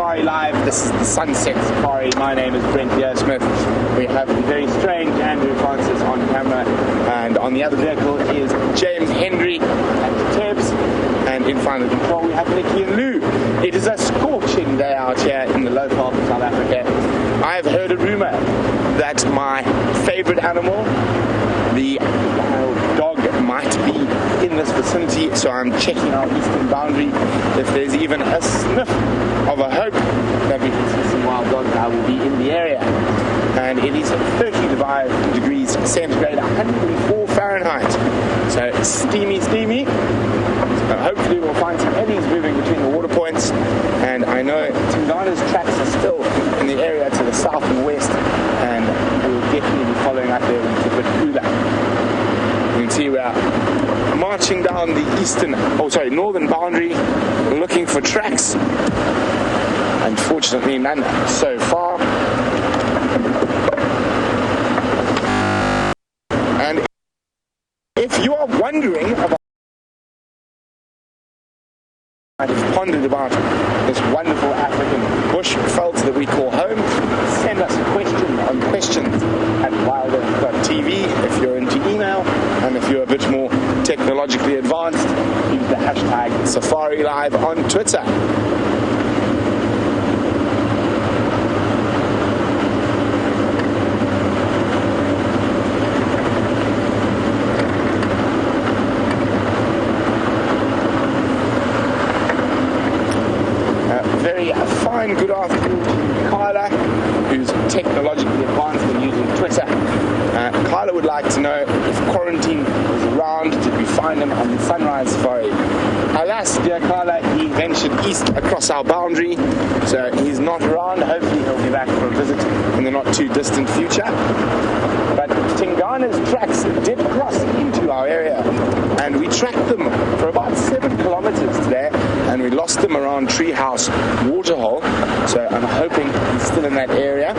LiveSafari Live. This is the Sunset Safari. My name is Brent and James. We have the very strange Andrew Francis on camera, and on the other vehicle is James Henry and Tebs, and in front of the control we have Nicky and Lou. It is a scorching day out here in the low part of South Africa. I have heard a rumor that my favorite animal, the wild dog, might be in this vicinity, so I'm checking our eastern boundary. If there's even a sniff of a hope that we can see some wild dogs, I will be in the area. And it is 35 degrees centigrade, 104 Fahrenheit. So steamy. Hopefully we'll find some eddies moving between the water points. And I know Tingana's tracks are still in the area to the south and west, and we'll definitely be following up there when it's a bit cooler. You can see we're marching down the northern boundary, looking for tracks. Unfortunately, none so far. And if you are wondering about, I've pondered about this wonderful African bush veld that we call home, send us a question on questions at WildEarth.tv if you're into email, and if you're a bit more technologically advanced, use the hashtag Safari Live on Twitter. Good afternoon to Kyla, who's technologically advanced in using Twitter. Kyla would like to know if Quarantine was around, did we find him on the Sunrise Safari? Alas, dear Kyla, he ventured east across our boundary, so he's not around. Hopefully he'll be back for a visit in the not too distant future. But Tingana's tracks did cross into our area, and we tracked them for about 7 kilometers today, and we lost them around Treehouse Waterhole, so I'm hoping he's still in that area.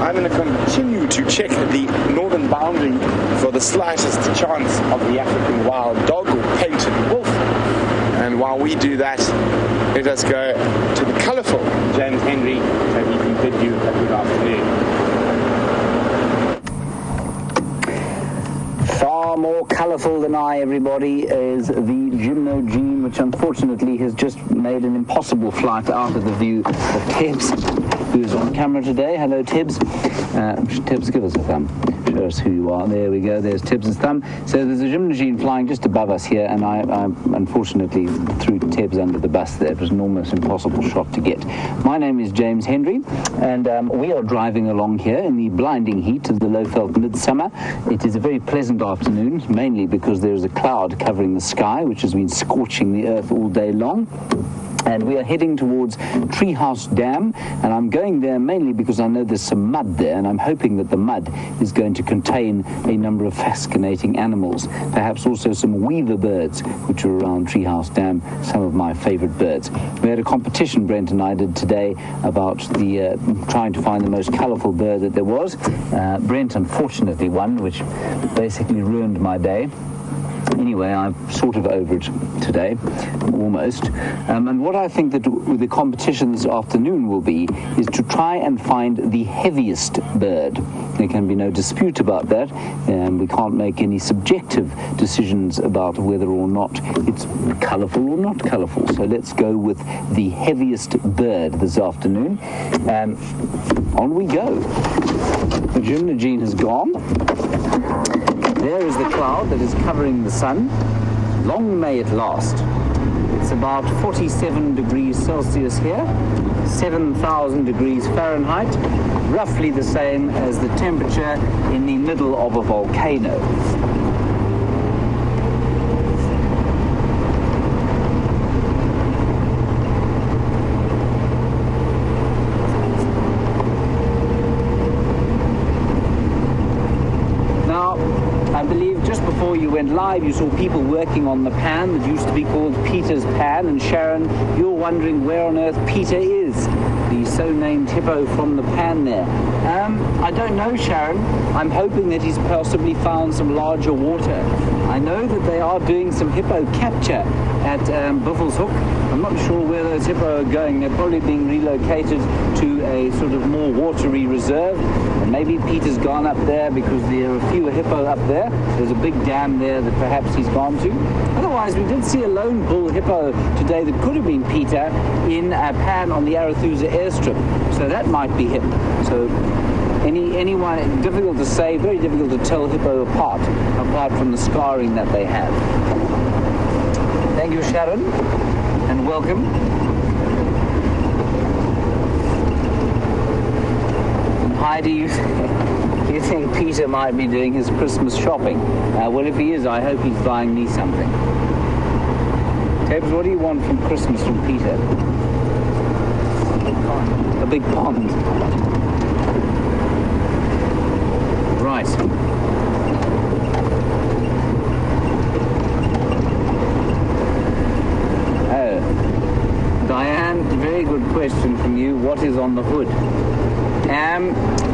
I'm going to continue to check the northern boundary for the slightest chance of the African wild dog or painted wolf. And while we do that, let us go to the colourful James Henry so he can bid you a good afternoon. Far more colourful than I, everybody, is the Gymnogene, which unfortunately has just made an impossible flight out of the view of Tibbs, who's on camera today. Hello, Tibbs. Tibbs, give us a thumb. Show us who you are. There we go. There's Tibbs' thumb. So there's a Gymnogene flying just above us here, and I unfortunately threw Tibbs under the bus there. It was an almost impossible shot to get. My name is James Henry, and we are driving along here in the blinding heat of the low-veld midsummer. It is a very pleasant afternoon, mainly because there is a cloud covering the sky, which has been scorching the earth all day long. And we are heading towards Treehouse Dam, and I'm going there mainly because I know there's some mud there, and I'm hoping that the mud is going to contain a number of fascinating animals, perhaps also some weaver birds, which are around Treehouse Dam, some of my favorite birds. We had a competition, Brent and I did today, about the trying to find the most colorful bird that there was. Brent unfortunately won, which basically ruined my day. Anyway, I'm sort of over it today, almost. And what I think that the competition this afternoon will be is to try and find the heaviest bird. There can be no dispute about that, and we can't make any subjective decisions about whether or not it's colourful or not colourful. So let's go with the heaviest bird this afternoon. On we go. The Gymnogene has gone. There is the cloud that is covering the sun. Long may it last. It's about 47 degrees Celsius here, 7,000 degrees Fahrenheit, roughly the same as the temperature in the middle of a volcano. I believe just before you went live, you saw people working on the pan that used to be called Peter's Pan. And Sharon, you're wondering where on earth Peter is. The so-named hippo from the pan there? I don't know, Sharon. I'm hoping that he's possibly found some larger water. I know that they are doing some hippo capture at Buffels Hook. I'm not sure where those hippo are going. They're probably being relocated to a sort of more watery reserve. And maybe Peter's gone up there because there are fewer hippo up there. There's a big dam there that perhaps he's gone to. Otherwise, we did see a lone bull hippo today that could have been Peter in a pan on the Arathusa airstrip. So that might be him. So anyone, difficult to say, very difficult to tell hippo apart from the scarring that they have. Thank you, Sharon, and welcome. And Heidi, you think Peter might be doing his Christmas shopping? Well, if he is, I hope he's buying me something. Tabs, what do you want from Christmas from Peter? A big pond. Right. Oh. Diane, very good question from you. What is on the hood?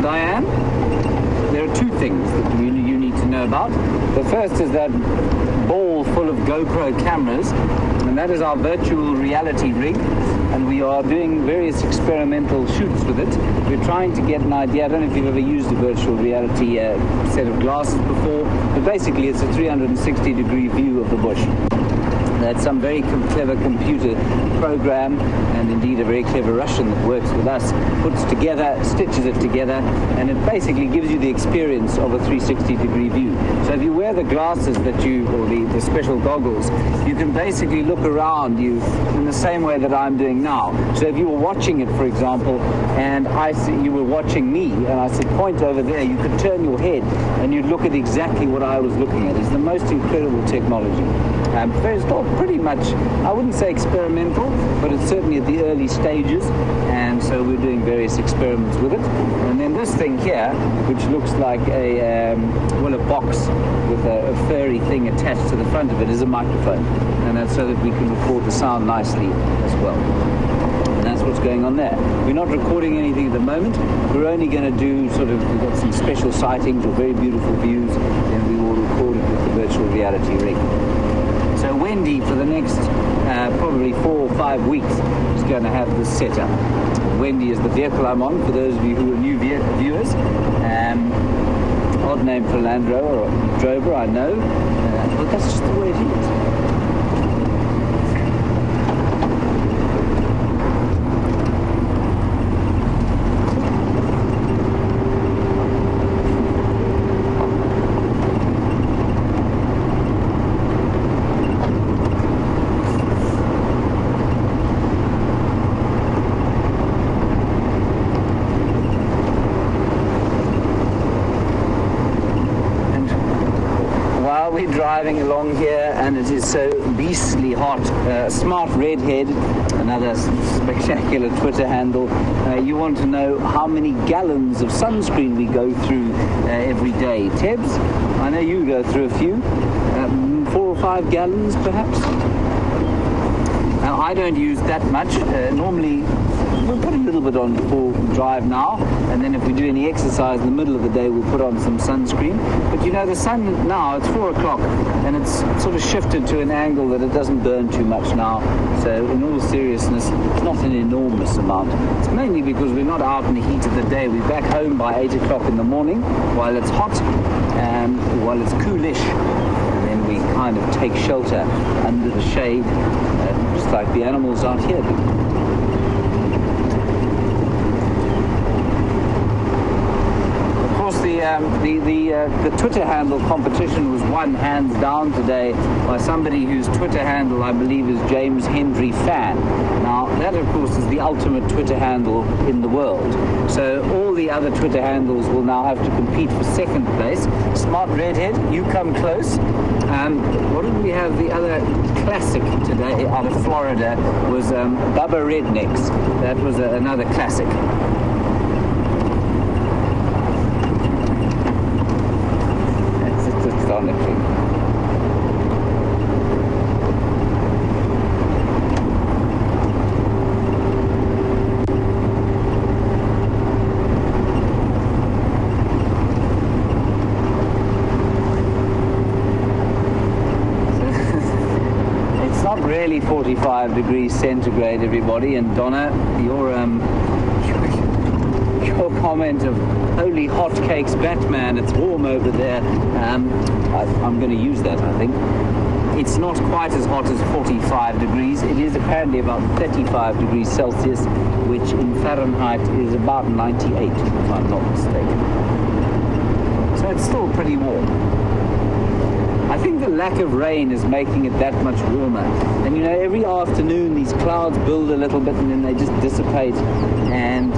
Diane, there are two things that you need to know about. The first is that ball full of GoPro cameras, and that is our virtual reality rig, and we are doing various experimental shoots with it. We're trying to get an idea. I don't know if you've ever used a virtual reality set of glasses before, but basically it's a 360-degree view of the bush. That's some very clever computer program, and indeed a very clever Russian that works with us, puts together, stitches it together, and it basically gives you the experience of a 360-degree view. So if you wear the glasses or the special goggles, you can basically look around you in the same way that I'm doing now. So if you were watching it, for example, and you were watching me, and I said, point over there, you could turn your head and you'd look at exactly what I was looking at. It's the most incredible technology. It's still pretty much, I wouldn't say experimental, but it's certainly at the early stages, and so we're doing various experiments with it. And then this thing here, which looks like a box with a furry thing attached to the front of it, is a microphone, and that's so that we can record the sound nicely as well. And that's what's going on there. We're not recording anything at the moment. We're only going to do we've got some special sightings or very beautiful views, and we will record it with the virtual reality rig. So Wendy, for the next probably 4 or 5 weeks, is going to have this set up. Wendy is the vehicle I'm on, for those of you who are new viewers. Odd name for Land Rover, I know, but that's just the way it is. Driving along here, and it is so beastly hot. Smart Redhead, another spectacular Twitter handle. You want to know how many gallons of sunscreen we go through every day. Tebs, I know you go through a few. 4 or 5 gallons, perhaps. Now, I don't use that much. Normally, we'll put a little bit on before we drive now, and then if we do any exercise in the middle of the day, we'll put on some sunscreen. But you know, the sun now, it's 4 o'clock, and it's sort of shifted to an angle that it doesn't burn too much now. So in all seriousness, it's not an enormous amount. It's mainly because we're not out in the heat of the day. We're back home by 8 o'clock in the morning while it's hot, while it's coolish. And then we kind of take shelter under the shade, just like the animals out here do. The Twitter handle competition was won hands down today by somebody whose Twitter handle, I believe, is James Hendry Fan. Now, that, of course, is the ultimate Twitter handle in the world. So all the other Twitter handles will now have to compete for second place. Smart Redhead, you come close. What did we have? The other classic today out of Florida was Bubba Rednecks. That was another classic. really 45 degrees centigrade, everybody. And Donna, your comment of holy hotcakes, Batman, it's warm over there. I'm going to use that, I think. It's not quite as hot as 45 degrees. It is apparently about 35 degrees Celsius, which in Fahrenheit is about 98, if I'm not mistaken. So it's still pretty warm. I think the lack of rain is making it that much warmer. And you know, every afternoon these clouds build a little bit and then they just dissipate. And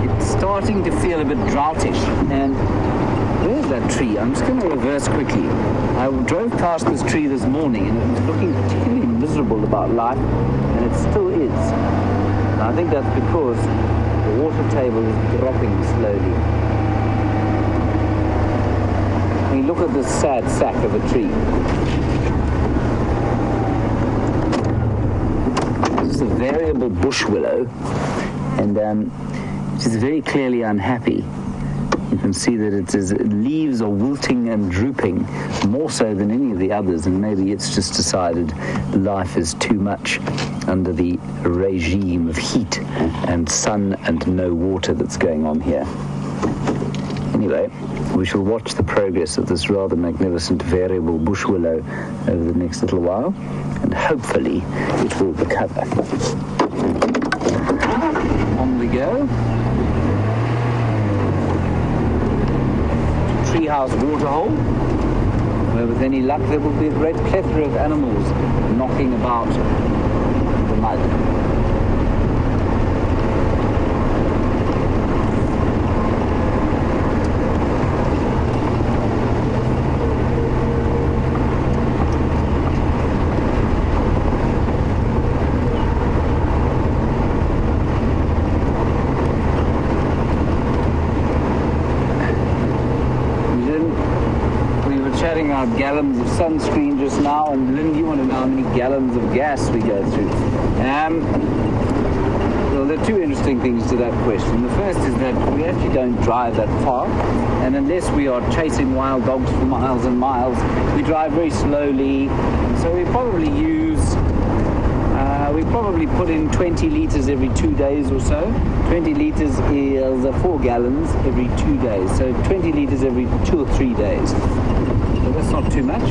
it's starting to feel a bit droughish. And where's that tree? I'm just going to reverse quickly. I drove past this tree this morning and it was looking particularly miserable about life, and it still is. And I think that's because the water table is dropping slowly. I mean, look at this sad sack of a tree. This is a variable bush willow, and it is very clearly unhappy. You can see that its leaves are wilting and drooping more so than any of the others, and maybe it's just decided life is too much under the regime of heat and sun and no water that's going on here. Anyway, we shall watch the progress of this rather magnificent variable bush willow over the next little while, and hopefully it will recover. On we go. Treehouse waterhole, where with any luck there will be a great plethora of animals knocking about the mud. Gallons of sunscreen just now, and Lynn, you want to know how many gallons of gas we go through? Well, there are two interesting things to that question. The first is that we actually don't drive that far, and unless we are chasing wild dogs for miles and miles, we drive very slowly, so we probably put in 20 litres every 2 days or so. 20 litres is 4 gallons every 2 days, so 20 litres every 2 or 3 days. So that's not too much.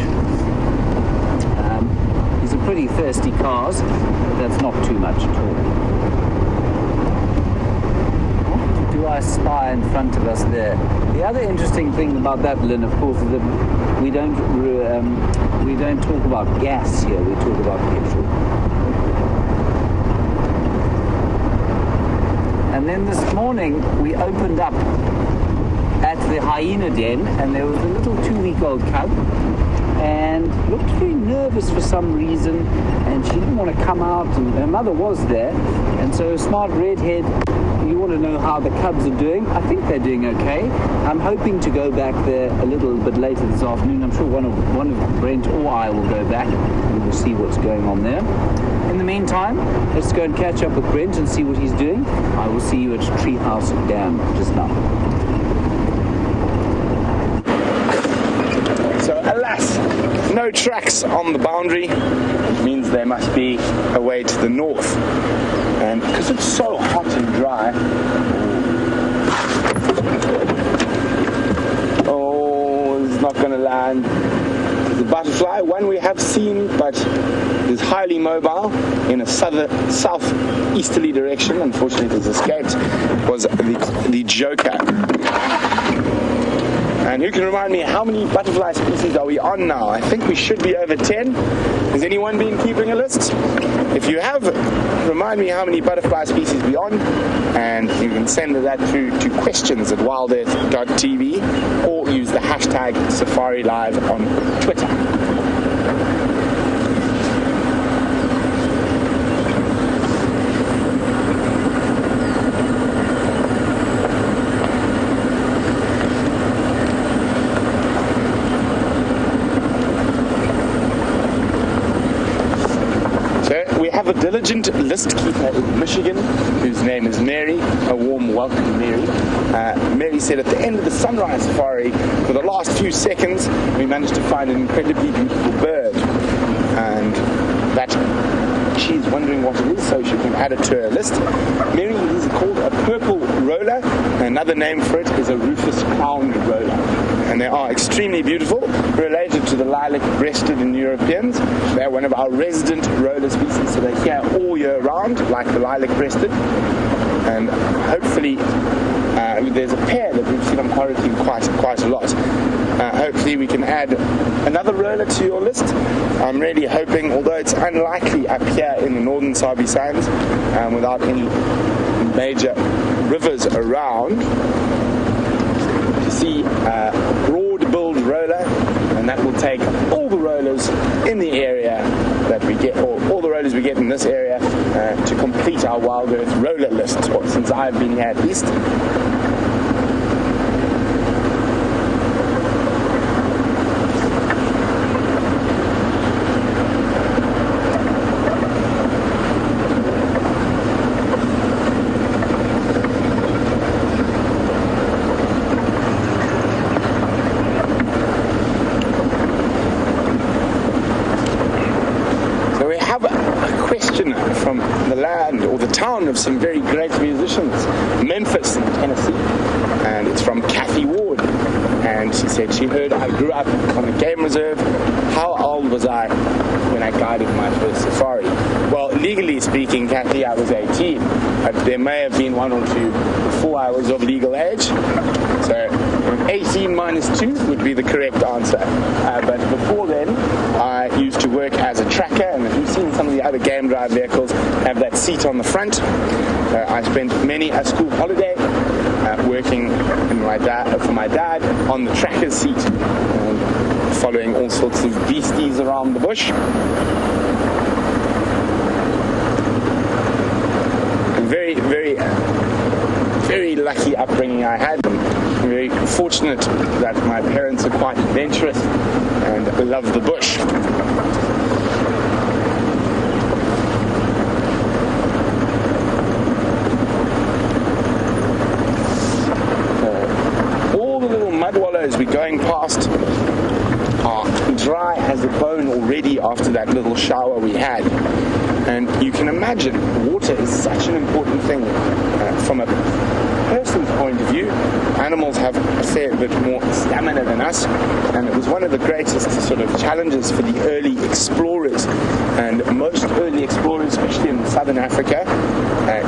These are pretty thirsty cars, but that's not too much at all. What do I spy in front of us there? The other interesting thing about that, Lynn, of course, is that we don't talk about gas here. We talk about petrol. And then this morning we opened up at the hyena den, and there was a little 2-week-old cub, and looked very nervous for some reason, and she didn't want to come out, and her mother was there, and so smart redhead, you want to know how the cubs are doing. I think they're doing okay. I'm hoping to go back there a little bit later this afternoon. I'm sure one of Brent or I will go back, and we'll see what's going on there. In the meantime, let's go and catch up with Brent and see what he's doing. I will see you at Treehouse Dam just now. So alas, no tracks on the boundary. It means there must be a way to the north. And because it's so hot and dry, it's not going to land. The butterfly, one we have seen, but is highly mobile in a southeasterly direction. Unfortunately, it has escaped. Was the joker. And who can remind me, how many butterfly species are we on now? I think we should be over 10. Has anyone been keeping a list? If you have, remind me how many butterfly species we're on, and you can send that through to questions@wildearth.tv or use the hashtag Safari Live on Twitter. A diligent list keeper in Michigan, whose name is Mary. A warm welcome, Mary. Mary said at the end of the sunrise safari, for the last few seconds, we managed to find an incredibly beautiful bird, and that she's wondering what it is, so she can add it to her list. Mary, it is called a purple roller. Another name for it is a rufous crowned roller. And they are extremely beautiful, related to the lilac-breasted in Europeans. They're one of our resident roller species, so they're here all year round, like the lilac-breasted. And hopefully, there's a pair that we've seen on quarantine quite a lot. Hopefully we can add another roller to your list. I'm really hoping, although it's unlikely up here in the northern Sabi Sands, without any major rivers around, to see a broad-billed roller, and that will take all the rollers in the area that we get, or all the rollers we get in this area, to complete our WildEarth roller list, since I've been here at least. From the land or the town of some very great musicians, Memphis in Tennessee, and it's from Kathy Ward. And she said she heard I grew up on a game reserve. How old was I when I guided my first safari? Well, legally speaking, Kathy, I was 18, but there may have been 1 or 2 before I was of legal age. So 18 minus 2 would be the correct answer. But before then, I used to work as a tracker, and as you've seen some of the other game drive vehicles have that seat on the front. I spent many a school holiday working for my dad on the tracker's seat, following all sorts of beasties around the bush. Very, very, very lucky upbringing I had. I'm very fortunate that my parents are quite adventurous and love the bush. All the little mud wallows we're going past are dry as a bone already after that little shower we had. And you can imagine water is such an important thing from a person's point of view. Animals have a fair bit more stamina than us, and it was one of the greatest sort of challenges for the early explorers. And most early explorers, especially in southern Africa,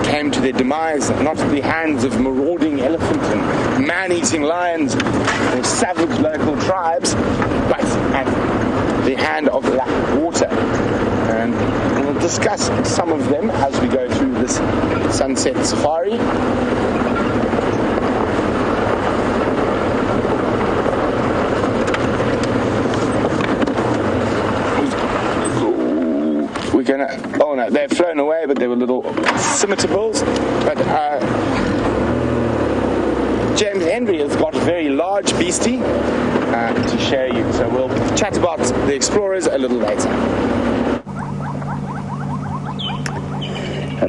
came to their demise not at the hands of marauding elephants and man-eating lions or savage local tribes, but at the hand of lack of water. And we'll discuss some of them as we go through this sunset safari. Oh no, they've flown away, but they were little scimitar bulls. But James Henry has got a very large beastie to share you, so we'll chat about the explorers a little later.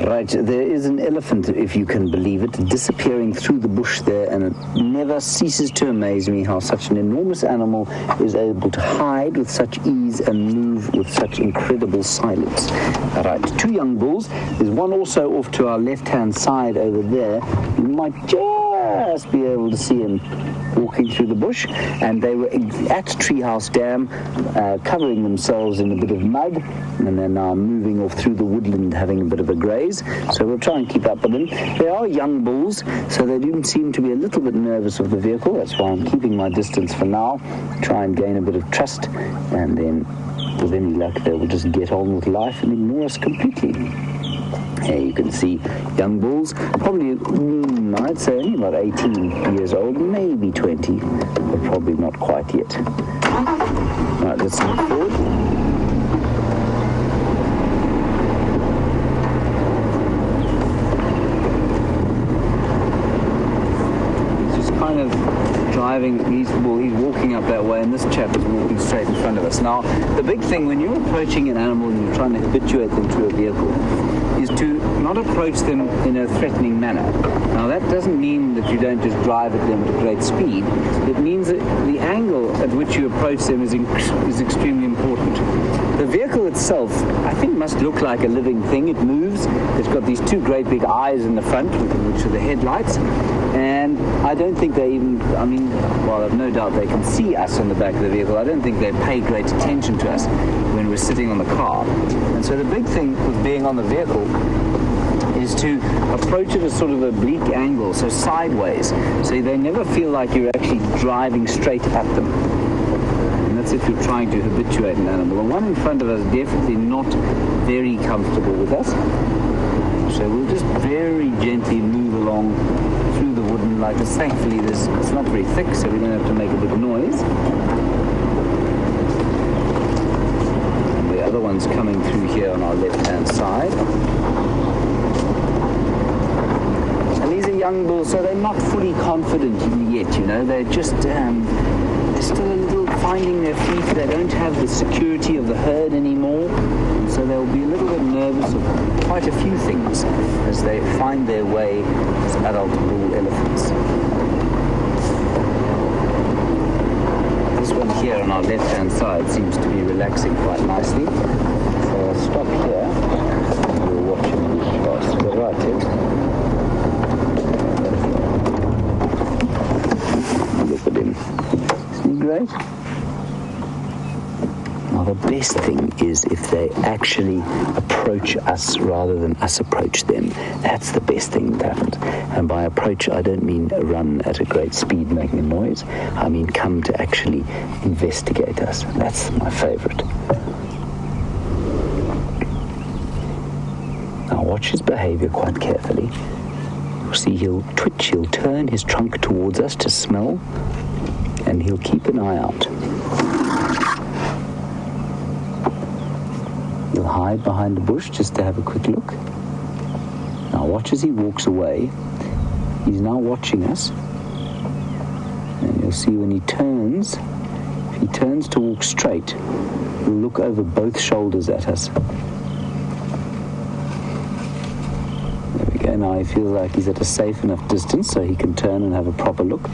Right, there is an elephant, if you can believe it, disappearing through the bush there, and it never ceases to amaze me how such an enormous animal is able to hide with such ease and move with such incredible silence. All right, 2 young bulls. There's one also off to our left-hand side over there. You might just be able to see him walking through the bush, and they were at Treehouse Dam, covering themselves in a bit of mud, and they're now moving off through the woodland, having a bit of a graze. So we'll try and keep up with them. They are young bulls, so they do seem to be a little bit nervous of the vehicle. That's why I'm keeping my distance for now, try and gain a bit of trust, and then with any luck they will just get on with life and ignore us completely. Here you can see young bulls, probably, I'd say only about 18 years old, maybe 20, but probably not quite yet. Right, let's move forward. Kind of driving, he's walking up that way, and this chap is walking straight in front of us. Now, the big thing when you're approaching an animal and you're trying to habituate them to a vehicle is is to not approach them in a threatening manner. Now that doesn't mean that you don't just drive at them at a great speed. It means that the angle at which you approach them is extremely important. The vehicle itself, I think, must look like a living thing. It moves. It's got these two great big eyes in the front, which are the headlights. And I don't think they even, well, I've no doubt they can see us on the back of the vehicle. I don't think they pay great attention to us when we're sitting on the car. And so the big thing with being on the vehicle is to approach it at sort of a oblique angle, so sideways, so they never feel like you're actually driving straight at them. And that's if you're trying to habituate an animal. The one in front of us is definitely not very comfortable with us. So we'll just very gently move along through the wooden, like this. Thankfully it's not very thick, so we don't have to make a big noise. And the other one's coming through here on our left-hand side. And these are young bulls, so they're not fully confident yet, they're just, they're still a little finding their feet. They don't have the security of the herd anymore. And so they'll be a little bit nervous of quite a few things as they find their way as adult bull elephants. This one here on our left-hand side seems to be relaxing quite nicely. So I'll stop here. We'll watch him move fast. Is that right, Ted? Look at him. Isn't he great? Now the best thing is if they actually approach us rather than us approach them. That's the best thing that happens. And by approach, I don't mean run at a great speed making a noise. I mean come to actually investigate us. That's my favorite. Now watch his behavior quite carefully. You'll see he'll twitch, he'll turn his trunk towards us to smell, and he'll keep an eye out. He'll hide behind a bush just to have a quick look. Now watch as he walks away. He's now watching us. And you'll see when he turns, if he turns to walk straight, he'll look over both shoulders at us. There we go. Now he feels like he's at a safe enough distance so he can turn and have a proper look.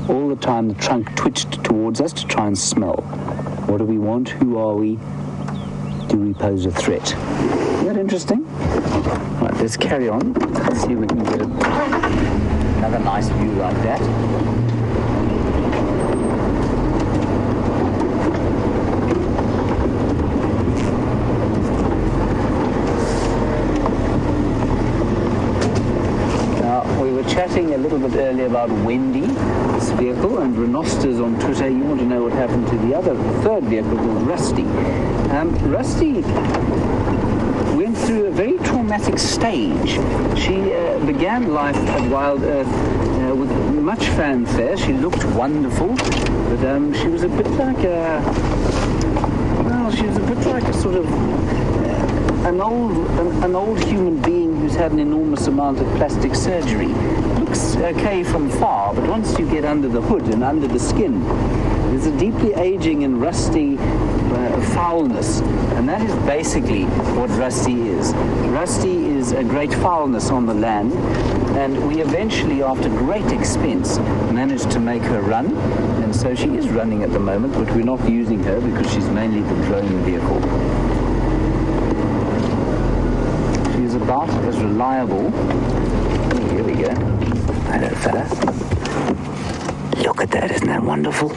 All the time the trunk twitched towards us to try and smell. What do we want? Who are we? Do we pose a threat? Isn't that interesting? Right, let's carry on. Let's see if we can get another nice view like that. Now, we were chatting a little bit earlier about Wendy, this vehicle, and Renostas on Twitter. You want to know what happened to the third vehicle called Rusty. Rusty went through a very traumatic stage. She began life at WildEarth with much fanfare. She looked wonderful, but she was a bit like a sort of an old human being who's had an enormous amount of plastic surgery. Looks okay from far, but once you get under the hood and under the skin, there's a deeply aging and rusty foulness, and that is basically what Rusty is. Rusty is a great foulness on the land, and we eventually, after great expense, managed to make her run, and so she is running at the moment, but we're not using her because she's mainly the drone vehicle. She is about as reliable. Oh, here we go. Hello, fella. Look at that, isn't that wonderful?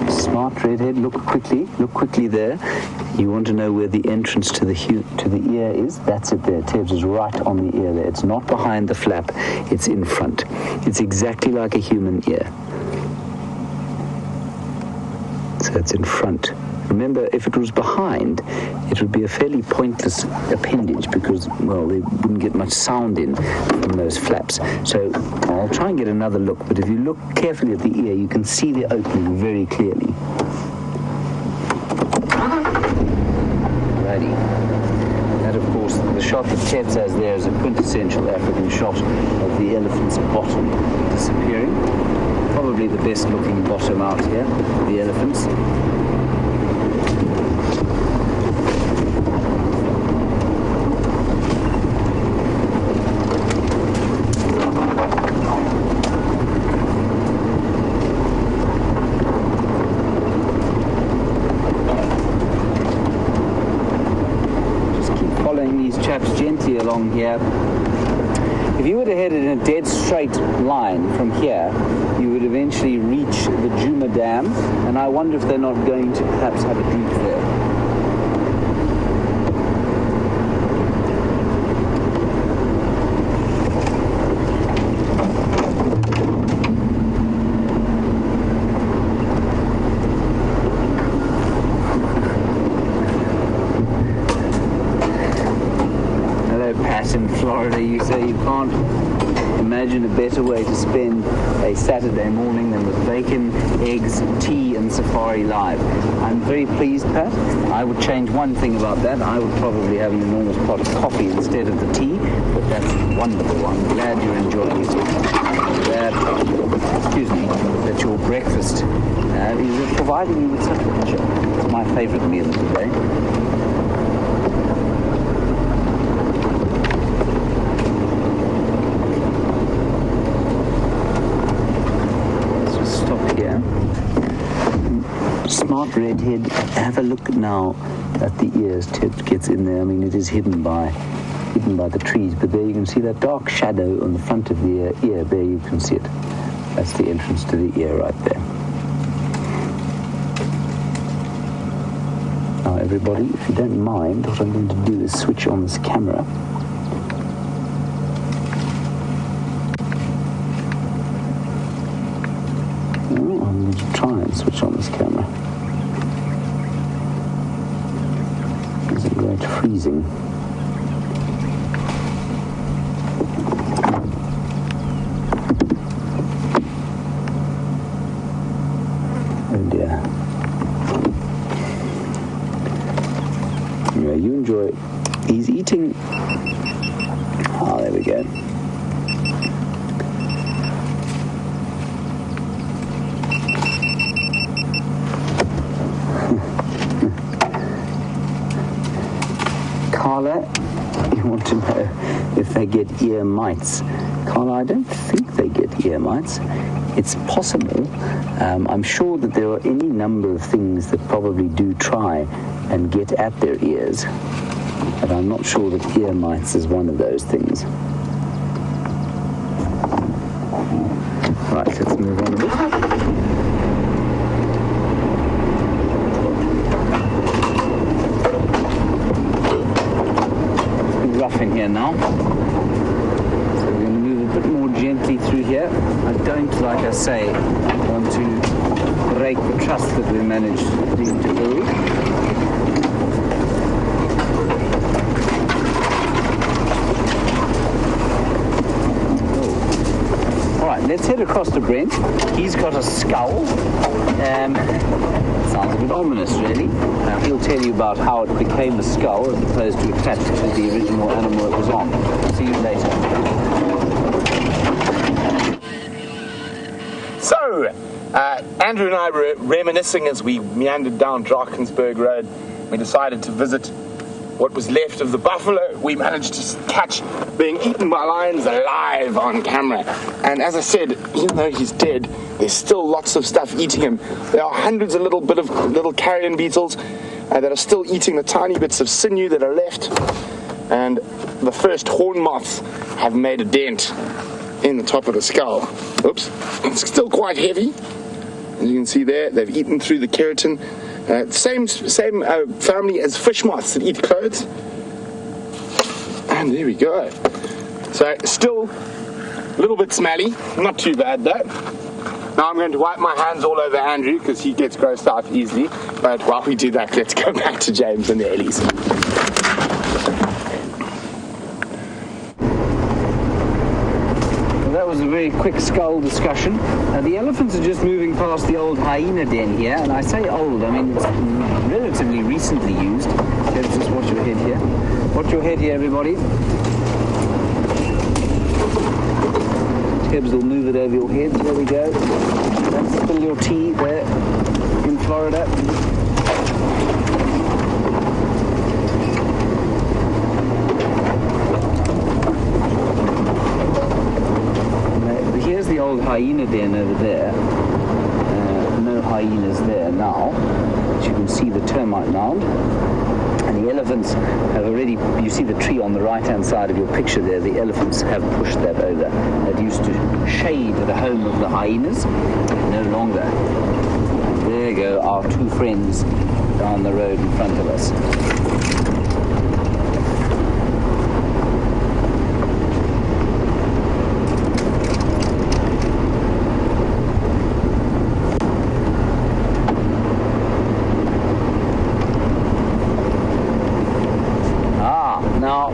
Smart redhead, look quickly there. You want to know where the entrance to the ear is? That's it there. Tebs is right on the ear there. It's not behind the flap, it's in front. It's exactly like a human ear. So it's in front. Remember, if it was behind, it would be a fairly pointless appendage because, well, they wouldn't get much sound in from those flaps. So I'll try and get another look, but if you look carefully at the ear, you can see the opening very clearly. shot that Ted says there is a quintessential African shot of the elephant's bottom disappearing. Probably the best looking bottom out here, the elephants. Gently along here. If you would have headed in a dead straight line from here, you would eventually reach the Juma Dam, and I wonder if they're not going to perhaps have a drink there. In Florida, you say you can't imagine a better way to spend a Saturday morning than with bacon, eggs, tea and Safari Live. I'm very pleased, Pat. I would change one thing about that. I would probably have an enormous pot of coffee instead of the tea, but that's wonderful. I'm glad you're enjoying it. That your breakfast is providing you with such pleasure. It's my favorite meal of the day. Smart redhead. Have a look now at the ears. Ted gets in there. I mean, it is hidden by the trees, but there you can see that dark shadow on the front of the ear. There you can see it. That's the entrance to the ear right there. Now, everybody, if you don't mind, what I'm going to do is switch on this camera. I'm going to try and switch on this camera. Is it going to freezing? Oh dear. Anyway, you enjoy. He's eating. Ah, there we go. Carla, you want to know if they get ear mites. Carla, I don't think they get ear mites. It's possible. I'm sure that there are any number of things that probably do try and get at their ears, but I'm not sure that ear mites is one of those things. Right, let's move on a bit. Rough in here now, so we're going to move a bit more gently through here. I don't, like I say, want to break the trust that we managed to build. Alright, let's head across to Brent. He's got a skull. Sounds a bit ominous, really. He'll tell you about how it became a skull as opposed to attached to the original animal it was on. See you later. So, Andrew and I were reminiscing as we meandered down Drakensberg Road. We decided to visit what was left of the buffalo we managed to catch being eaten by lions alive on camera. And as I said, even though he's dead, there's still lots of stuff eating him. There are hundreds of little carrion beetles that are still eating the tiny bits of sinew that are left. And the first horn moths have made a dent in the top of the skull. Oops, it's still quite heavy. As you can see there, they've eaten through the keratin. Same family as fish moths that eat clothes. And there we go. So still a little bit smelly, not too bad though. Now I'm going to wipe my hands all over Andrew because he gets grossed out easily. But while we do that, let's go back to James and the Ellies. was a very quick skull discussion. The elephants are just moving past the old hyena den here, and I say old, I mean it's relatively recently used. Let's just watch your head here. Watch your head here, everybody. Tibbs will move it over your head. There we go. Don't spill your tea there in Florida. Here's the old hyena den over there. No hyenas there now. As you can see the termite mound. And the elephants have already, you see the tree on the right-hand side of your picture there, the elephants have pushed that over. That used to shade the home of the hyenas, no longer. And there go our two friends down the road in front of us. Now,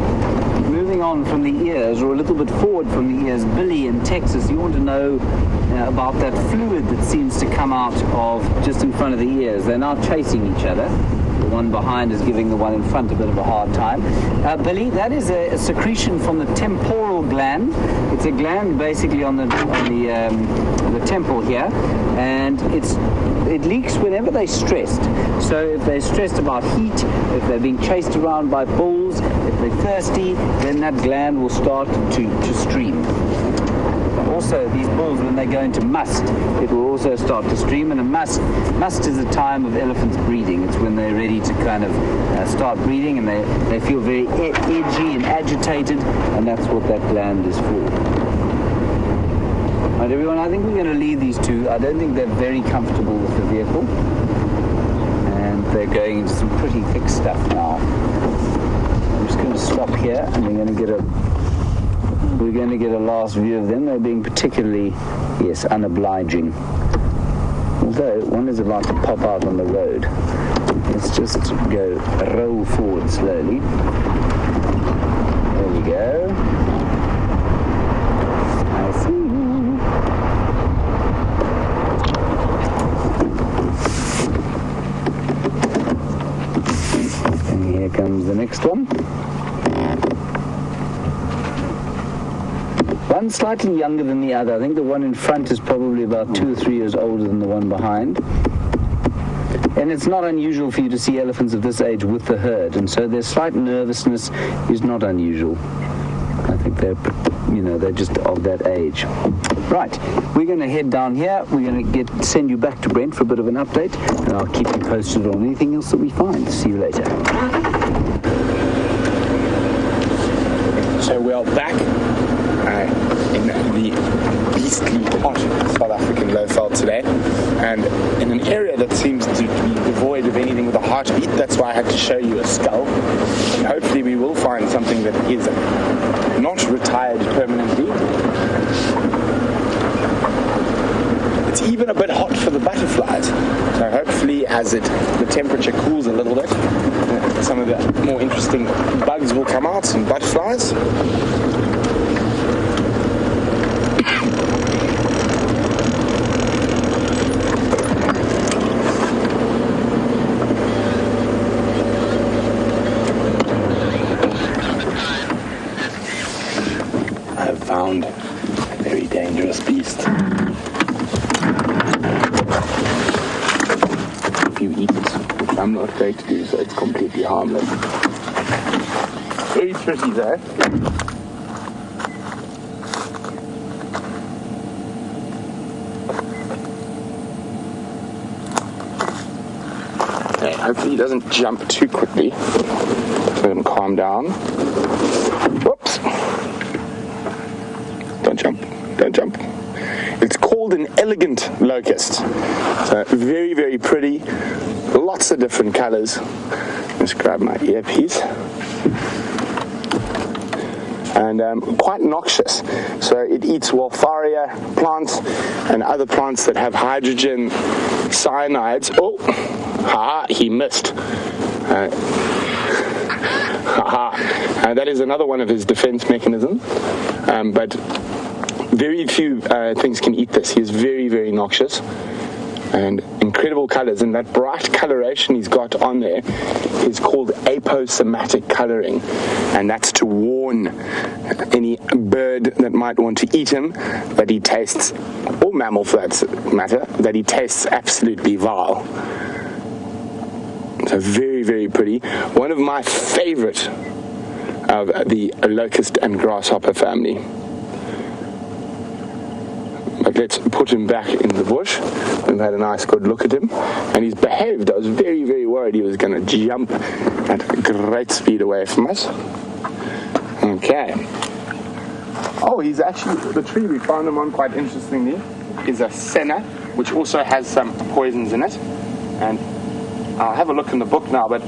moving on from the ears, or a little bit forward from the ears, Billy in Texas, you want to know about that fluid that seems to come out of just in front of the ears. They're now chasing each other. The one behind is giving the one in front a bit of a hard time. Billy, that is a secretion from the temporal gland. It's a gland basically on the temple here, and it leaks whenever they're stressed. So if they're stressed about heat, if they're being chased around by bulls, if they're thirsty, then that gland will start to stream. Also, these bulls, when they go into must, it will also start to stream. And a must is a time of elephants breeding. It's when they're ready to kind of start breeding, and they feel very edgy and agitated, and that's what that gland is for. Right, everyone, I think we're going to leave these two. I don't think they're very comfortable with the vehicle, and they're going into some pretty thick stuff now. I'm just going to stop here, and we're going to get a last view of them. They're being particularly, yes, unobliging. Although one is about to pop out on the road. Let's just roll forward slowly. There we go. I see you. And here comes the next one. One slightly younger than the other. I think the one in front is probably about 2 or 3 years older than the one behind. And it's not unusual for you to see elephants of this age with the herd, and so their slight nervousness is not unusual. I think they're just of that age. Right, we're going to head down here. We're going to send you back to Brent for a bit of an update, and I'll keep you posted on anything else that we find. See you later. So we are back in the beastly hot South African Lowveld today, and in an area that seems to be devoid of anything with a heartbeat. That's why I had to show you a skull, and hopefully we will find something that is not retired permanently. It's even a bit hot for the butterflies, so hopefully as the temperature cools a little bit, some of the more interesting bugs will come out, some butterflies. I've found a very dangerous beast. If you eat it, which I'm not going to do, so it's completely harmless. Very pretty though. Okay, hopefully he doesn't jump too quickly. Let him calm down. Whoops. Don't jump. It's called an elegant locust. So very, very pretty. Lots of different colors. Let's grab my earpiece. And quite noxious. So it eats Walfaria plants and other plants that have hydrogen cyanides. Oh, haha, he missed. That is another one of his defense mechanisms. But very few things can eat this. He is very, very noxious. And incredible colors, and that bright coloration he's got on there is called aposematic coloring, and that's to warn any bird that might want to eat him that he tastes, or mammal for that matter, that he tastes absolutely vile. So very, very pretty. One of my favorite of the locust and grasshopper family. But let's put him back in the bush. We've had a nice good look at him, and he's behaved. I was very, very worried he was going to jump at great speed away from us. Okay. Oh, he's actually, the tree we found him on, quite interestingly, is a senna, which also has some poisons in it. And I'll have a look in the book now, but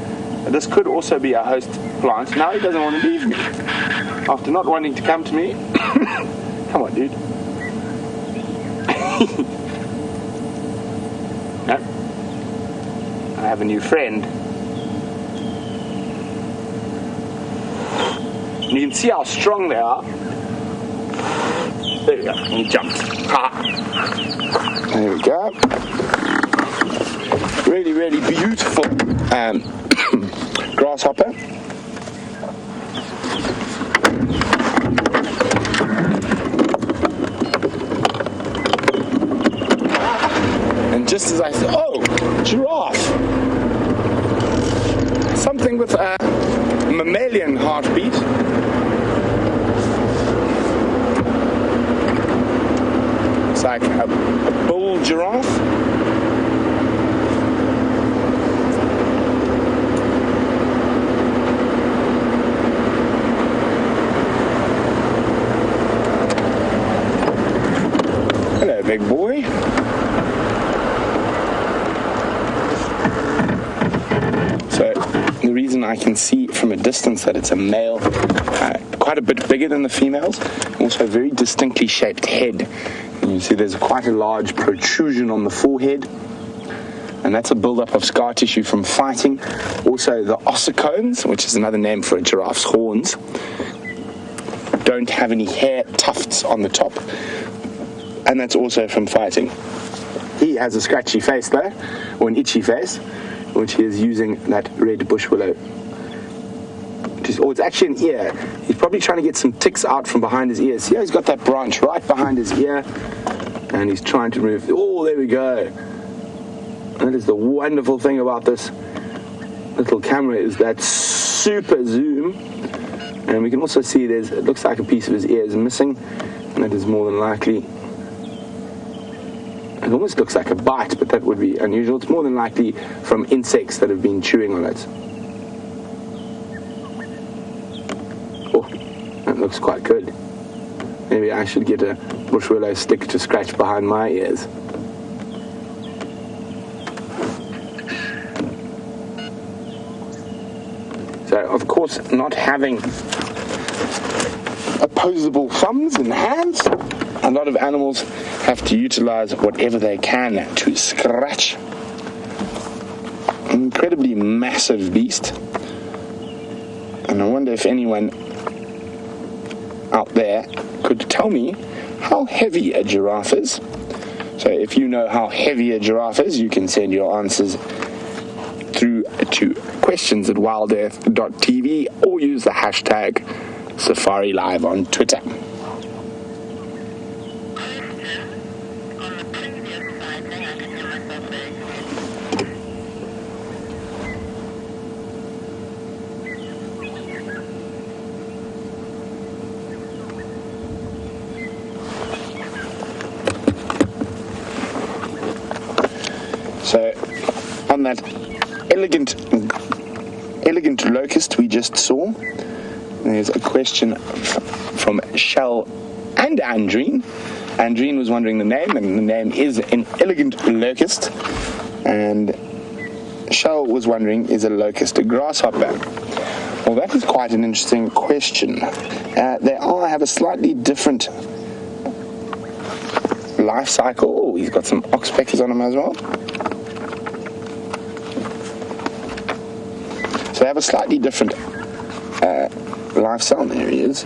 this could also be a host plant. Now he doesn't want to leave me. After not wanting to come to me. Come on, dude. No. I have a new friend. And you can see how strong they are. There we go. He jumped. Ha. There we go. Really, really beautiful grasshopper. Just as I said, oh, giraffe. Something with a mammalian heartbeat. It's like a bull giraffe. Hello, big boy. I can see from a distance that it's a male, quite a bit bigger than the females, also a very distinctly shaped head. And you see there's quite a large protrusion on the forehead, and that's a buildup of scar tissue from fighting. Also the ossicones, which is another name for a giraffe's horns, don't have any hair tufts on the top, and that's also from fighting. He has a scratchy face though, or an itchy face, which he is using that red bush willow. Oh, it's actually an ear. He's probably trying to get some ticks out from behind his ear. See how he's got that branch right behind his ear? And he's trying to remove. Oh, there we go. That is the wonderful thing about this little camera, is that super zoom. And we can also see it looks like a piece of his ear is missing. And that is more than likely. It almost looks like a bite, but that would be unusual. It's more than likely from insects that have been chewing on it. Oh, that looks quite good. Maybe I should get a bush willow stick to scratch behind my ears. So, of course, not having opposable thumbs and hands, a lot of animals have to utilize whatever they can to scratch. An incredibly massive beast. And I wonder if anyone out there could tell me how heavy a giraffe is. So if you know how heavy a giraffe is, you can send your answers through to questions@wildearth.tv or use the hashtag Safari Live on Twitter. So, on that elegant locust we just saw, there's a question from Shell and Andreen. Andreen was wondering the name, and the name is an elegant locust. And Shell was wondering, is a locust a grasshopper? Well, that is quite an interesting question. They all have a slightly different life cycle. Oh, he's got some oxpeckers on him as well. So they have a slightly different lifestyle. There he is.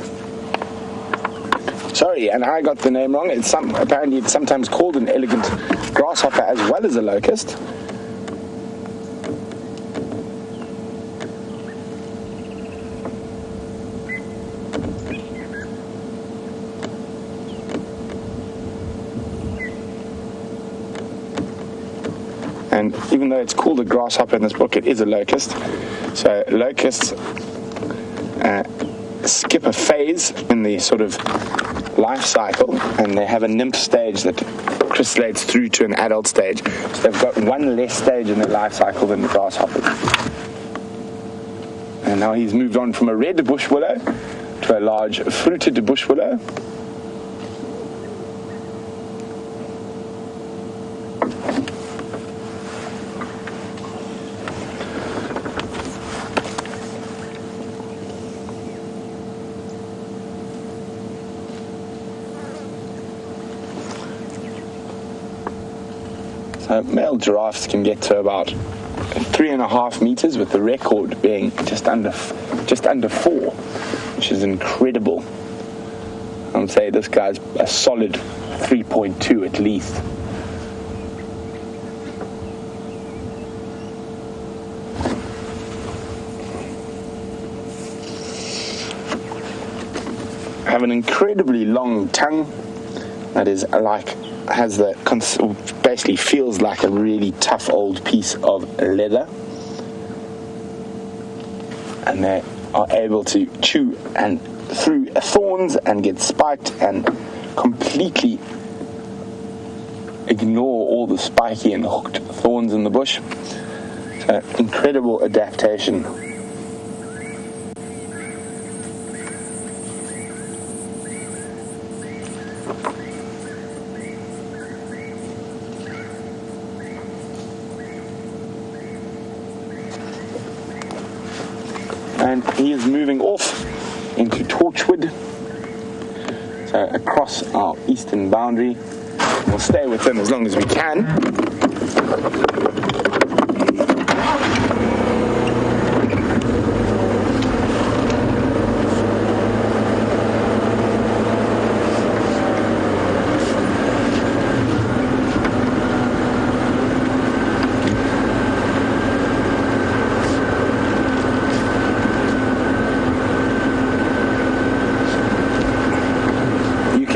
Sorry, and I got the name wrong. Apparently it's sometimes called an elegant grasshopper as well as a locust. And even though it's called a grasshopper in this book, it is a locust. So locusts skip a phase in the sort of life cycle, and they have a nymph stage that crystallizates through to an adult stage. So they've got one less stage in their life cycle than the grasshoppers. And now he's moved on from a red bush willow to a large fruited bush willow. Male giraffes can get to about 3.5 meters, with the record being just under 4, which is incredible. I would say this guy's a solid 3.2 at least. Have an incredibly long tongue that is basically feels like a really tough old piece of leather, and they are able to chew and through thorns and get spiked and completely ignore all the spiky and hooked thorns in the bush. So incredible adaptation. And he is moving off into Torchwood, so across our eastern boundary. We'll stay with him as long as we can.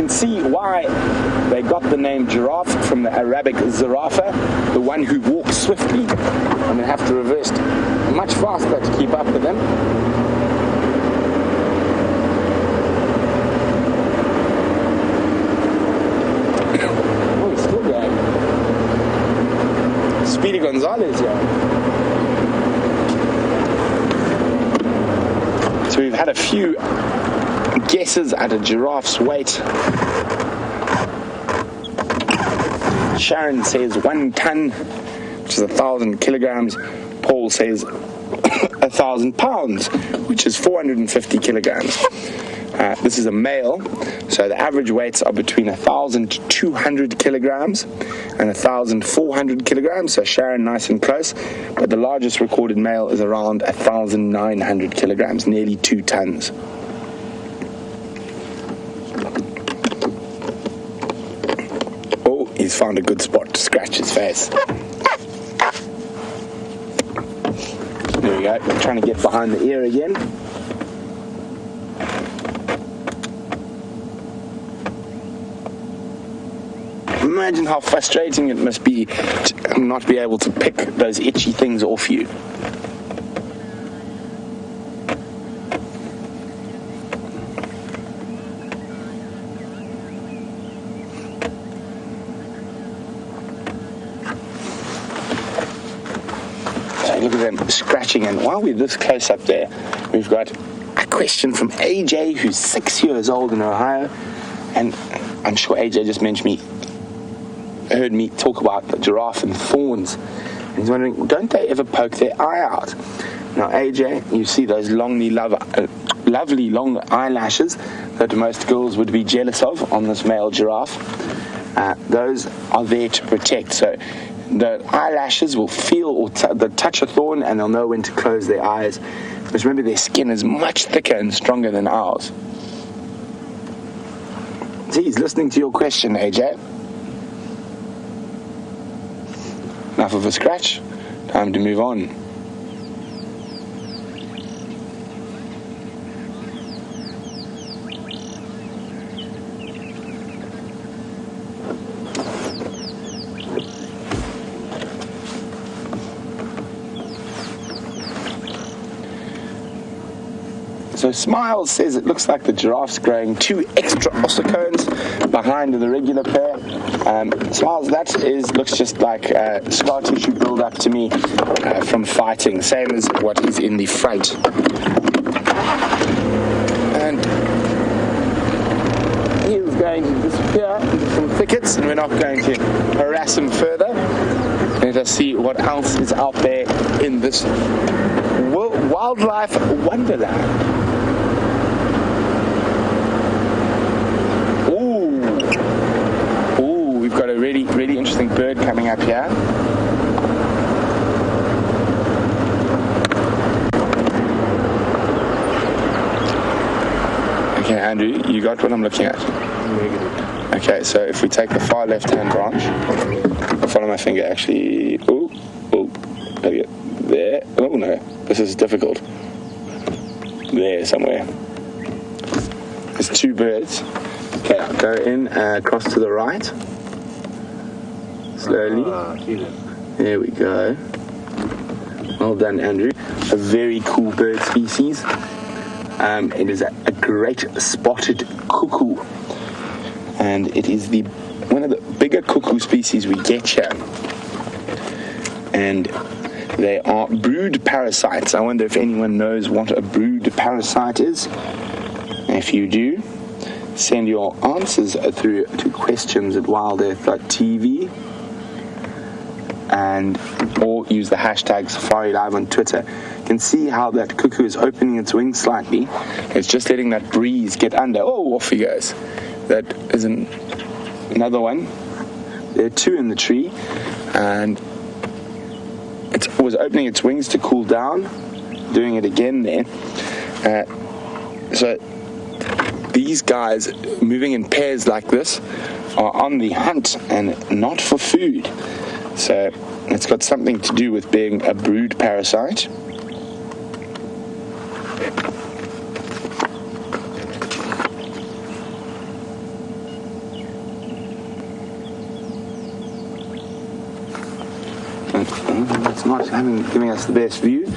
See why they got the name giraffe from the Arabic zarafa, the one who walks swiftly. I'm going to have to reverse much faster to keep up with them. Oh, he's still going. Speedy Gonzalez, yeah. So we've had a few guesses at a giraffe's weight. Sharon says 1 ton, which is 1,000 kilograms. Paul says 1,000 pounds, which is 450 kilograms. This is a male, so the average weights are between 1,200 kilograms and 1,400 kilograms, so Sharon nice and close, but the largest recorded male is around 1,900 kilograms, nearly 2 tons. He's found a good spot to scratch his face. There we go. We're trying to get behind the ear again. Imagine how frustrating it must be to not be able to pick those itchy things off you. Look at them scratching, and while we're this close up there, we've got a question from AJ, who's 6 years old in Ohio, and I'm sure AJ just heard me talk about the giraffe and thorns, and he's wondering, don't they ever poke their eye out? Now AJ, you see those lovely long eyelashes that most girls would be jealous of on this male giraffe. Those are there to protect, so the eyelashes will feel or they'll touch a thorn and they'll know when to close their eyes. Because remember, their skin is much thicker and stronger than ours. He's listening to your question, AJ. Enough of a scratch. Time to move on. So Smiles says it looks like the giraffe's growing 2 extra ossicones behind the regular pair. Smiles, looks just like scar tissue build-up to me from fighting, same as what is in the front. And he is going to disappear into some thickets, and we're not going to harass him further. Let us see what else is out there in this wildlife wonderland. We've got a really, really interesting bird coming up here. Okay, Andrew, you got what I'm looking at? Negative. Okay, so if we take the far left-hand branch, I'll follow my finger actually. There. Oh no, this is difficult. There somewhere. There's 2 birds. Okay, I'll go in across to the right. Slowly. There we go. Well done, Andrew. A very cool bird species. It is a great spotted cuckoo. And it is one of the bigger cuckoo species we get here. And they are brood parasites. I wonder if anyone knows what a brood parasite is. If you do, send your answers through to questions@wildearth.tv or use the hashtag Safari Live on Twitter. You can see how that cuckoo is opening its wings slightly. It's just letting that breeze get under. Oh, off he goes. That is another one. There are 2 in the tree, and it was opening its wings to cool down, doing it again there. So these guys moving in pairs like this are on the hunt and not for food. So it's got something to do with being a brood parasite. It's not giving us the best view.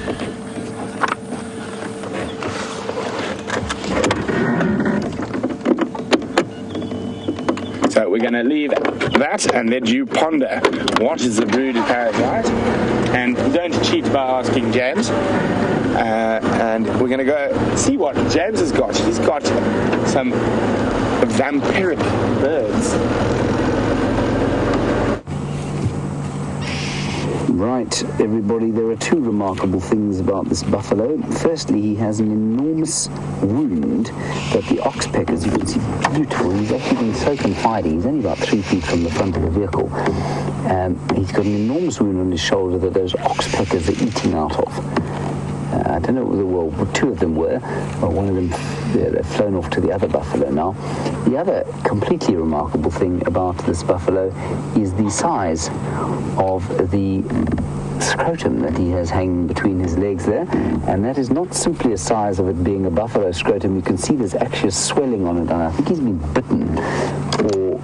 So we're going to leave that and let you ponder what is a brood parasite. And don't cheat by asking James. And we're going to go see what James has got. He's got some vampiric birds. Right, everybody, there are 2 remarkable things about this buffalo. Firstly, he has an enormous wound that the oxpeckers, you can see, beautiful. He's actually been so confiding. He's only about 3 feet from the front of the vehicle. He's got an enormous wound on his shoulder that those oxpeckers are eating out of. I don't know, well, 2 of them were. Well, one of them, they've flown off to the other buffalo now. The other completely remarkable thing about this buffalo is the size of the scrotum that he has hanging between his legs there. And that is not simply a size of it being a buffalo scrotum. You can see there's actually a swelling on it, and I think he's been bitten, or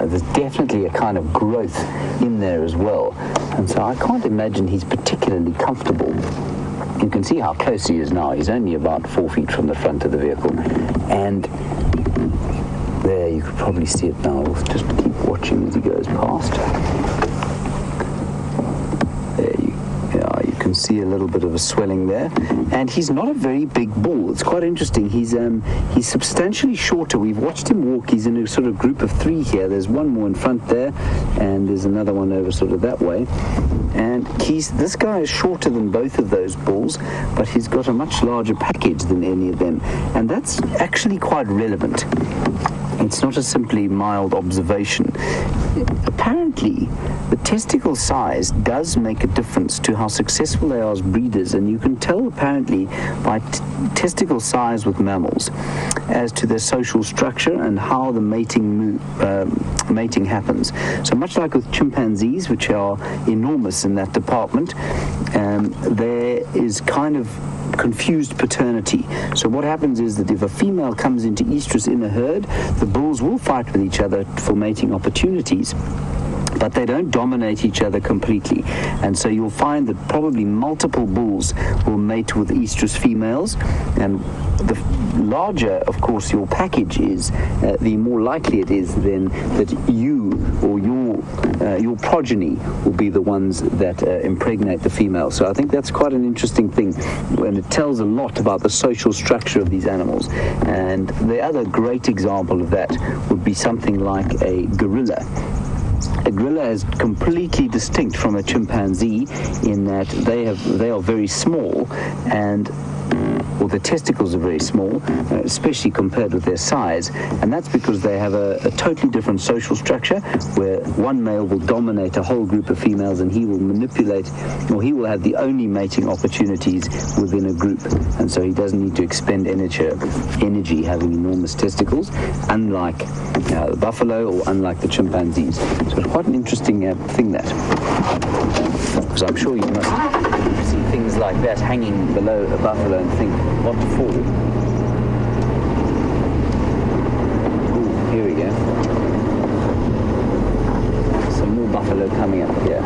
there's definitely a kind of growth in there as well. And so I can't imagine he's particularly comfortable. You can see how close he is now. He's only about 4 feet from the front of the vehicle. And there, you could probably see it now. We'll just keep watching as he goes past. There, you can see a little bit of a swelling there. And he's not a very big bull. It's quite interesting. He's substantially shorter. We've watched him walk. He's in a sort of group of 3 here. There's one more in front there, and there's another one over sort of that way. And this guy is shorter than both of those bulls, but he's got a much larger package than any of them. And that's actually quite relevant. It's not a simply mild observation. apparently the testicle size does make a difference to how successful they are as breeders, and you can tell apparently by testicle size with mammals as to their social structure and how the mating happens. So much like with chimpanzees, which are enormous in that department, there is kind of confused paternity. So what happens is that if a female comes into estrus in a herd, the bulls will fight with each other for mating opportunities, but they don't dominate each other completely. And so you'll find that probably multiple bulls will mate with estrus females, and the larger, of course, your package is, the more likely it is then that you or your progeny will be the ones that impregnate the female. So I think that's quite an interesting thing, and it tells a lot about the social structure of these animals. And the other great example of that would be something like a gorilla. A gorilla is completely distinct from a chimpanzee in that they are very small, and their testicles are very small, especially compared with their size, and that's because they have a totally different social structure, where one male will dominate a whole group of females, and he will manipulate, or he will have the only mating opportunities within a group, and so he doesn't need to expend energy having enormous testicles, unlike the buffalo or unlike the chimpanzees. So it's quite an interesting thing, that, because I'm sure you must see things like that hanging below a buffalo and think, what for? Ooh, here we go. Some more buffalo coming up here.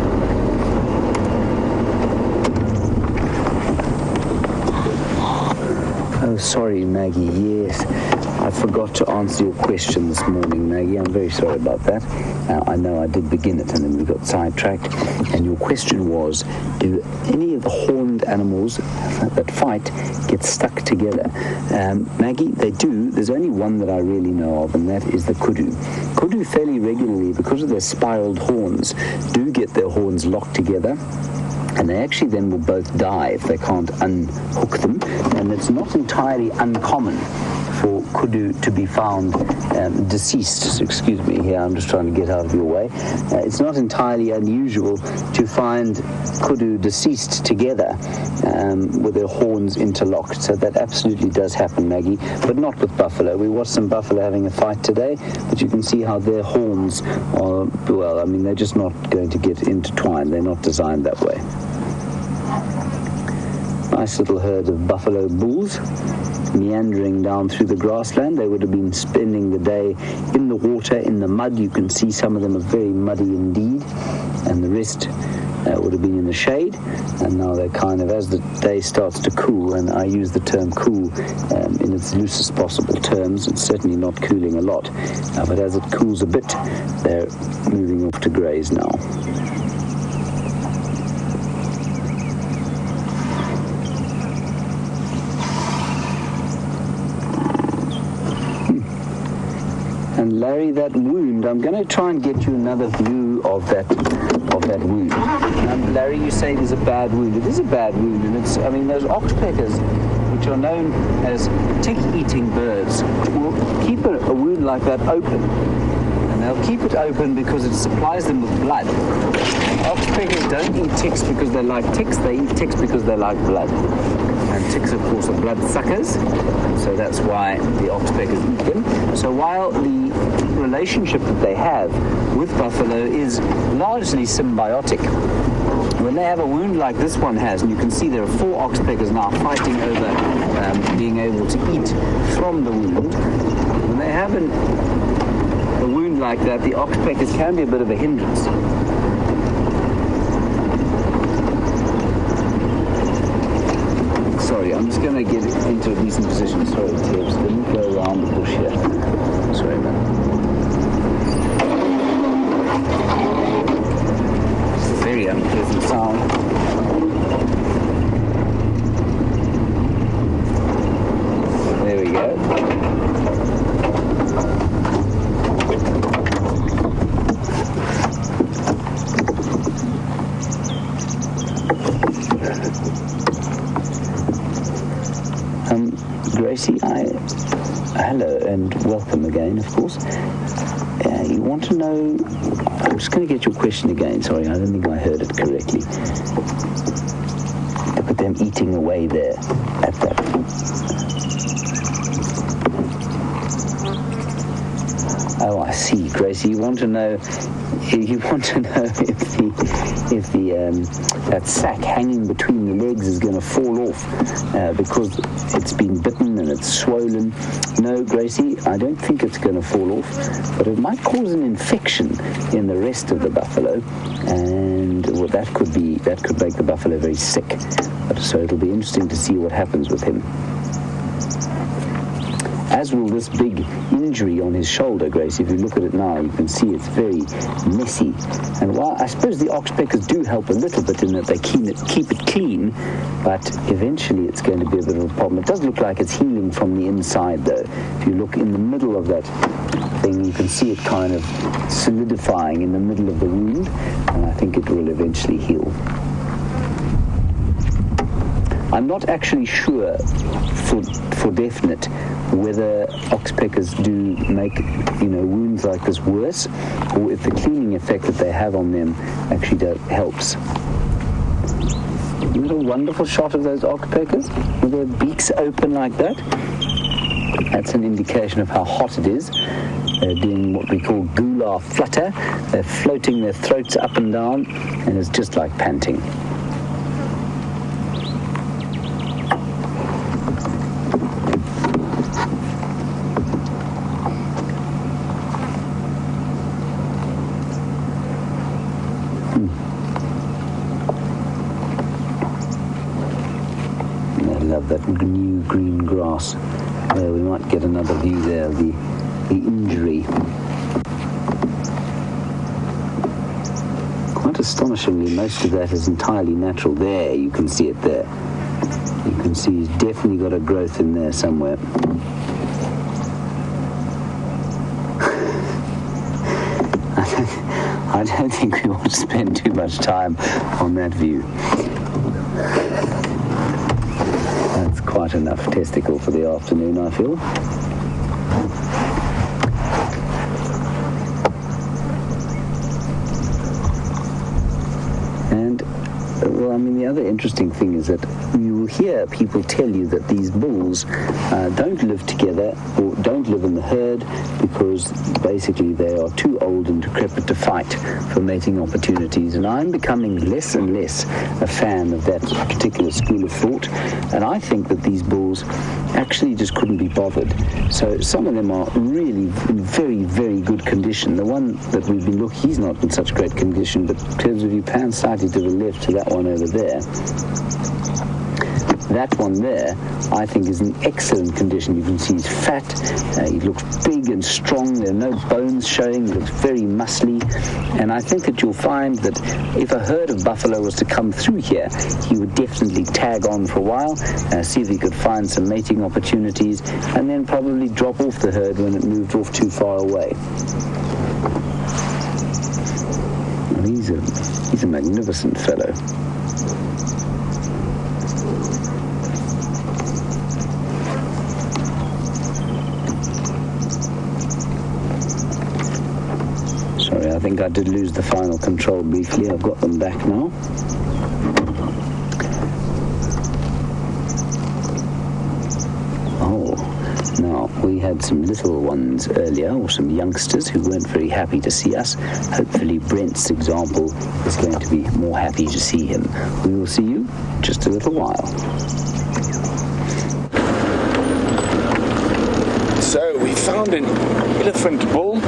Oh, sorry, Maggie. Yes, I forgot to answer your question this morning, Maggie. I'm very sorry about that. I know I did begin it and then we got sidetracked. And your question was, do any of the horned animals that fight get stuck together? Maggie, they do. There's only one that I really know of, and that is the kudu. Kudu fairly regularly, because of their spiraled horns, do get their horns locked together, and they actually then will both die if they can't unhook them. And it's not entirely uncommon for kudu to be found deceased. Excuse me here, I'm just trying to get out of your way. It's not entirely unusual to find kudu deceased together with their horns interlocked. So that absolutely does happen, Maggie, but not with buffalo. We watched some buffalo having a fight today, but you can see how their horns are, well, I mean, they're just not going to get intertwined. They're not designed that way. Nice little herd of buffalo bulls meandering down through the grassland. They would have been spending the day in the water, in the mud. You can see some of them are very muddy indeed, and the rest would have been in the shade. And now they're kind of, as the day starts to cool, and I use the term cool in its loosest possible terms, it's certainly not cooling a lot, but as it cools a bit, they're moving off to graze now. And Larry, that wound, I'm going to try and get you another view of that wound. Larry, you say it is a bad wound. It is a bad wound, and it's, I mean, those oxpeckers, which are known as tick-eating birds, will keep a wound like that open. And they'll keep it open because it supplies them with blood. Oxpeckers don't eat ticks because they like ticks, they eat ticks because they like blood. And ticks, of course, are blood suckers, so that's why the oxpeckers eat them. So while the relationship that they have with buffalo is largely symbiotic, when they have a wound like this one has, and you can see there are 4 oxpeckers now fighting over being able to eat from the wound, when they have a wound like that, the oxpeckers can be a bit of a hindrance. Sorry, I'm just going to get into a decent position. Sorry, Tibbs. Let me go around the bush here. Sorry, man. It's a very unpleasant sound. There we go. Gracie, hello and welcome again, of course. You want to know, I'm just going to get your question again, sorry, I don't think I heard it correctly. Look at them eating away there at that. Oh, I see, Gracie. You want to know if that sack hanging between the legs is going to fall off because it's been bitten and it's swollen. No, Gracie, I don't think it's going to fall off, but it might cause an infection in the rest of the buffalo, and well, that could make the buffalo very sick. So it'll be interesting to see what happens with him. As will this big injury on his shoulder, Grace. If you look at it now, you can see it's very messy. And while I suppose the oxpeckers do help a little bit in that they keep it clean, but eventually it's going to be a bit of a problem. It does look like it's healing from the inside, though. If you look in the middle of that thing, you can see it kind of solidifying in the middle of the wound, and I think it will eventually heal. I'm not actually sure for definite whether oxpeckers do make wounds like this worse, or if the cleaning effect that they have on them actually helps. Isn't it a wonderful shot of those oxpeckers with their beaks open like that? That's an indication of how hot it is. They're doing what we call goulart flutter. They're floating their throats up and down, and it's just like panting. That new green grass. We might get another view there of the injury. Quite astonishingly, most of that is entirely natural. There, you can see it there. You can see he's definitely got a growth in there somewhere. I don't think we want to spend too much time on that view. That's quite enough testicle for the afternoon, I feel. And, well, I mean, the other interesting thing is that you will hear people tell you that these bulls don't live together or don't live in the herd because basically they are too old and decrepit to fight for mating opportunities. And I'm becoming less and less a fan of that particular school of thought. And I think that these bulls actually just couldn't be bothered. So some of them are really in very, very good condition. The one that we've been looking, he's not in such great condition, but in terms of you pan slightly to the left to that one over there, that one there, I think, is in excellent condition. You can see he's fat, he looks big and strong, there are no bones showing, he looks very muscly, and I think that you'll find that if a herd of buffalo was to come through here, he would definitely tag on for a while, see if he could find some mating opportunities, and then probably drop off the herd when it moved off too far away. Well, he's a magnificent fellow. I think I did lose the final control briefly. I've got them back now. Oh, now we had some little ones earlier, or some youngsters who weren't very happy to see us. Hopefully Brent's example is going to be more happy to see him. We will see you in just a little while. So we found an elephant bull.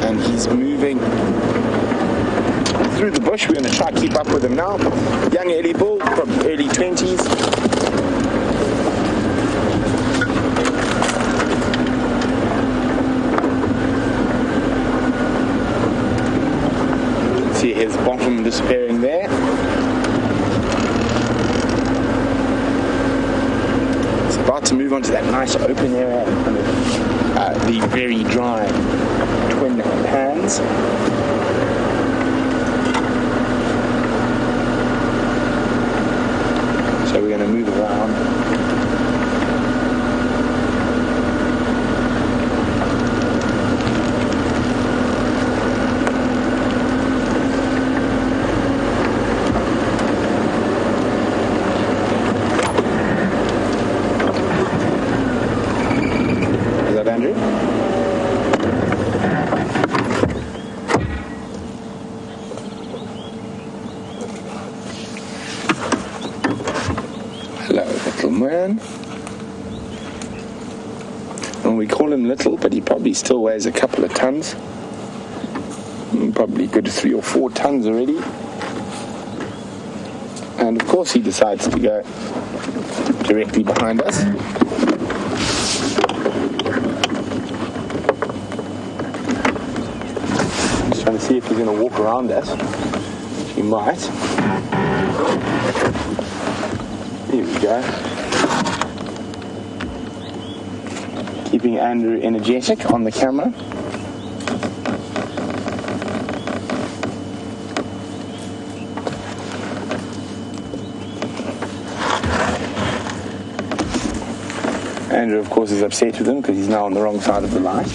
And he's moving through the bush. We're going to try to keep up with him now. Young Ellie bull, probably early 20s. See his bottom disappearing there. It's about to move on to that nice open area in front of the very dry twin pans. So we're going to move around. we call him little, but he probably still weighs a couple of tons. Probably good 3 or 4 tons already. And of course he decides to go directly behind us. I'm just trying to see if he's going to walk around us. He might. Here we go. Keeping Andrew energetic on the camera. Andrew, of course, is upset with him because he's now on the wrong side of the line.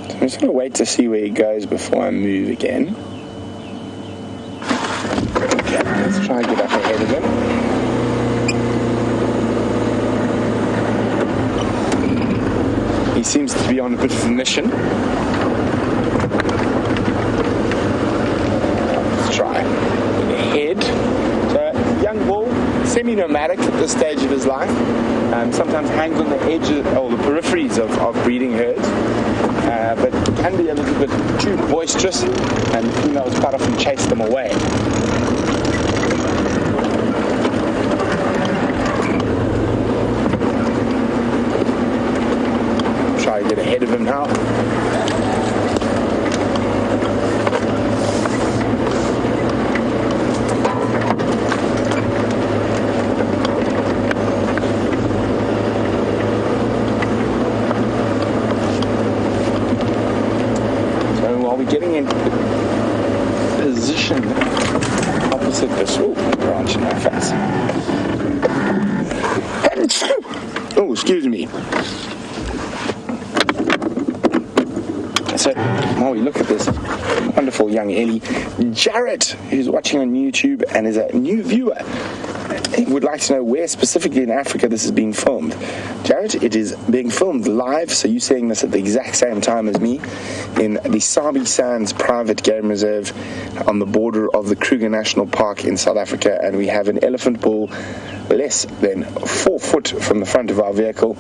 So I'm just going to wait to see where he goes before I move again. Let's try and get up ahead of him. He seems to be on a bit of a mission. Let's try. Ahead. So, young bull, semi-nomadic at this stage of his life. Sometimes hangs on the edges or the peripheries of breeding herds. But can be a little bit too boisterous, and the females quite often chase them away. Try to get ahead of him now. So while we're getting in position opposite this branch in my face. Oh, excuse me. So, while we look at this wonderful young Ellie, Jarrett, who's watching on YouTube and is a new viewer, would like to know where specifically in Africa this is being filmed. Jarrett, it is being filmed live, so you're seeing this at the exact same time as me, in the Sabi Sands Private Game Reserve on the border of the Kruger National Park in South Africa, and we have an elephant bull less than 4 foot from the front of our vehicle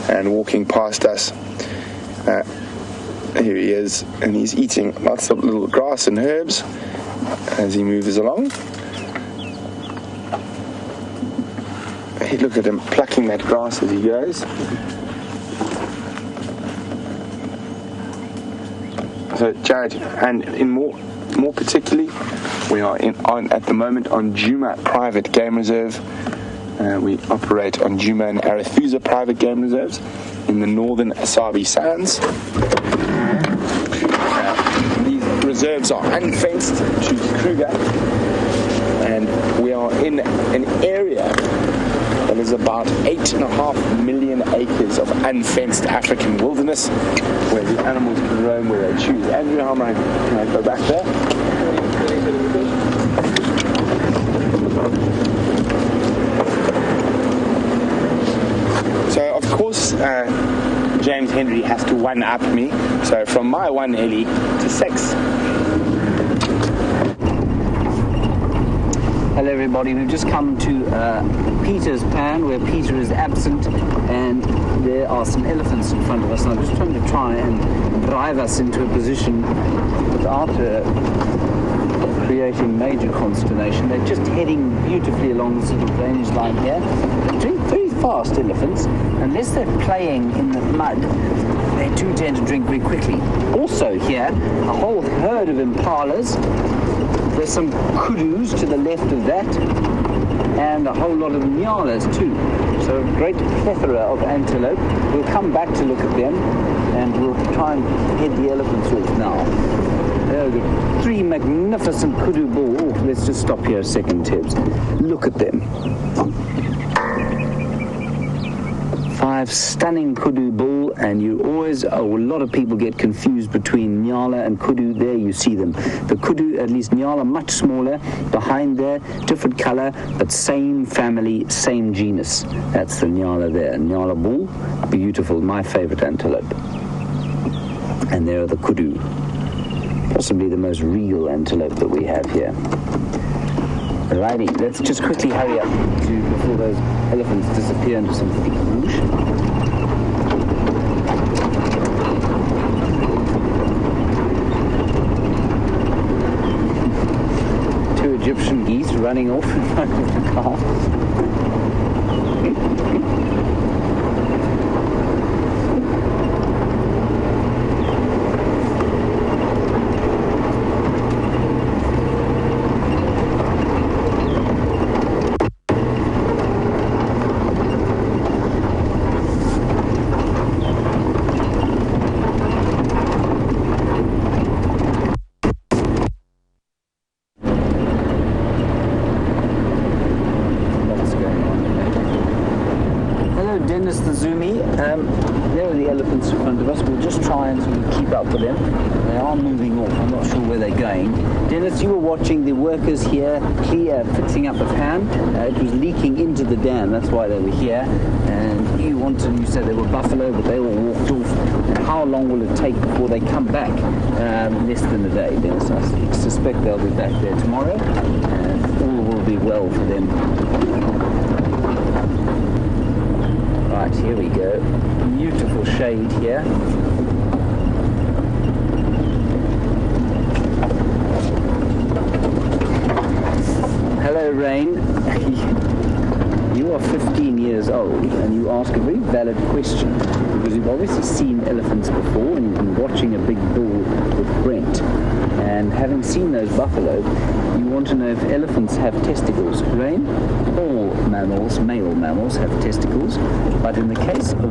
and walking past us. Here he is, and he's eating lots of little grass and herbs as he moves along. Hey, look at him plucking that grass as he goes. So Jared, and in more particularly, we are at the moment on Juma Private Game Reserve. We operate on Juma and Arathusa Private Game Reserves in the northern Sabi Sands. These reserves are unfenced to Kruger, and we are in an area that is about 8.5 million acres of unfenced African wilderness where the animals can roam where they choose. Andrew, how can I go back there? So, of course, James Henry has to one-up me. So, from my 1 Ellie to 6. Hello everybody, we've just come to Peter's pan where Peter is absent, and there are some elephants in front of us, and I'm just trying to and drive us into a position without creating major consternation. They're just heading beautifully along this little drainage line here. They drink very fast, elephants. Unless they're playing in the mud, they do tend to drink very quickly. Also here, a whole herd of impalas. There's some kudus to the left of that, and a whole lot of nyalas too. So a great plethora of antelope. We'll come back to look at them, and we'll try and head the elephants off now. There are 3 magnificent kudu bulls. Let's just stop here a second, Tibbs. Look at them. 5 live, stunning kudu bull, and you always, a lot of people get confused between Nyala and kudu. There you see them. The kudu, at least Nyala, much smaller. Behind there, different color, but same family, same genus. That's the Nyala there. Nyala bull, beautiful, my favorite antelope. And there are the kudu, possibly the most real antelope that we have here. Alrighty, let's just quickly hurry up before those elephants disappear into some thick bush. Two Egyptian geese running off in front of the car. Dennis the Zoomy, there are the elephants in front of us. We'll just try and sort of keep up with them. They are moving off. I'm not sure where they're going. Dennis, you were watching the workers here fixing up the pan. It was leaking into the dam. That's why they were here. And you said they were buffalo, but they all walked off. And how long will it take before they come back? Less than a day, Dennis. I suspect they'll be back there tomorrow. And all will be well for them. Right, here we go. Beautiful shade here. Hello, Rain. You are 15 years old and you ask a very valid question because you've obviously seen elephants before and you've been watching a big bull with Brent. And having seen those buffalo, you want to know if elephants have testicles. Rain? All mammals, male mammals, have testicles, but in the case of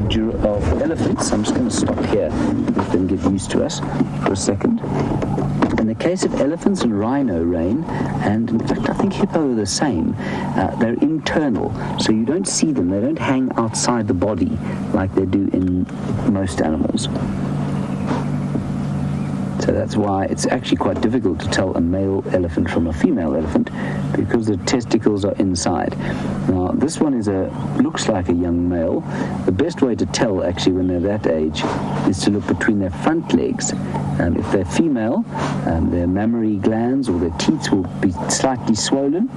elephants, I'm just going to stop here, let them get used to us for a second. In the case of elephants and rhino, Rain, and in fact I think hippo are the same, they're internal, so you don't see them, they don't hang outside the body like they do in most animals. So that's why it's actually quite difficult to tell a male elephant from a female elephant because the testicles are inside. Now, this one looks like a young male. The best way to tell, actually, when they're that age is to look between their front legs. If they're female, their mammary glands or their teeth will be slightly swollen,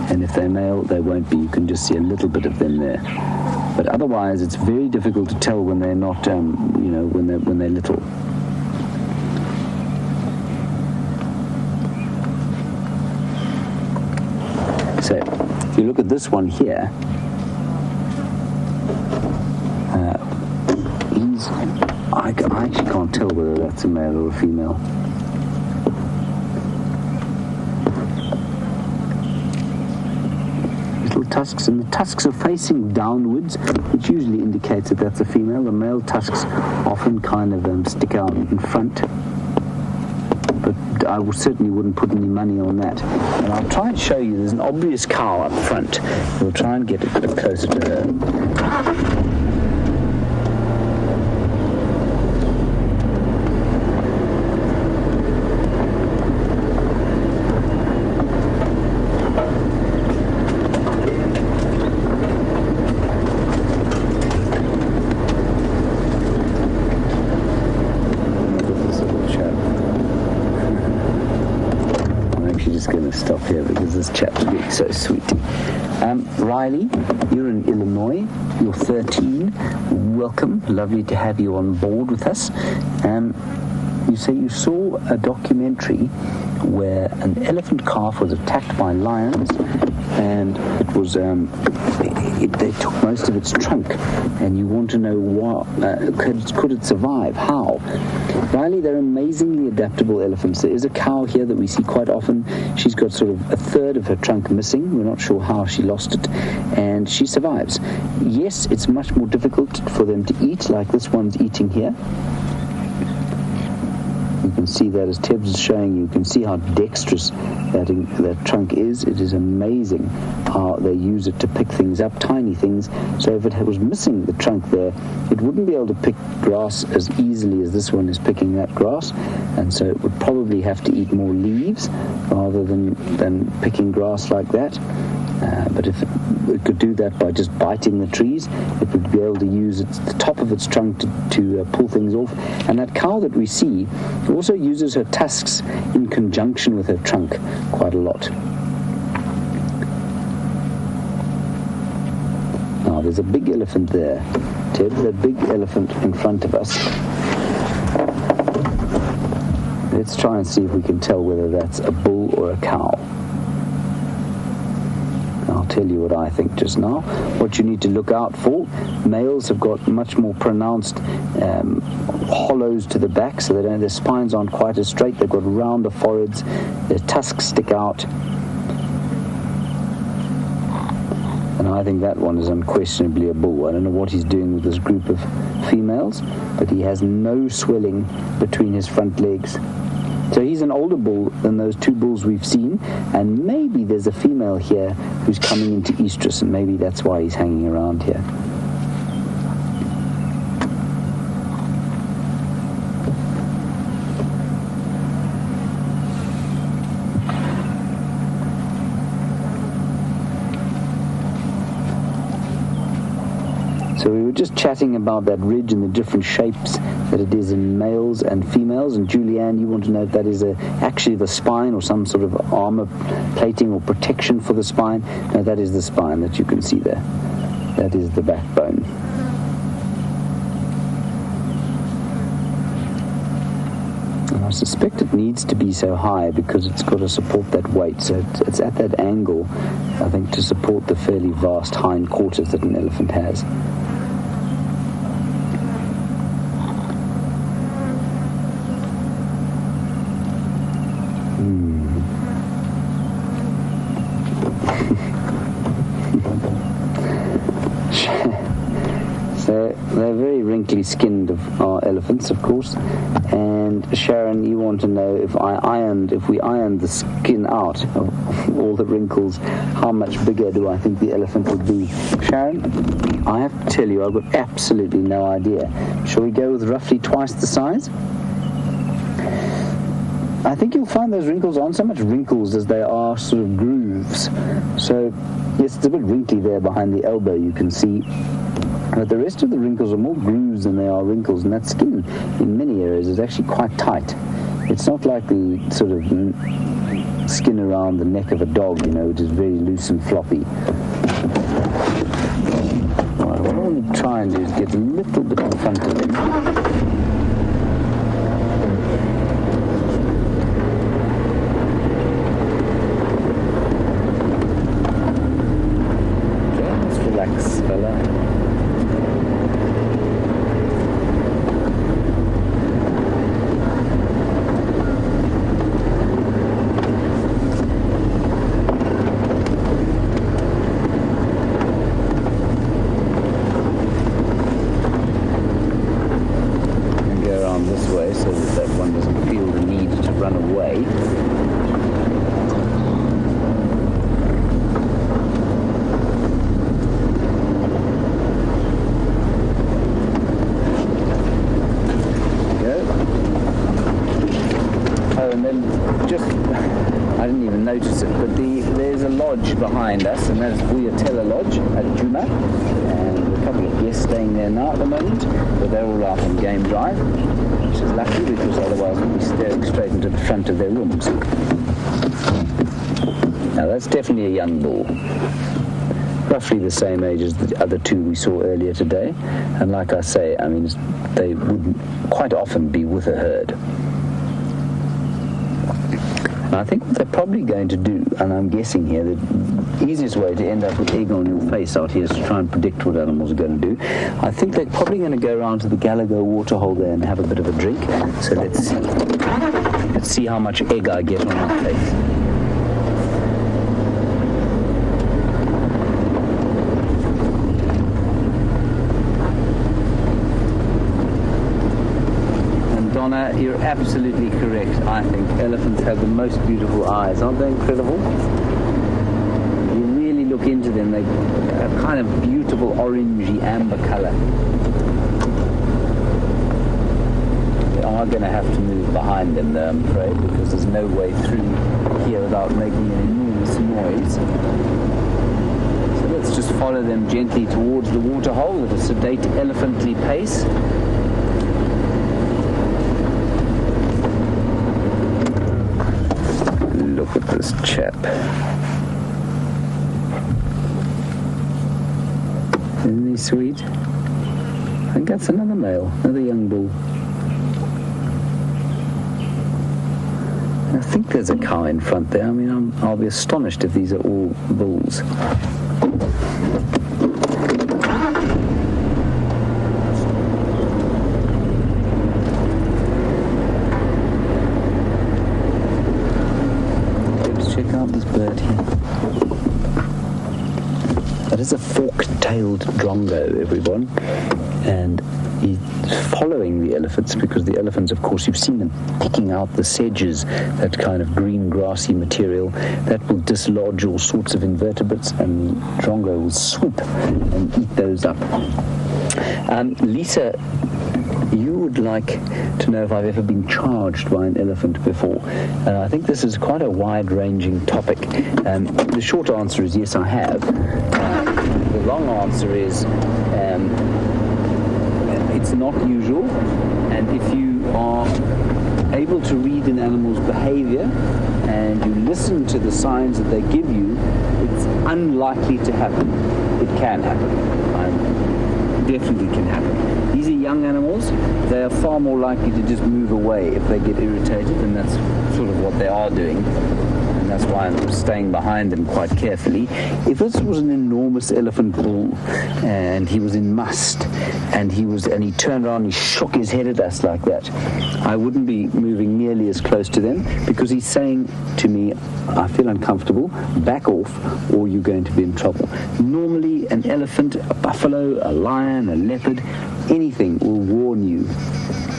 and if they're male, they won't be. You can just see a little bit of them there. But otherwise, it's very difficult to tell when they're not, when they're little. So, if you look at this one here, I actually can't tell whether that's a male or a female. Little tusks, and the tusks are facing downwards, which usually indicates that that's a female. The male tusks often kind of stick out in front. But I certainly wouldn't put any money on that. And I'll try and show you, there's an obvious cow up front. We'll try and get a bit closer to her. Stop here because this chap's really so sweet. Riley, you're in Illinois. You're 13. Welcome. Lovely to have you on board with us. You say you saw a documentary where an elephant calf was attacked by lions, and it was they took most of its trunk, and you want to know what could it survive? How? Riley, they're amazingly adaptable elephants. There is a cow here that we see quite often. She's got sort of a third of her trunk missing. We're not sure how she lost it, and she survives. Yes, it's much more difficult for them to eat, like this one's eating here. You can see that as Tibbs is showing you. You can see how dexterous that trunk is. It is amazing how they use it to pick things up, tiny things. So if it was missing the trunk there, it wouldn't be able to pick grass as easily as this one is picking that grass, and so it would probably have to eat more leaves rather than picking grass like that. But if it could do that by just biting the trees, it would be able to use the top of its trunk to pull things off. And that cow that we see also uses her tusks in conjunction with her trunk quite a lot. Now, there's a big elephant there, Ted, that big elephant in front of us. Let's try and see if we can tell whether that's a bull or a cow. I'll tell you what I think just now. What you need to look out for, males have got much more pronounced hollows to the back, so their spines aren't quite as straight. They've got rounder foreheads, their tusks stick out. And I think that one is unquestionably a bull. I don't know what he's doing with this group of females, but he has no swelling between his front legs. So he's an older bull than those two bulls we've seen, and maybe there's a female here who's coming into estrus, and maybe that's why he's hanging around here. So we were just chatting about that ridge and the different shapes that it is in males and females. And Julianne, you want to know if that is actually the spine or some sort of armor plating or protection for the spine? No, that is the spine that you can see there. That is the backbone. And I suspect it needs to be so high because it's got to support that weight. So it's at that angle, I think, to support the fairly vast hind quarters that an elephant has. They're very wrinkly skinned of our elephants, of course. And Sharon, you want to know if we ironed the skin out of all the wrinkles, how much bigger do I think the elephant would be? Sharon, I have to tell you, I've got absolutely no idea. Shall we go with roughly twice the size? I think you'll find those wrinkles aren't so much wrinkles as they are sort of grooves. So, yes, it's a bit wrinkly there behind the elbow, you can see. But the rest of the wrinkles are more grooves than they are wrinkles, and that skin in many areas is actually quite tight. It's not like the sort of skin around the neck of a dog, which is very loose and floppy. Right, what I want to try and do is get a little bit in front of him. Relax, fella. Behind us, and that is WildEarth Lodge at Juma, and a couple of guests staying there now at the moment, but they're all out on game drive, which is lucky because otherwise we'd be staring straight into the front of their rooms. Now that's definitely a young bull, roughly the same age as the other two we saw earlier today, and like I say, I mean, they would quite often be with a herd. And I think what they're probably going to do, and I'm guessing here, the easiest way to end up with egg on your face out here is to try and predict what animals are going to do. I think they're probably going to go around to the Gallagher waterhole there and have a bit of a drink. So let's see. Let's see how much egg I get on my face. Donna, you're absolutely correct. I think elephants have the most beautiful eyes. Aren't they incredible? You really look into them, they have kind of beautiful orangey amber color. We are going to have to move behind them though, I'm afraid, because there's no way through here without making an enormous noise. So let's just follow them gently towards the waterhole at a sedate elephantly pace. Look at this chap. Isn't he sweet? I think that's another male, another young bull. I think there's a cow in front there. I mean, I'll be astonished if these are all bulls. Let's check out this bird here. That is a fork-tailed drongo, everyone. And he's following the elephants because the elephants, of course, you've seen them picking out the sedges, that kind of green grassy material that will dislodge all sorts of invertebrates, and the drongo will swoop and eat those up. Lisa, you would like to know if I've ever been charged by an elephant before. I think this is quite a wide-ranging topic. The short answer is yes, I have. The long answer is it's not usual, and if you are able to read an animal's behavior and you listen to the signs that they give you, it's unlikely to happen. It can happen. Definitely can happen. These are young animals. They are far more likely to just move away if they get irritated, and that's sort of what they are doing. And that's why I'm staying behind them quite carefully. If this was an enormous elephant bull and he was in must and he turned around and he shook his head at us like that, I wouldn't be moving nearly as close to them, because he's saying to me, I feel uncomfortable, back off or you're going to be in trouble. Normally an elephant, a buffalo, a lion, a leopard, anything will warn you.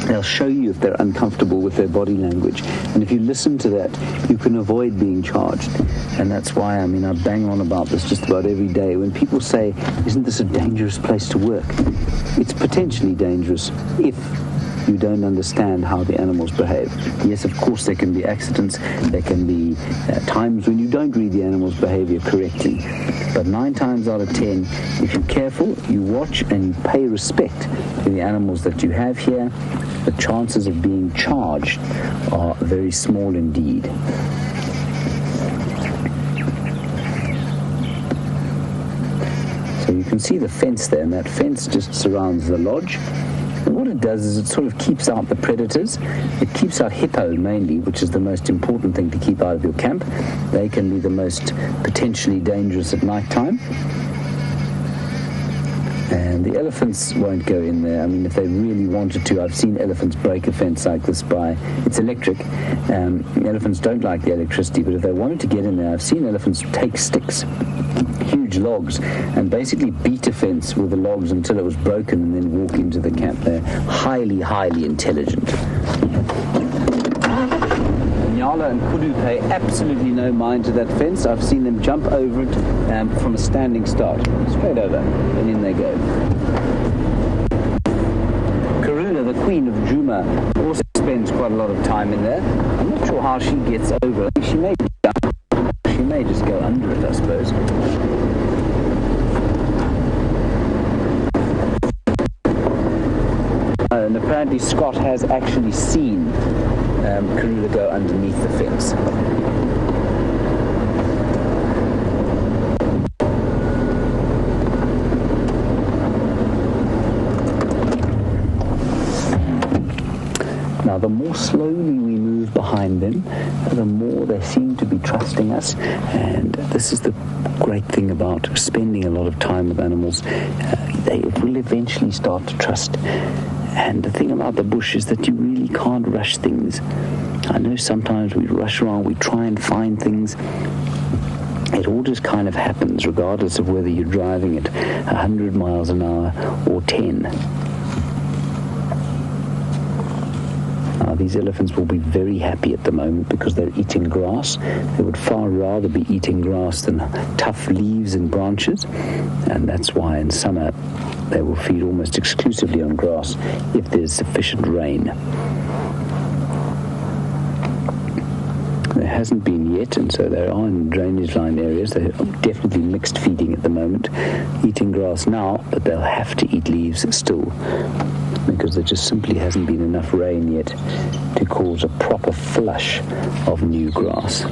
They'll show you if they're uncomfortable with their body language. And if you listen to that, you can avoid being charged. And that's why, I bang on about this just about every day. When people say, isn't this a dangerous place to work? It's potentially dangerous if you don't understand how the animals behave. Yes, of course, there can be accidents. There can be times when you don't read the animal's behavior correctly. But 9 times out of 10, if you're careful, you watch and you pay respect to the animals that you have here, the chances of being charged are very small indeed. So you can see the fence there, and that fence just surrounds the lodge. And what it does is it sort of keeps out the predators. It keeps out hippo mainly, which is the most important thing to keep out of your camp. They can be the most potentially dangerous at night time. And the elephants won't go in there. If they really wanted to, I've seen elephants break a fence like this it's electric. Elephants don't like the electricity, but if they wanted to get in there, I've seen elephants take sticks, huge logs, and basically beat a fence with the logs until it was broken and then walk into the camp. They're highly, highly intelligent. Nyala and kudu pay absolutely no mind to that fence. I've seen them jump over it from a standing start, straight over, and in they go. Karuna, the queen of Juma, also spends quite a lot of time in there. I'm not sure how she gets over it. She may just go under it, I suppose. And apparently Scott has actually seen Karuna go underneath the fence. Now, the more slowly we move behind them, the more they seem to be trusting us. And this is the great thing about spending a lot of time with animals. They will eventually start to trust. And the thing about the bush is that you really can't rush things. I know sometimes we rush around, we try and find things. It all just kind of happens, regardless of whether you're driving at 100 miles an hour or 10. these elephants will be very happy at the moment because they're eating grass. They would far rather be eating grass than tough leaves and branches, and that's why in summer they will feed almost exclusively on grass if there's sufficient rain. There hasn't been yet, and so they are in drainage line areas. They're definitely mixed feeding at the moment, eating grass now, but they'll have to eat leaves still, because there just simply hasn't been enough rain yet to cause a proper flush of new grass.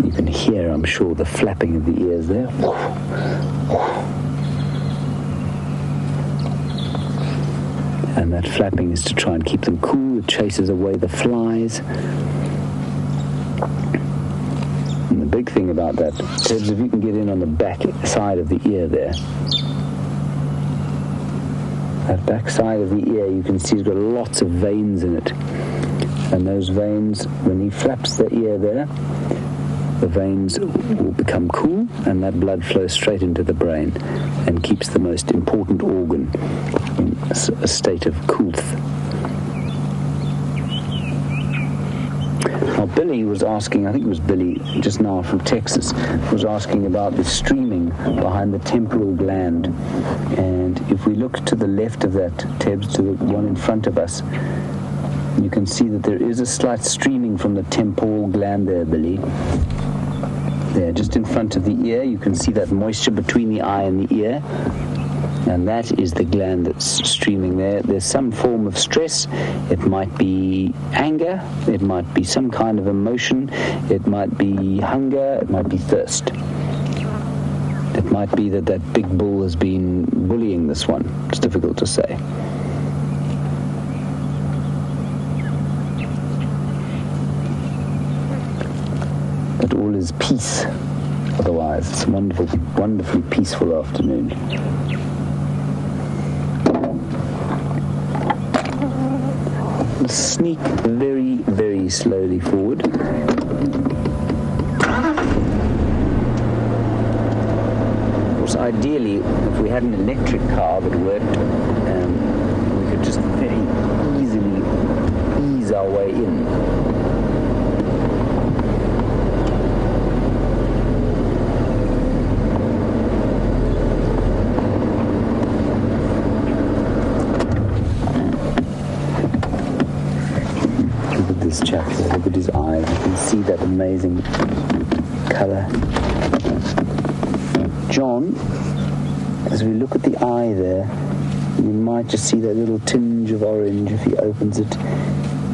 You can hear, I'm sure, the flapping of the ears there. And that flapping is to try and keep them cool. It chases away the flies. And the big thing about that, Tibbs, if you can get in on the back side of the ear there. That back side of the ear, you can see it's got lots of veins in it. And those veins, when he flaps the ear there, the veins will become cool, and that blood flows straight into the brain and keeps the most important organ in a state of coolth. Now, Billy was asking, I think it was Billy just now from Texas, was asking about the streaming behind the temporal gland. And if we look to the left of that, Tebs, to the one in front of us, you can see that there is a slight streaming from the temporal gland there, Billy. There, just in front of the ear, you can see that moisture between the eye and the ear. And that is the gland that's streaming there. There's some form of stress. It might be anger. It might be some kind of emotion. It might be hunger. It might be thirst. It might be that that big bull has been bullying this one. It's difficult to say. But all is peace. Otherwise, it's a wonderful, wonderfully peaceful afternoon. Sneak very, very slowly forward. Of course, ideally, if we had an electric car that worked, we could just very easily ease our way in. This chap here, look at his eyes. You can see that amazing colour. John, as we look at the eye there, you might just see that little tinge of orange if he opens it.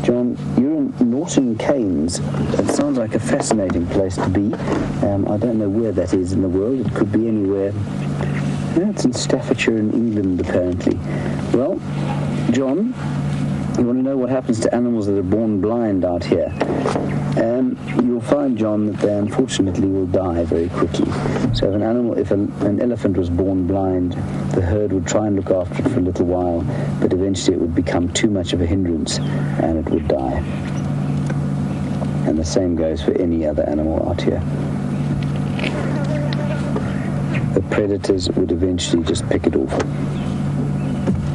John, you're in Norton Keynes. It sounds like a fascinating place to be. I don't know where that is in the world. It could be anywhere. No, it's in Staffordshire in England, apparently. Well, John, you want to know what happens to animals that are born blind out here? You'll find, John, that they unfortunately will die very quickly. So if an elephant was born blind, the herd would try and look after it for a little while, but eventually it would become too much of a hindrance and it would die. And the same goes for any other animal out here. The predators would eventually just pick it off.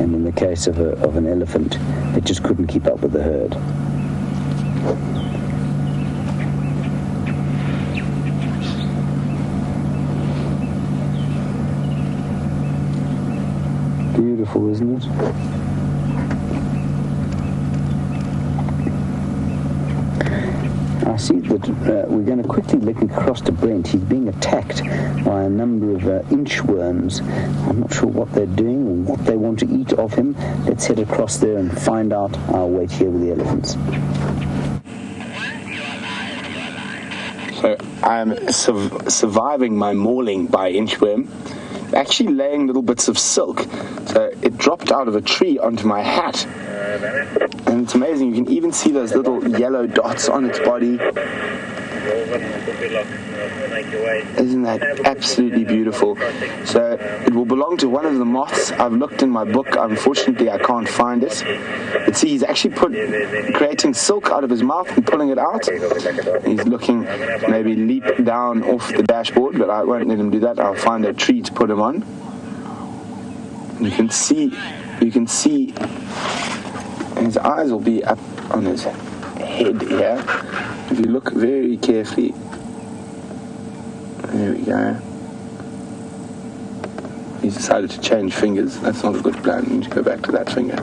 And in the case of an elephant, it just couldn't keep up with the herd. Beautiful, isn't it? I see that we're going to quickly look across to Brent. He's being attacked by a number of inchworms. I'm not sure what they're doing or what they want to eat of him. Let's head across there and find out our wait here with the elephants. So I'm surviving my mauling by inchworm, actually laying little bits of silk. So it dropped out of a tree onto my hat. And it's amazing, you can even see those little yellow dots on its body. Isn't that absolutely beautiful? So it will belong to one of the moths. I've looked in my book. Unfortunately, I can't find it. But see, he's actually creating silk out of his mouth and pulling it out. He's looking maybe leap down off the dashboard, but I won't let him do that. I'll find a tree to put him on. You can see his eyes will be up on his head here. If you look very carefully, there we go. He's decided to change fingers. That's not a good plan. You need to go back to that finger.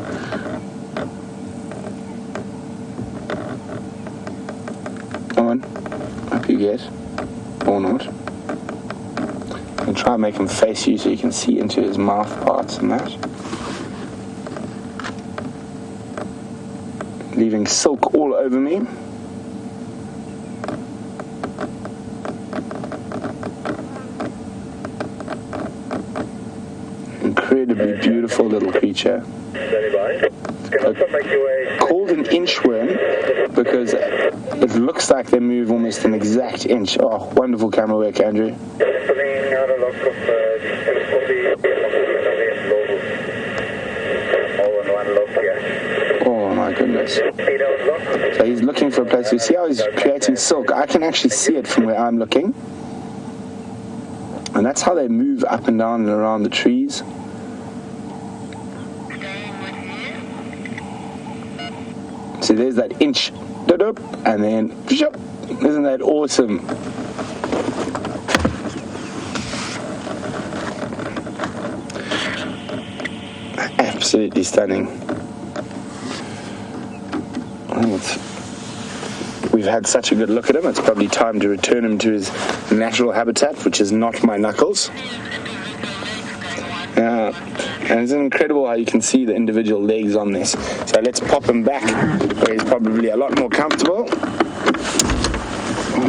Come on. Up you get. Or not. And try and make him face you so you can see into his mouth parts and that. Leaving silk all over me. Incredibly beautiful little creature. Called an inchworm because it looks like they move almost an exact inch. Oh, wonderful camera work, Andrew. Oh my goodness. So he's looking for a place. You see how he's creating silk? I can actually see it from where I'm looking. And that's how they move up and down and around the trees. So there's that inch, and then, isn't that awesome? Absolutely stunning. We've had such a good look at him, it's probably time to return him to his natural habitat, which is not my knuckles. And it's incredible how you can see the individual legs on this. So let's pop him back where he's probably a lot more comfortable.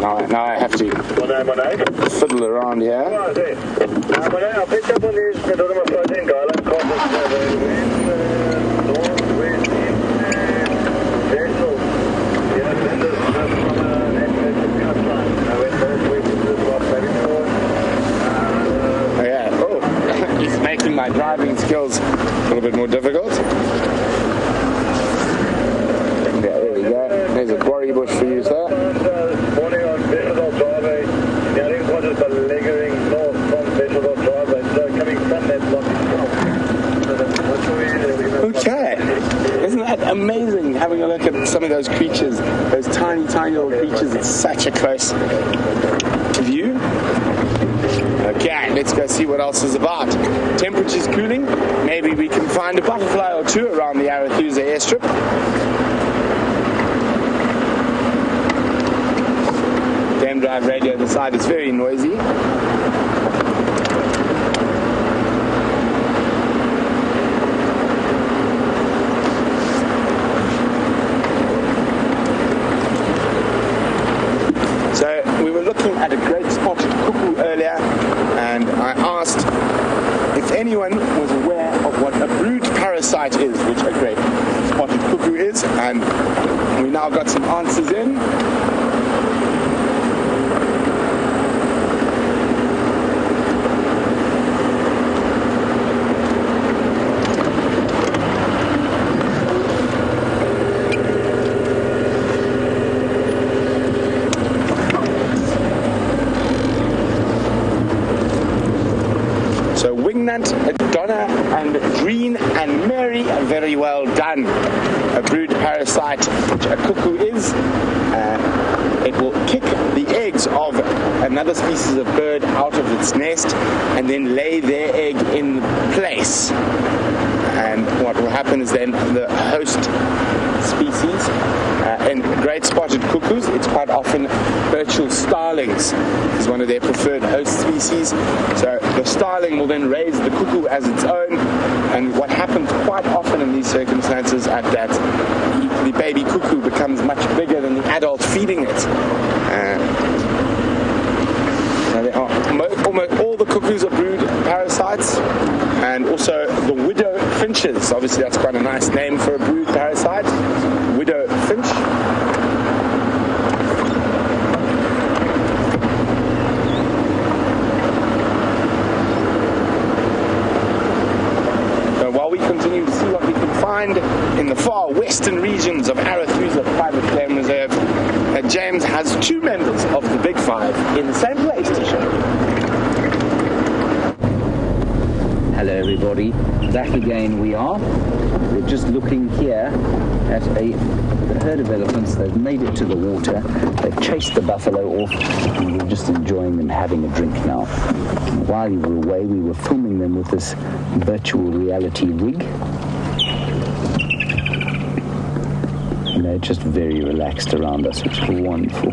Now I have to fiddle around here. He's making my driving skills a little bit more difficult. There we go. There's a quarry bush for you, sir. Okay. Isn't that amazing, having a look at some of those creatures, those tiny, tiny little creatures? It's such a close view. Okay, let's go see what else is about. Temperature's cooling. Maybe we can find a butterfly or two around the Arathusa airstrip. Game drive radio on the side is very noisy. So we were looking at a great spotted cuckoo earlier, and I asked if anyone was aware of what a brood parasite is, which a great spotted cuckoo is, and we now got some answers in. Donna and Green and Mary, very well done. A brood parasite, which a cuckoo is, it will kick the eggs of another species of bird out of its nest and then lay their egg in place. And what will happen is then the host species, in great spotted cuckoos, it's quite often Birchall starlings is one of their preferred host species. So the starling will then raise the cuckoo as its own, and what happens quite often in these circumstances is that the baby cuckoo becomes much bigger than the adult feeding it. Almost all the cuckoos are brood parasites, and also the widow finches. Obviously that's quite a nice name for a brood parasite, widow finch. find in the far western regions of Arathusa Private Game Reserve. James has 2 members of the Big Five in the same place to show. Hello everybody, back again we are. We're just looking here at a herd of elephants. They've made it to the water, they've chased the buffalo off, and we're just enjoying them having a drink now. And while you were away, we were filming them with this virtual reality rig. And they're just very relaxed around us, which is wonderful.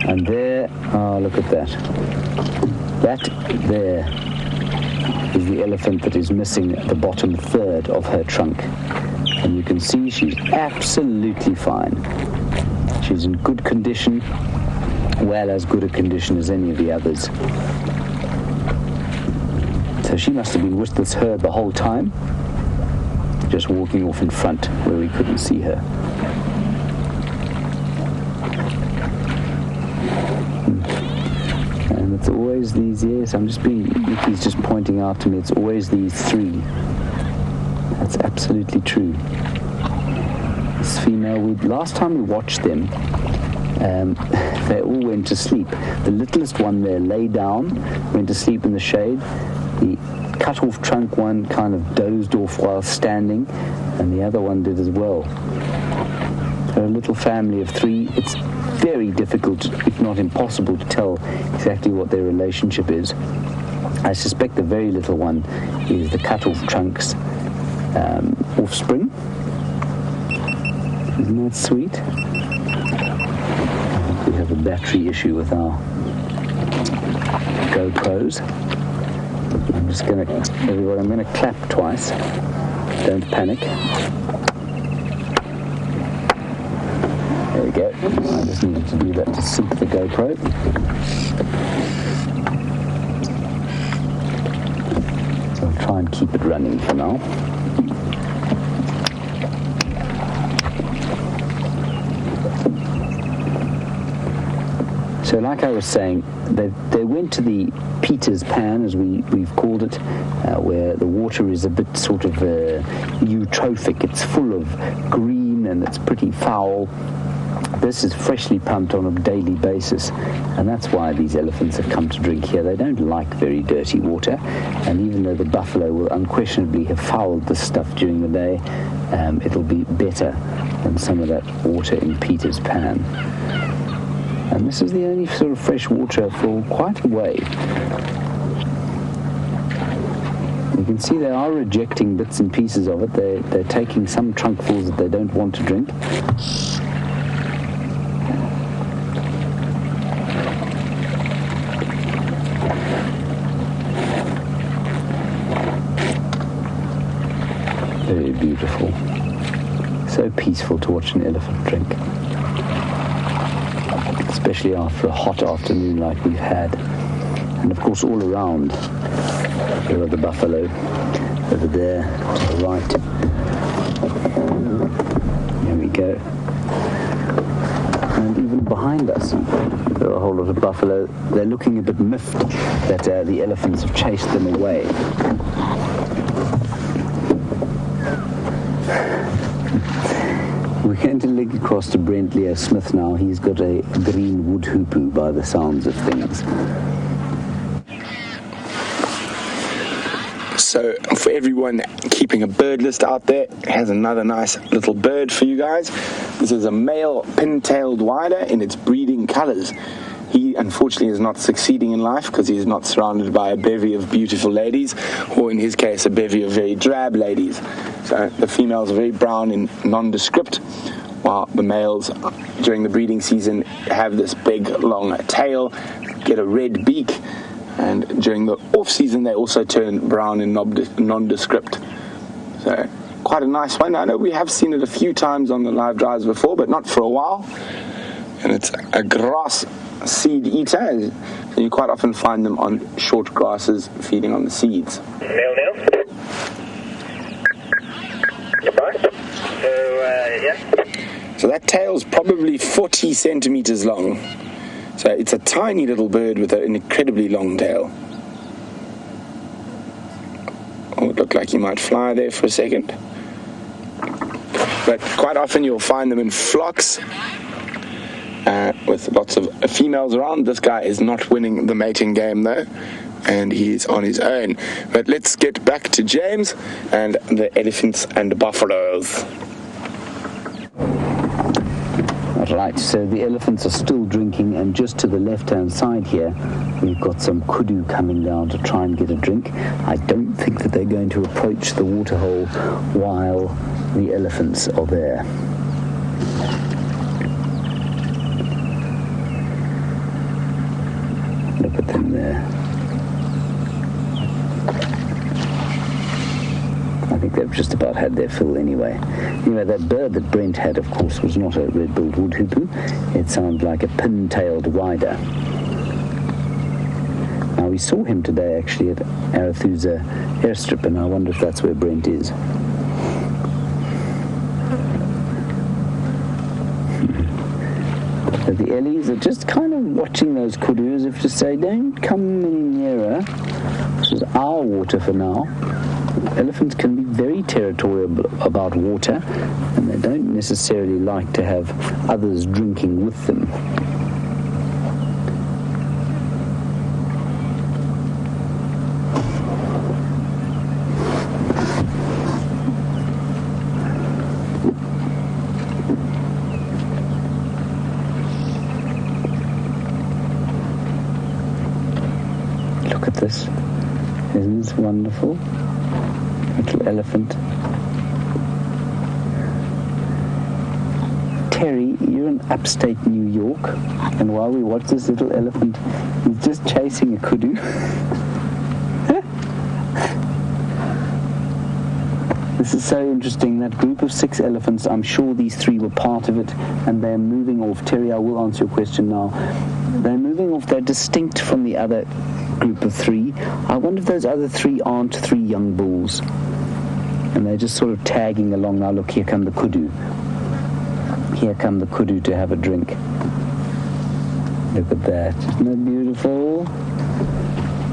And there, look at that. That there is the elephant that is missing the bottom third of her trunk. And you can see she's absolutely fine. She's in good condition, well as good a condition as any of the others. So she must have been with this herd the whole time, just walking off in front where we couldn't see her. And it's always these, yes, Nikki's just pointing out to me, it's always these 3. That's absolutely true. This female, last time we watched them, they all went to sleep. The littlest one there lay down, went to sleep in the shade. The cut-off trunk one kind of dozed off while standing, and the other one did as well. So a little family of 3. It's very difficult, if not impossible, to tell exactly what their relationship is. I suspect the very little one is the cut-off trunk's offspring. Isn't that sweet? I think we have a battery issue with our GoPros. I'm just going to, everybody, I'm going to clap twice. Don't panic. There we go. I just needed to do that to sync the GoPro. So I'll try and keep it running for now. So like I was saying, they went to the Peter's Pan, as we've called it, where the water is a bit sort of eutrophic. It's full of green and it's pretty foul. This is freshly pumped on a daily basis, and that's why these elephants have come to drink here. They don't like very dirty water, and even though the buffalo will unquestionably have fouled this stuff during the day, it'll be better than some of that water in Peter's Pan. And this is the only sort of fresh water for quite a way. You can see they are rejecting bits and pieces of it. They're taking some trunkfuls that they don't want to drink. Very beautiful. So peaceful to watch an elephant drink. Especially after a hot afternoon like we've had. And of course all around, there are the buffalo over there to the right. There we go. And even behind us, there are a whole lot of buffalo. They're looking a bit miffed that the elephants have chased them away. We're going to link across to Brent Smith now. He's got a green wood hoopoo by the sounds of things. So for everyone keeping a bird list out there, has another nice little bird for you guys. This is a male pin-tailed wider in its breeding colors. He unfortunately is not succeeding in life because he is not surrounded by a bevy of beautiful ladies, or in his case a bevy of very drab ladies. So the females are very brown and nondescript, while the males during the breeding season have this big long tail, get a red beak, and during the off season they also turn brown and nondescript. So quite a nice one. I know we have seen it a few times on the live drives before, but not for a while. And it's a grass seed eater. You quite often find them on short grasses feeding on the seeds. Nail. Goodbye. So that tail's probably 40 centimeters long. So it's a tiny little bird with an incredibly long tail. like he might fly there for a second. But quite often you'll find them in flocks with lots of females around. This guy is not winning the mating game though, and he's on his own. But let's get back to James and the elephants and buffaloes. Right, so the elephants are still drinking, and just to the left-hand side here, we've got some kudu coming down to try and get a drink. I don't think that they're going to approach the waterhole while the elephants are there. Look at them there. I think they've just about had their fill anyway. You know, that bird that Brent had, of course, was not a red-billed woodhoopoo. It sounded like a pin-tailed rider. Now, we saw him today, actually, at Arathusa airstrip, and I wonder if that's where Brent is. So the Ellies are just kind of watching those kudu as if to say, don't come any nearer. This is our water for now. Elephants can be very territorial about water, and they don't necessarily like to have others drinking with them. Look at this. Isn't this wonderful? Little elephant. Terry, you're in upstate New York, and while we watch this little elephant, he's just chasing a kudu. This is so interesting. That group of 6 elephants, I'm sure these 3 were part of it, and they're moving off. Terry, I will answer your question now. They're moving off. They're distinct from the other group of 3. I wonder if those other 3 aren't 3 young bulls. And they're just sort of tagging along. Now look, here come the kudu. Here come the kudu to have a drink. Look at that. Isn't that beautiful?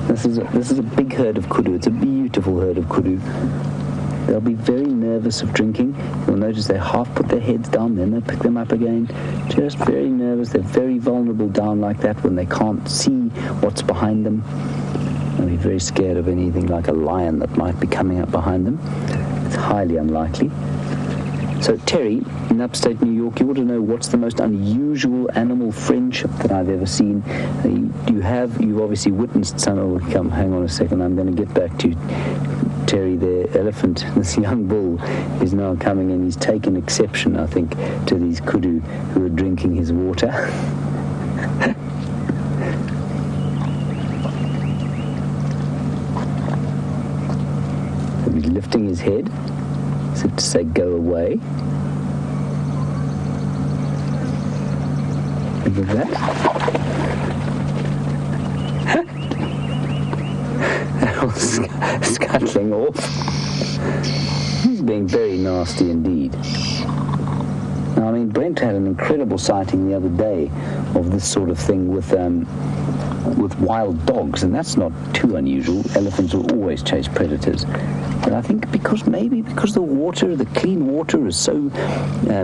This is a big herd of kudu. It's a beautiful herd of kudu. They'll be very nervous of drinking. You'll notice they half put their heads down, then they pick them up again. Just very nervous. They're very vulnerable down like that when they can't see what's behind them. They'll be very scared of anything like a lion that might be coming up behind them. It's highly unlikely. So, Terry, in upstate New York, you ought to know what's the most unusual animal friendship that I've ever seen. You've obviously witnessed some. Oh, come, hang on a second. I'm going to get back to Terry, the elephant. This young bull is now coming in. He's taken exception, I think, to these kudu who are drinking his water. He's lifting his head as if to say, go away. Look at that. They're all scuttling off. He's being very nasty indeed. Now, I mean, Brent had an incredible sighting the other day of this sort of thing with wild dogs, and that's not too unusual. Elephants will always chase predators. But I think because the water, the clean water, is so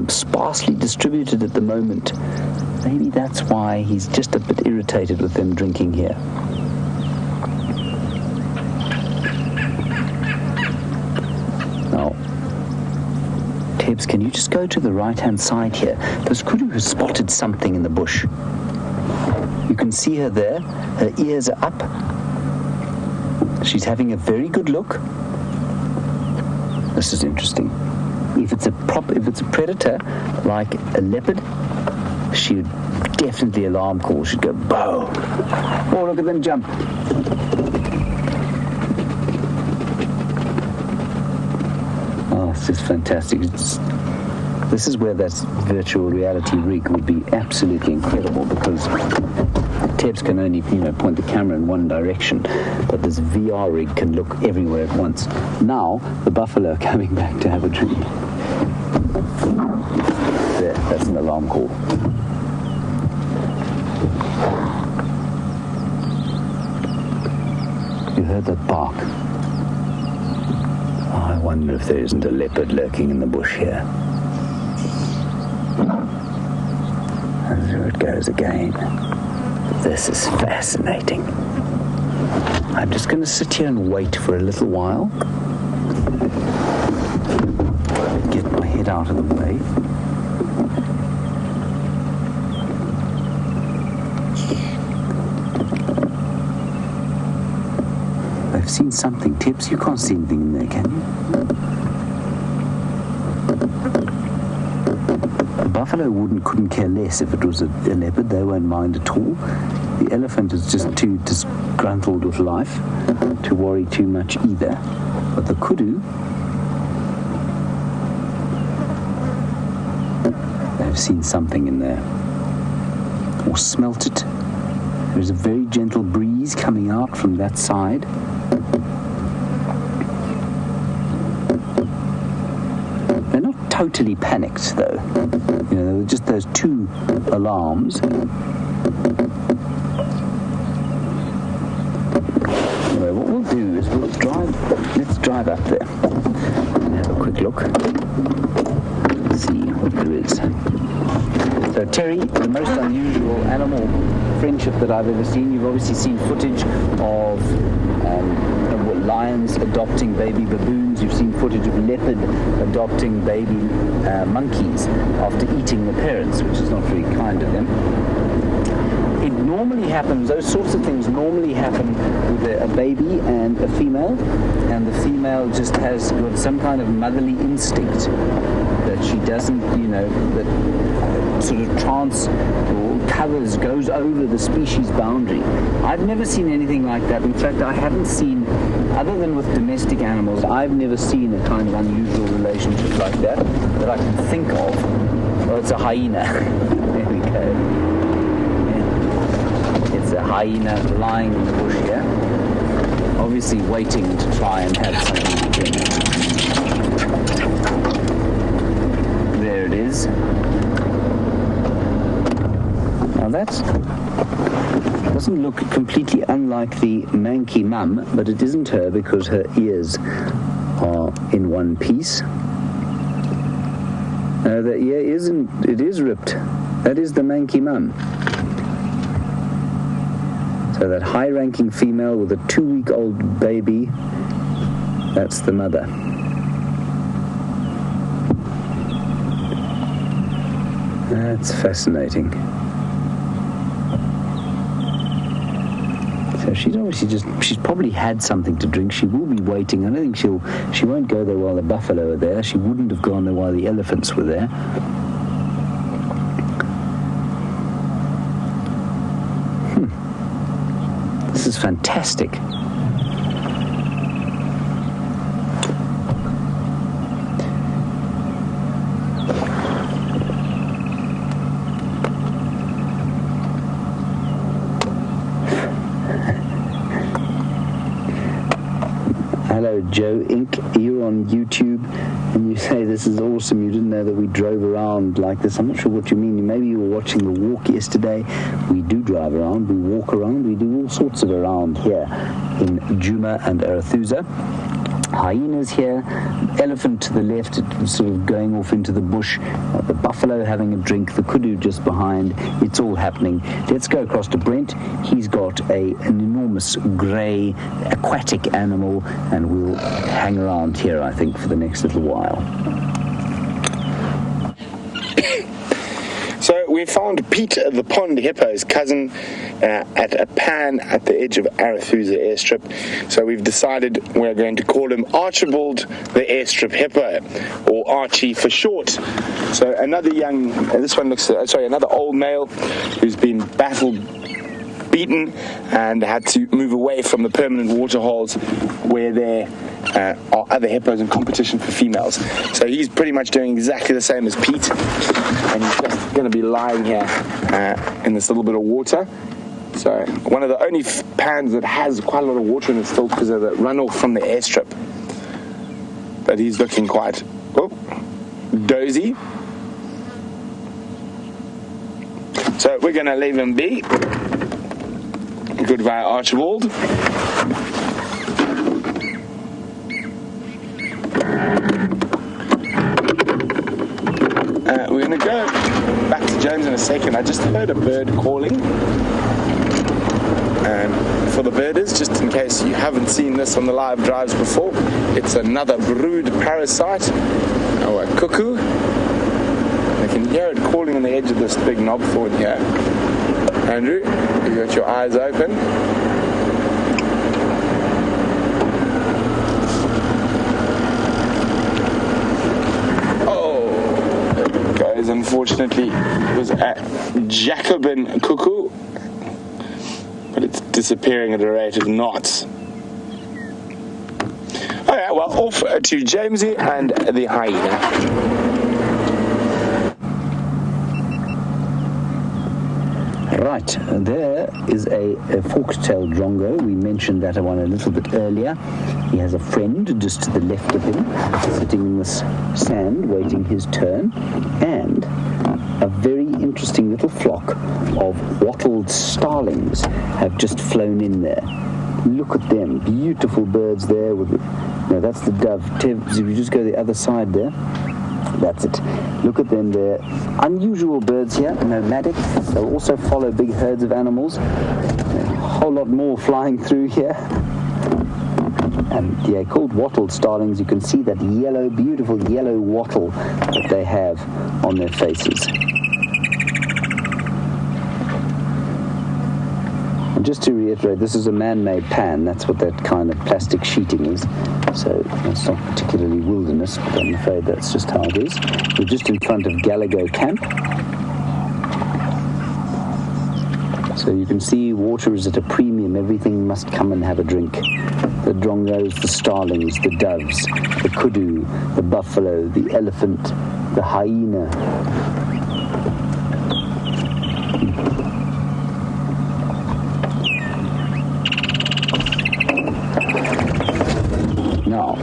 sparsely distributed at the moment, maybe that's why he's just a bit irritated with them drinking here. Now, Tibbs, can you just go to the right-hand side here? This kudu has spotted something in the bush. You can see her there. Her ears are up. She's having a very good look. This is interesting. If it's a predator, like a leopard, she would definitely alarm call. She'd go, bow. Oh, look at them jump. Oh, it's just fantastic. This is where that virtual reality rig would be absolutely incredible, because Tibbs can only, point the camera in one direction, but this VR rig can look everywhere at once. Now, the buffalo are coming back to have a drink. There, that's an alarm call. You heard that bark. wonder if there isn't a leopard lurking in the bush here. And there it goes again. This is fascinating. I'm just going to sit here and wait for a little while. Get my head out of the way. I've seen something. Tibbs, you can't see anything in there, can you? The buffalo couldn't care less if it was a leopard. They won't mind at all. The elephant is just too disgruntled with life to worry too much either. But the kudu, they've seen something in there. Or smelt it. There's a very gentle breeze coming out from that side. They're not totally panicked, though. You know, there were just those two alarms. Anyway, what we'll do is let's drive up there and have a quick look. See what there is. So Terry, the most unusual animal friendship that I've ever seen. You've obviously seen footage of lions adopting baby baboons. You've seen footage of leopard adopting baby monkeys after eating the parents, which is not very kind of them. It normally happens, those sorts of things normally happen with a baby and a female, and the female just has got some kind of motherly instinct that she doesn't, that sort of goes over the species boundary. I've never seen anything like that. In fact, I haven't seen, other than with domestic animals, I've never seen a kind of unusual relationship like that I can think of. Well, it's a hyena. There we go. Yeah. It's a hyena lying in the bush here, obviously waiting to try and have something to drink. There it is. Now that doesn't look completely unlike the manky mum, but it isn't her because her ears are in one piece. The ear it is ripped. That is the manky mum. So that high-ranking female with a 2-week-old baby, that's the mother. That's fascinating. So she's probably had something to drink. She will be waiting. I don't think she won't go there while the buffalo are there. She wouldn't have gone there while the elephants were there. This is fantastic. Hello, Joe Inc. You're on YouTube and you say this is awesome. You didn't know that we drove around like this. I'm not sure what you mean. Maybe you were watching the walk yesterday. We do drive around. We walk around. We do all sorts of around here in Djuma and Arathusa. Hyenas here, elephant to the left, sort of going off into the bush, the buffalo having a drink, the kudu just behind. It's all happening. Let's go across to Brent. He's got an enormous grey aquatic animal, and we'll hang around here, I think, for the next little while. So we found Pete the pond hippo's cousin at a pan at the edge of Arathusa airstrip. So we've decided we're going to call him Archibald the airstrip hippo, or Archie for short. So another another old male who's been beaten and had to move away from the permanent water holes where there are other hippos in competition for females. So he's pretty much doing exactly the same as Pete, and he's just going to be lying here in this little bit of water. So one of the only pans that has quite a lot of water in it still because of the runoff from the airstrip. But he's looking quite dozy. So we're going to leave him be. Goodbye, Archibald. second. I just heard a bird calling. And for the birders, just in case you haven't seen this on the live drives before, it's another brood parasite, or a cuckoo. You can hear it calling on the edge of this big knobthorn here. Andrew, you got your eyes open. Oh, there it goes. Unfortunately, it was a Jacobin cuckoo, but it's disappearing at a rate of knots. Alright, well, off to Jamesy and the hyena. Right, there is a forked-tailed drongo. We mentioned that one a little bit earlier. He has a friend just to the left of him, sitting in this sand, waiting his turn, and a very interesting little flock of wattled starlings have just flown in there. Look at them, beautiful birds there. No, that's the dove. If you just go the other side there, that's it. Look at them there. Unusual birds here, nomadic. They'll also follow big herds of animals. A whole lot more flying through here. And yeah, called wattled starlings. You can see that yellow, beautiful yellow wattle that they have on their faces. And just to reiterate, this is a man-made pan. That's what that kind of plastic sheeting is. So it's not particularly wilderness, but I'm afraid that's just how it is. We're just in front of Galago Camp. So you can see water is at a premium. Everything must come and have a drink. The drongos, the starlings, the doves, the kudu, the buffalo, the elephant, the hyena. Now,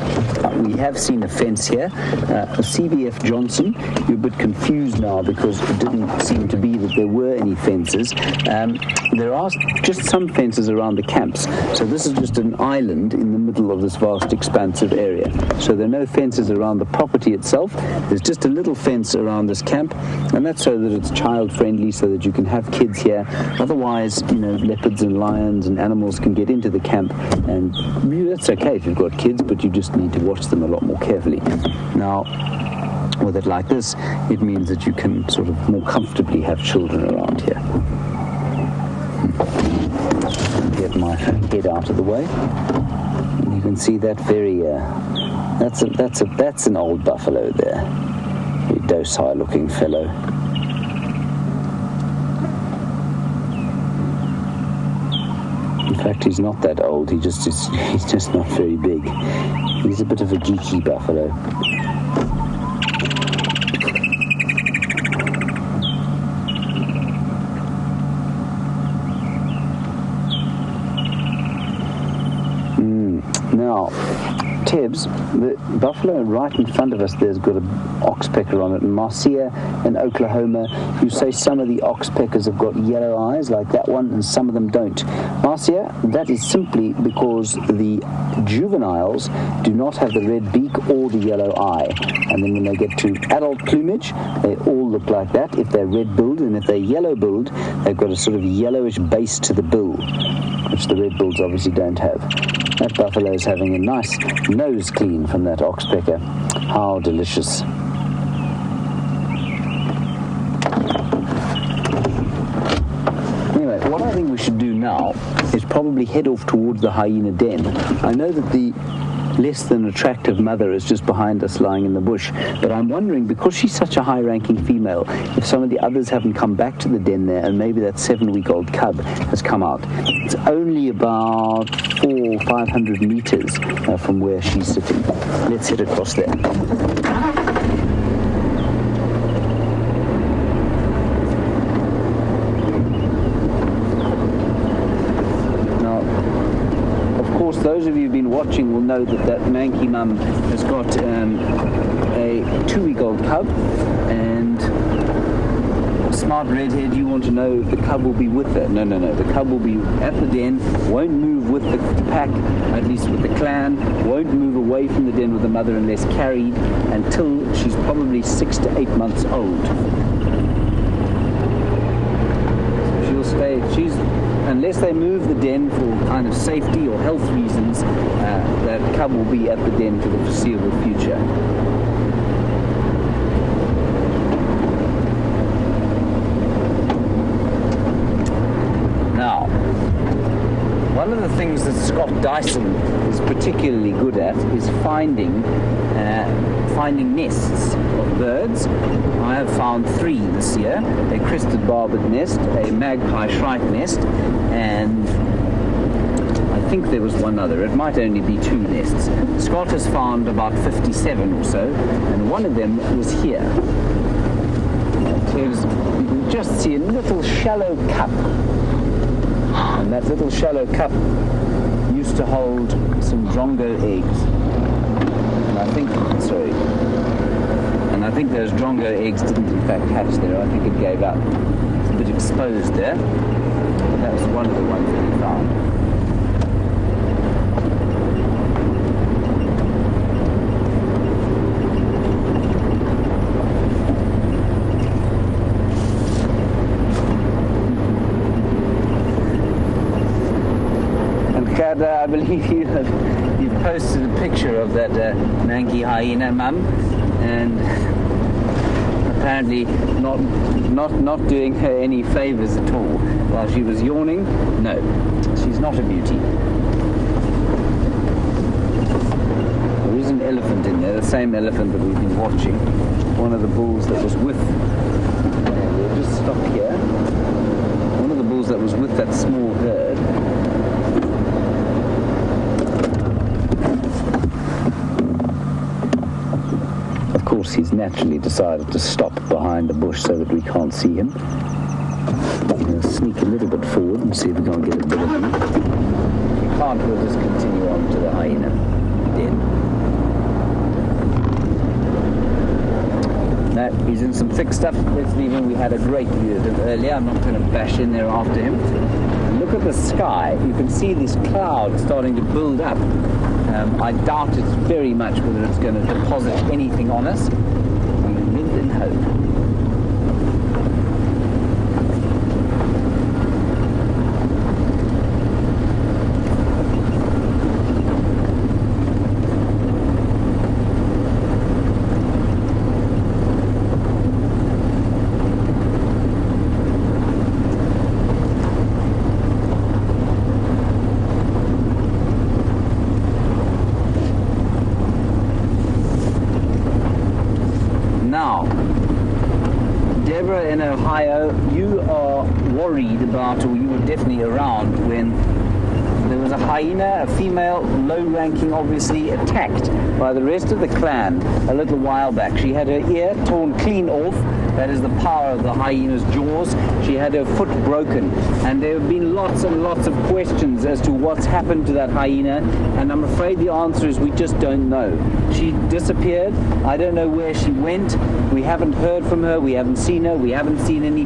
we have seen a fence here. CVF Johnson, you're a bit confused now because it didn't seem to be that there were any fences. There are just some fences around the camps. So this is just an island in the middle of this vast, expansive area. So there are no fences around the property itself. There's just a little fence around this camp, and that's so that it's child-friendly, so that you can have kids here. Otherwise, leopards and lions and animals can get into the camp, and that's okay if you've got kids, but you just need to watch them a lot more carefully. Now, with it like this, it means that you can sort of more comfortably have children around here. Get my head out of the way. And you can see that very, that's an old buffalo there. Very docile looking fellow. In fact, he's not that old. He's just not very big. He's a bit of a geeky buffalo. Now, Tibbs, the buffalo right in front of us there's got an oxpecker on it. And Marcia in Oklahoma, you say some of the oxpeckers have got yellow eyes like that one and some of them don't. Marcia, that is simply because the juveniles do not have the red beak or the yellow eye. And then when they get to adult plumage, they all look like that if they're red-billed, and if they're yellow-billed, they've got a sort of yellowish base to the bill, which the red-bills obviously don't have. That buffalo is having a nice nose clean from that oxpecker. How delicious. Anyway, what I think we should do now is probably head off towards the hyena den. I know that the less than attractive mother is just behind us lying in the bush, but I'm wondering, because she's such a high-ranking female, if some of the others haven't come back to the den there, and maybe that 7-week-old cub has come out. It's only about 400 or 500 meters from where she's sitting. Let's head across there. Those of you who've been watching will know that manky mum has got a 2-week-old cub, and smart redhead, you want to know the cub will be with her. No. The cub will be at the den, won't move with the pack, at least with the clan, won't move away from the den with the mother unless carried until she's probably 6 to 8 months old. unless they move the den for kind of safety or health reasons, that cub will be at the den for the foreseeable future. Now, one of the things that Scott Dyson is particularly good at is finding nests of birds. I have found 3 this year: a crested barbet nest, a magpie shrike nest, and I think there was one other. It might only be 2 nests. Scott has found about 57 or so, and one of them was here. You can just see a little shallow cup, and that little shallow cup used to hold some drongo eggs. And I think those drongo eggs didn't in fact hatch there. I think it gave up. It's a bit exposed there. But that was one of the ones that we found. And Gerda, I believe you've posted a picture of that manky hyena, Mum, and apparently not doing her any favours at all while she was yawning. No, she's not a beauty. There is an elephant in there, the same elephant that we've been watching, one of the bulls that was with, we'll just stop here, one of the bulls that was with that small herd. Of course, he's naturally decided to stop behind a bush so that we can't see him. I'm going to sneak a little bit forward and see if we can't get a bit of him. If we can't, we'll just continue on to the hyena den. No, he's in some thick stuff. Let's leave him. We had a great view of him earlier. I'm not going to bash in there after him. And look at the sky. You can see this cloud starting to build up. I doubt it very much whether it's going to deposit anything on us. We live in hope. In Ohio, you are worried about, or you were definitely around when there was a hyena, a female, low-ranking, obviously, attacked by the rest of the clan a little while back. She had her ear torn clean off. That is the power of the hyena's jaws. She had her foot broken, and there have been lots and lots of questions as to what's happened to that hyena, and I'm afraid the answer is we just don't know. She disappeared. I don't know where she went. We haven't heard from her. We haven't seen her. We haven't seen any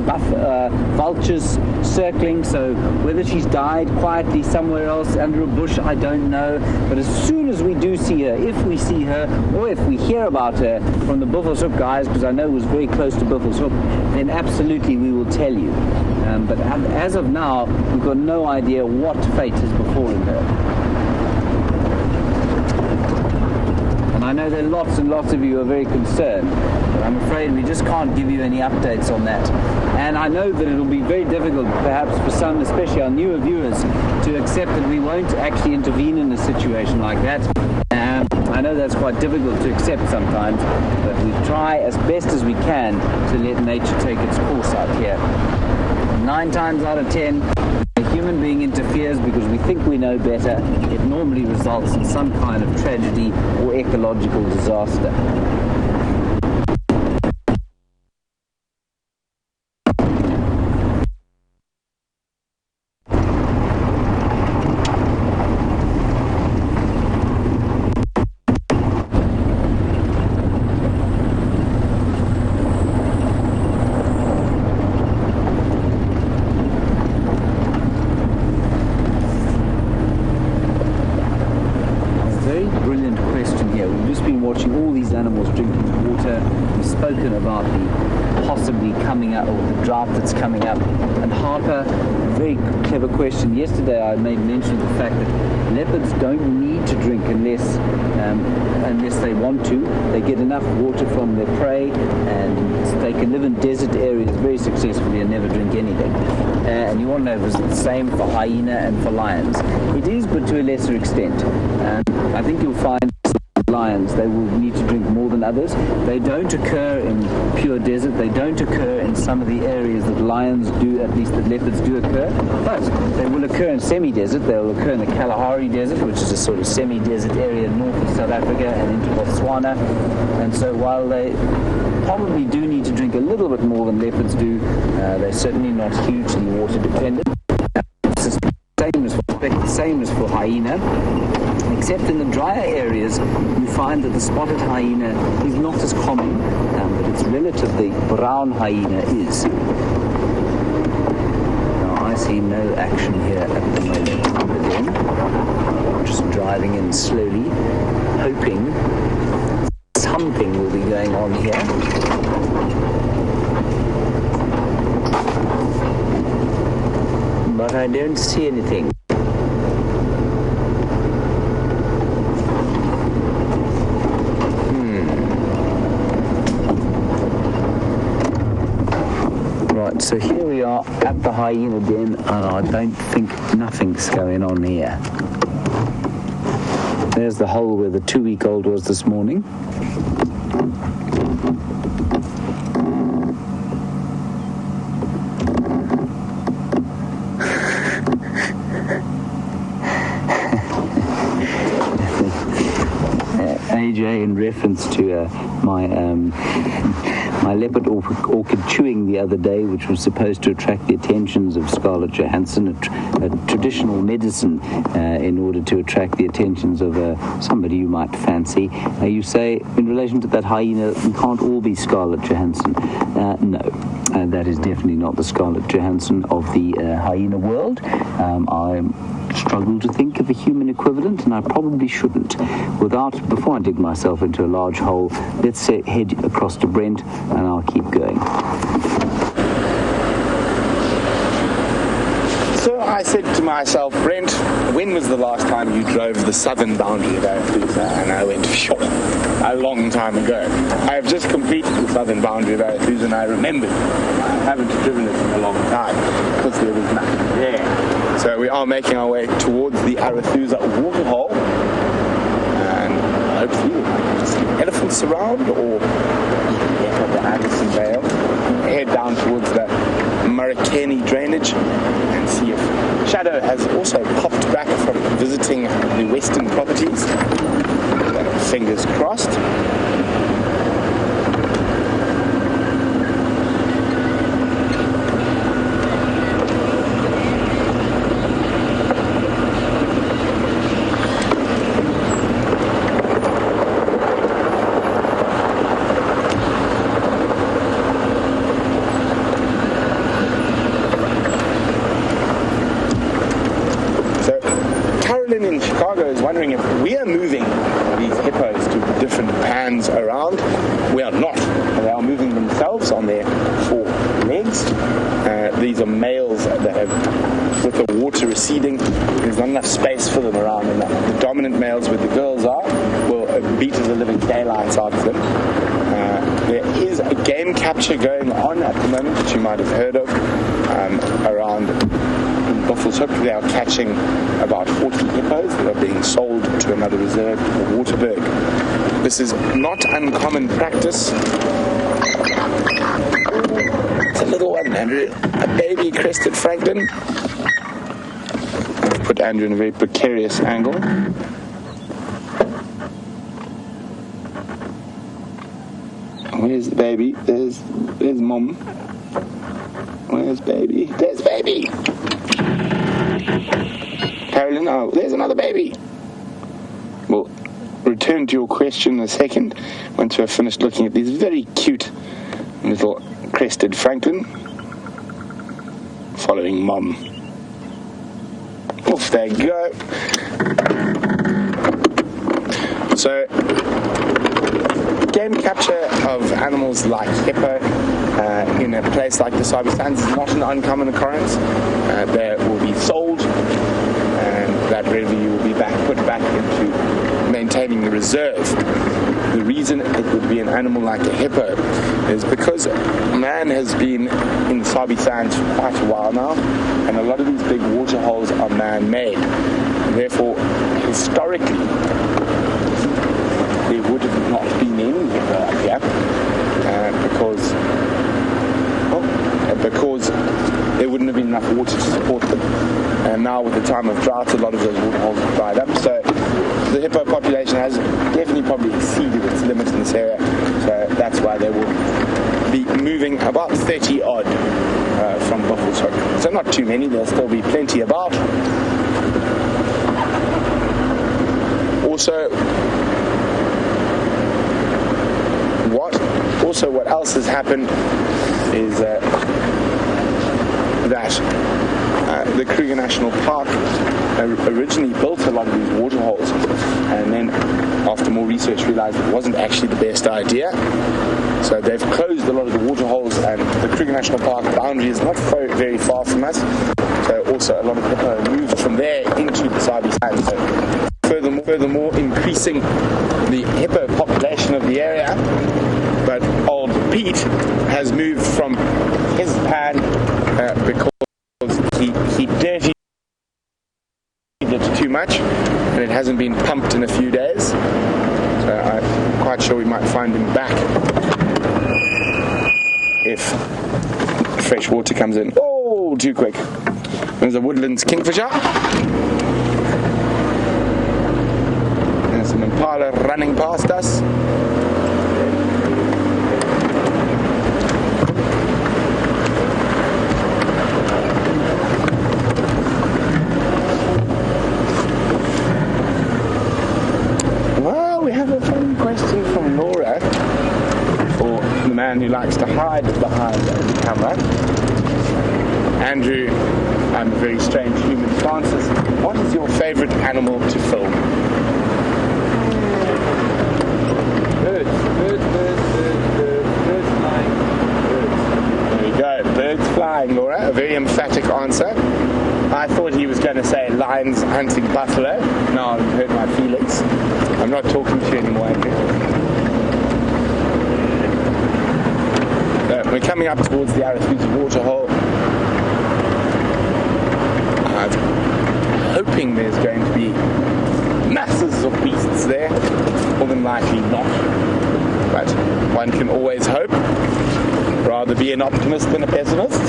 vultures circling, so whether she's died quietly somewhere else under a bush, I don't know. But as soon as we do see her, if we see her, or if we hear about her from the Buffelshoek guys, because I know it was very close to Buffelshoek, then absolutely we will tell you. But as of now, we've got no idea what fate has befallen her. And I know there are lots and lots of you who are very concerned, but I'm afraid we just can't give you any updates on that. And I know that it'll be very difficult, perhaps for some, especially our newer viewers, to accept that we won't actually intervene in a situation like that. I know that's quite difficult to accept sometimes, but we try as best as we can to let nature take its course out here. 9 times out of 10, a human being interferes because we think we know better. It normally results in some kind of tragedy or ecological disaster. watching all these animals drinking water. We've spoken about the possibly coming up, or the drought that's coming up. And Harper, very clever question. Yesterday I made mention of the fact that leopards don't need to drink unless they want to. They get enough water from their prey, and they can live in desert areas very successfully and never drink anything. And you want to know if it's the same for hyena and for lions. It is, but to a lesser extent. I think you'll find lions, they will need to drink more than others. They don't occur in pure desert. They don't occur in some of the areas that lions do, at least that leopards do occur. But they will occur in semi-desert. They will occur in the Kalahari Desert, which is a sort of semi-desert area north of South Africa and into Botswana. And so while they probably do need to drink a little bit more than leopards do, they're certainly not hugely water dependent. It's the same as for hyena. Except in the drier areas, you find that the spotted hyena is not as common, but its relative, the brown hyena, is. Now, I see no action here at the moment. Again, I'm just driving in slowly, hoping something will be going on here. But I don't see anything. So here we are at the hyena den, and I don't think nothing's going on here. There's the hole where the 2-week-old was this morning. AJ, in reference to my leopard orchid chewing the other day, which was supposed to attract the attentions of Scarlett Johansson, a traditional medicine in order to attract the attentions of somebody you might fancy. You say, in relation to that hyena, we can't all be Scarlett Johansson. No, that is definitely not the Scarlett Johansson of the hyena world. I struggle to think of a human equivalent, and I probably shouldn't. Before I dig myself into a large hole, let's head across to Brent, and I'll keep going. So I said to myself, Brent, when was the last time you drove the southern boundary of Arethusa? And I went, sure, a long time ago. I have just completed the southern boundary of Arethusa, and I remembered I haven't driven it in a long time because there was nothing there. So we are making our way towards the Arethusa waterhole, and hopefully we'll find some elephants around, or the Anderson Vale. Head down towards the Murakeni drainage and see if Shadow has also popped back from visiting the western properties. Fingers crossed. In Chicago is wondering if we are moving these hippos to different pans around. We are not. They are moving themselves on their 4 legs. These are males that have, with the water receding, there's not enough space for them around, and the dominant males where the girls are will beat the living daylights out of them. There is a game capture going on at the moment, which you might have heard of, around Buffelshoek. They are catching about 40 hippos that are being sold to another reserve, the Waterberg. This is not uncommon practice. It's a little one, Andrew. A baby crested francolin. I've put Andrew in a very precarious angle. Where's the baby? There's mom. Where's baby? There's baby! Carolyn, oh, there's another baby. We'll return to your question in a second once we've finished looking at these very cute little crested francolin following mom. Off they go. So game capture of animals like hippo in a place like the Sabi Sands is not an uncommon occurrence. They will be sold, and that revenue will be put back into maintaining the reserve. The reason it would be an animal like a hippo is because man has been in the Sabi Sands for quite a while now, and a lot of these big water holes are man-made. Therefore, historically, there would have not been any hippo up here because there wouldn't have been enough water to support them. And now with the time of drought, a lot of those water holes have dried up. So the hippo population has definitely probably exceeded its limit in this area. So that's why they will be moving about 30 odd from Buffelshoek. So not too many, there'll still be plenty about. Also, what else has happened is that the Kruger National Park originally built a lot of these water holes, and then after more research realized it wasn't actually the best idea. So they've closed a lot of the water holes, and the Kruger National Park boundary is not very far from us. So also a lot of hippo moved from there into the Sabi Sands. So furthermore increasing the hippo population of the area. But old Pete has moved from his pan because he dirtied it too much, and it hasn't been pumped in a few days. So I'm quite sure we might find him back if fresh water comes in. Oh, too quick. There's a woodlands kingfisher. There's an impala running past us. We have a funny question from Laura, or the man who likes to hide behind the camera. Andrew, I'm a very strange human. Francis, what is your favourite animal to film? Birds flying. There we go, birds flying, Laura. A very emphatic answer. I thought he was going to say lions hunting buffalo. No, I've hurt my feelings. I'm not talking to you anymore, Andrew. We're coming up towards the Arathusa waterhole. I'm hoping there's going to be masses of beasts there. More than likely not. But one can always hope. Rather be an optimist than a pessimist.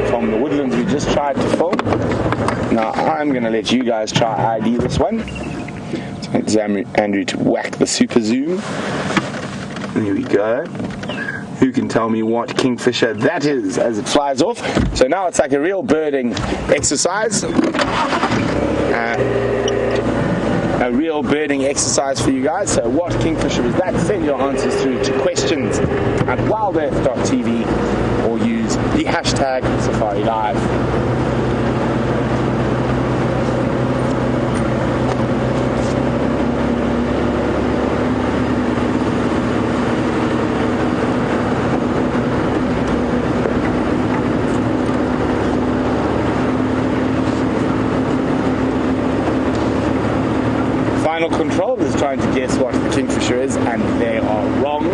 From the woodlands we just tried to film. Now I'm going to let you guys try ID this one. So it's Andrew to whack the super zoom. There we go. Who can tell me what kingfisher that is as it flies off? So now it's like a real birding exercise. A real birding exercise for you guys. So what kingfisher is that? Send your answers through to questions@wildearth.tv or use the hashtag Safari Live. Final Control is trying to guess what the kingfisher is, and they are wrong.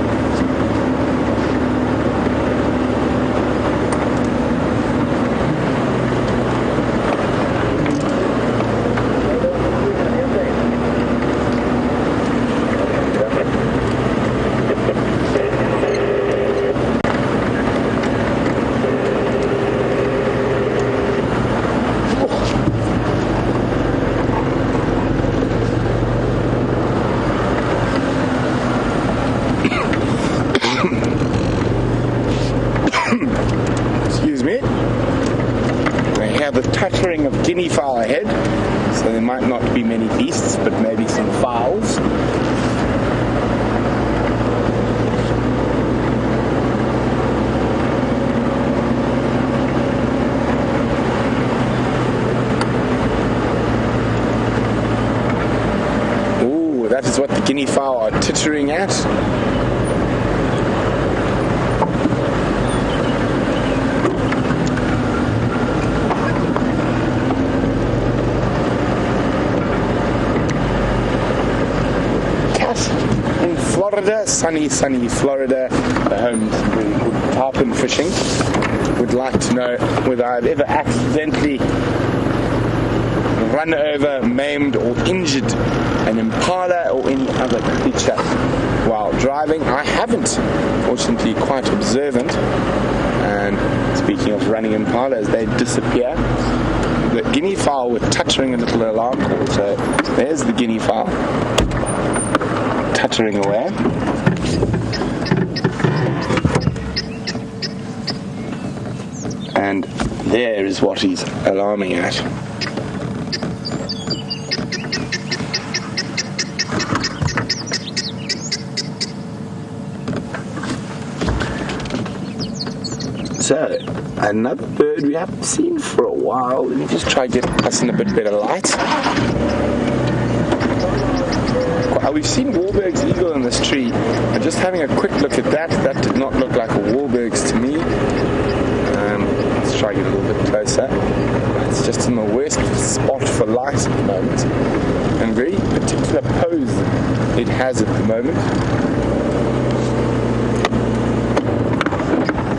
Oh, that is what the guinea fowl are tittering at. In Florida, sunny Florida, the home to really good tarpon fishing. Would like to know whether I've ever accidentally run over, maimed or injured an impala or any other creature while driving. I haven't. Fortunately, quite observant. And speaking of running impalas, they disappear. The guinea fowl were tuttering a little alarm call, so there's the guinea fowl tuttering away. And there is what he's alarming at. So, another bird we haven't seen for a while. Let me just try to get us in a bit better light. We've seen Wahlberg's eagle in this tree, and just having a quick look at that did not look like a Wahlberg's to me. Let's try to get a little bit closer. It's just in the worst spot for light at the moment, and very particular pose it has at the moment.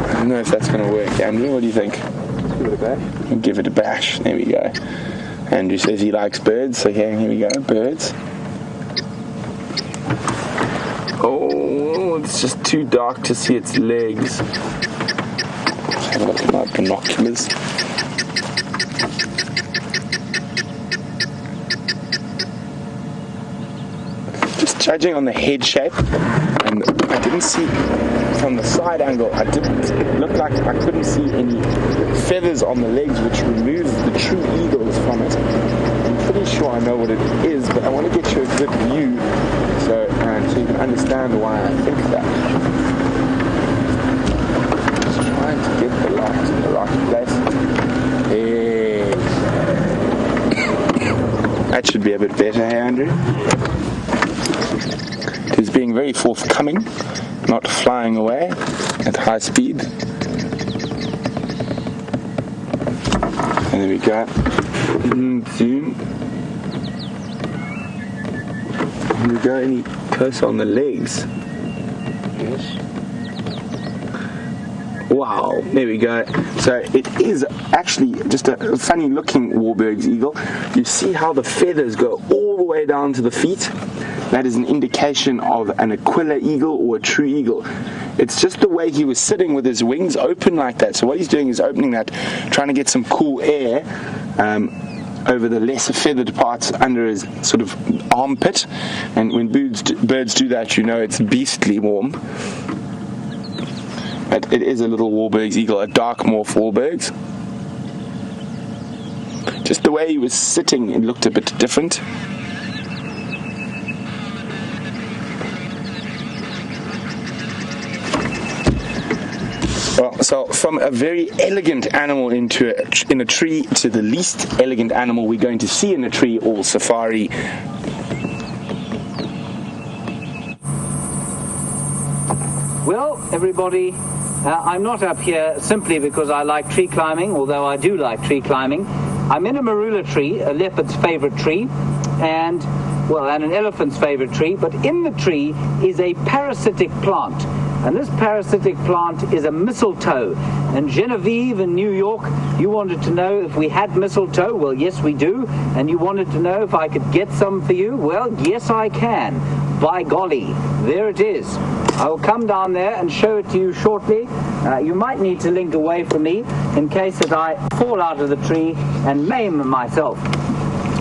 I don't know if that's going to work. Andrew, what do you think? Give it a bash. Give it a bash. There we go. Andrew says he likes birds, so here we go, birds. Oh, it's just too dark to see its legs. Let's have a look at my binoculars. Just judging on the head shape, and I didn't see from the side angle, it looked like I couldn't see any feathers on the legs, which removes the true eagles from it. I'm pretty sure I know what it is, but I want to get you a good view so you can understand why I think that. Just trying to get the light in the right place. That should be a bit better, hey Andrew? It is being very forthcoming, not flying away at high speed. And there we go. Zoom. Can we go any closer on the legs? Yes. Wow, there we go. So it is actually just a funny looking Wahlberg's eagle. You see how the feathers go all the way down to the feet? That is an indication of an Aquila eagle or a true eagle. It's just the way he was sitting with his wings open like that. So what he's doing is opening that, trying to get some cool air over the lesser feathered parts under his sort of armpit. And when birds do that, you know it's beastly warm. But it is a little Wahlberg's eagle, a dark morph Wahlberg's. Just the way he was sitting, it looked a bit different. Well, so from a very elegant animal in a tree to the least elegant animal we're going to see in a tree or safari. Well, everybody, I'm not up here simply because I like tree climbing, although I do like tree climbing. I'm in a marula tree, a leopard's favorite tree, and an elephant's favorite tree, but in the tree is a parasitic plant. And this parasitic plant is a mistletoe. And Genevieve in New York, you wanted to know if we had mistletoe. Well, yes, we do. And you wanted to know if I could get some for you. Well, yes, I can. By golly, there it is. I will come down there and show it to you shortly. You might need to link away from me in case that I fall out of the tree and maim myself,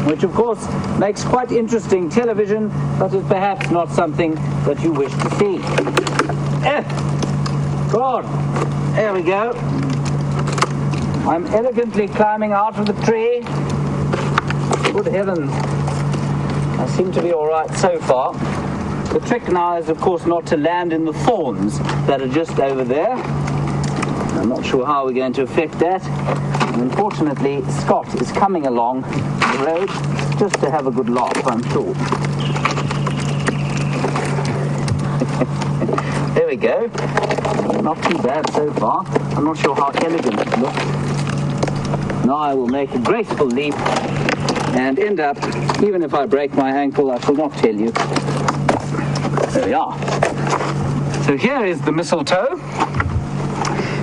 which of course makes quite interesting television, but is perhaps not something that you wish to see. God, there we go. I'm elegantly climbing out of the tree. Good heavens. I seem to be all right so far. The trick now is, of course, not to land in the thorns that are just over there. I'm not sure how we're going to affect that. And unfortunately, Scott is coming along the road just to have a good laugh, I'm sure. go. Not too bad so far. I'm not sure how elegant it looks. Now I will make a graceful leap and end up, even if I break my ankle, I shall not tell you. There we are. So here is the mistletoe.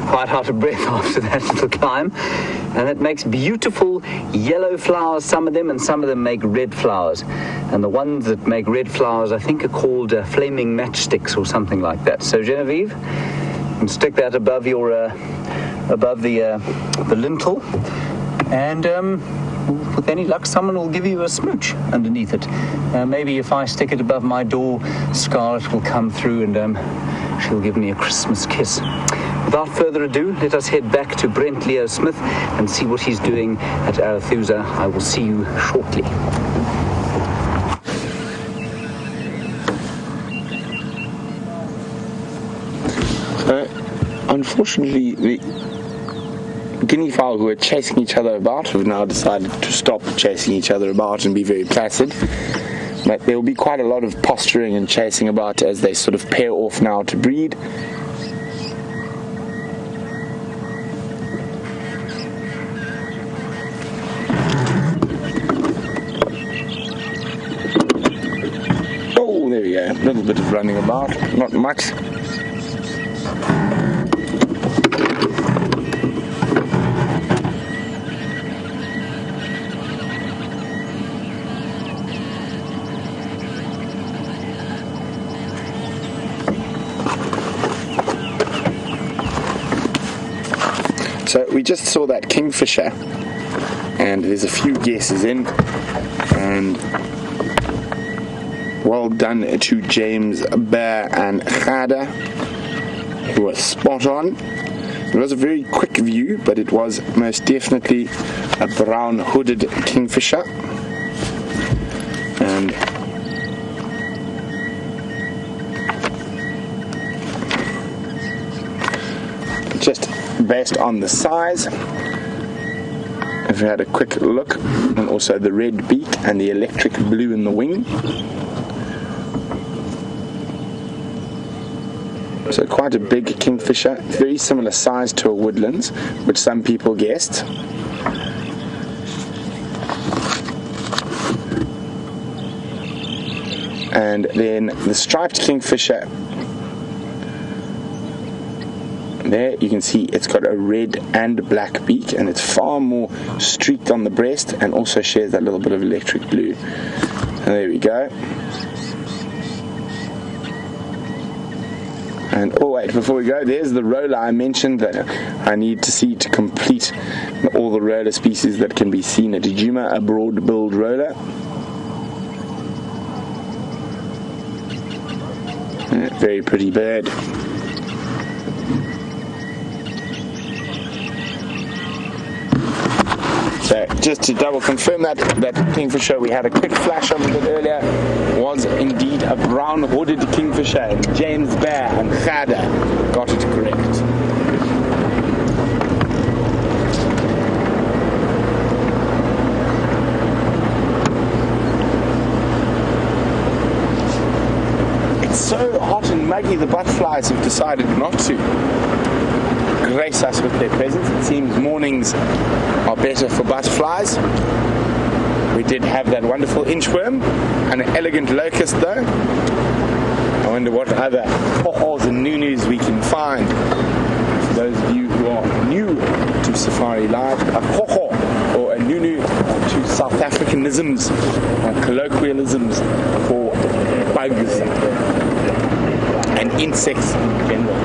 Quite out of breath after that little climb. And it makes beautiful yellow flowers, some of them, and some of them make red flowers. And the ones that make red flowers, I think, are called flaming matchsticks or something like that. So Genevieve, you can stick that above your, above the lintel, and with any luck, someone will give you a smooch underneath it. Maybe if I stick it above my door, Scarlett will come through and she'll give me a Christmas kiss. Without further ado, let us head back to Brent Leo Smith and see what he's doing at Arethusa. I will see you shortly. Unfortunately, the guinea fowl who are chasing each other about have now decided to stop chasing each other about and be very placid. But there will be quite a lot of posturing and chasing about as they sort of pair off now to breed. Oh, there we go. A little bit of running about, not much. So we just saw that kingfisher, and there's a few guesses in, and well done to James, Bear and Khada, who was spot on. It was a very quick view, but it was most definitely a brown hooded kingfisher, and just based on the size, if we had a quick look, and also the red beak and the electric blue in the wing, so quite a big kingfisher, very similar size to a woodlands, which some people guessed. And then the striped kingfisher, there you can see it's got a red and black beak, and it's far more streaked on the breast and also shares that little bit of electric blue. And there we go. And oh wait, before we go, there's the roller I mentioned that I need to see to complete all the roller species that can be seen at Djuma, a broad-billed roller. Very pretty bird. So just to double confirm that kingfisher we had a quick flash of a bit earlier was indeed a brown hooded kingfisher, and James, Bear and Khada got it correct. It's so hot and muggy, the butterflies have decided not to grace us with their presence. It seems mornings are better for butterflies. We did have that wonderful inchworm and an elegant locust though. I wonder what other hohos and nunus we can find. For those of you who are new to Safari Live, a hoho or a nunu are two South Africanisms, colloquialisms for bugs and insects in general.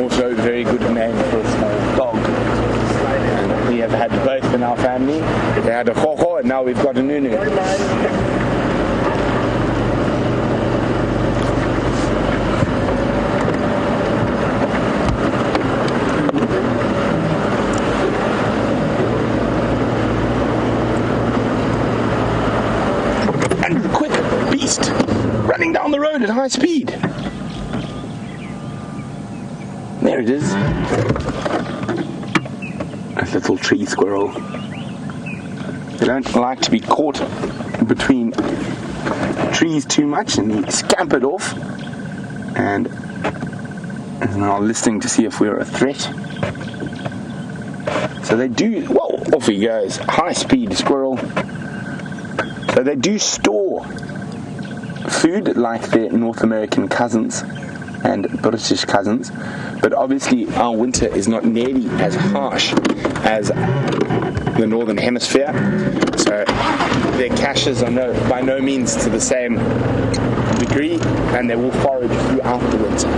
Also a very good name for a small dog. And we have had both in our family. They had a hoho and now we've got a nunu. And a quick beast running down the road at high speed. There it is. A little tree squirrel. They don't like to be caught between trees too much, and he scampered off and is now listening to see if we're a threat. So they do, whoa, off he goes, high-speed squirrel. So they do store food like their North American cousins and British cousins, but obviously our winter is not nearly as harsh as the Northern Hemisphere, so their caches are by no means to the same degree, and they will forage throughout the winter.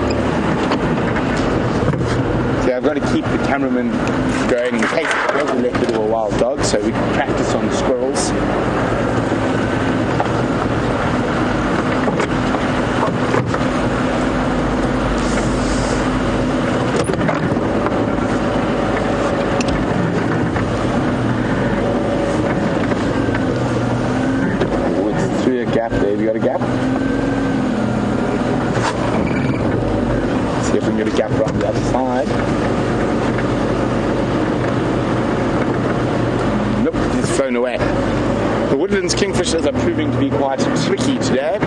So I've got to keep the cameraman going in case it was a leopard or a wild dog, so we can practice on the squirrels. Gap there, have you got a gap? See if we can get a gap around the other side. Nope, he's flown away. The woodlands kingfishers are proving to be quite tricky today.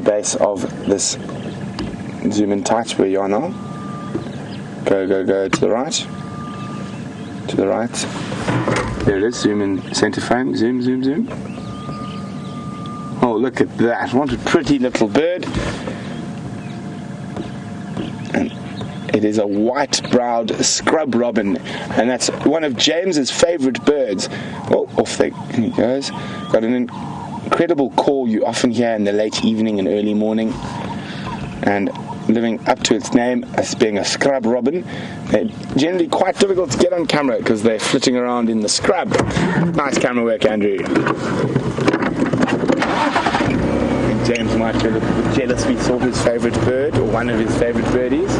Base of this zoom in tight where you are now. Go to the right. To the right. There it is, zoom in center frame, zoom. Oh, look at that, what a pretty little bird. And it is a white-browed scrub robin, and that's one of James's favorite birds. Oh, off there he goes. Got an incredible call you often hear in the late evening and early morning, and living up to its name as being a scrub robin. They're generally quite difficult to get on camera because they're flitting around in the scrub. Nice camera work, Andrew. I think James might be a little bit jealous we saw his favourite bird, or one of his favourite birdies.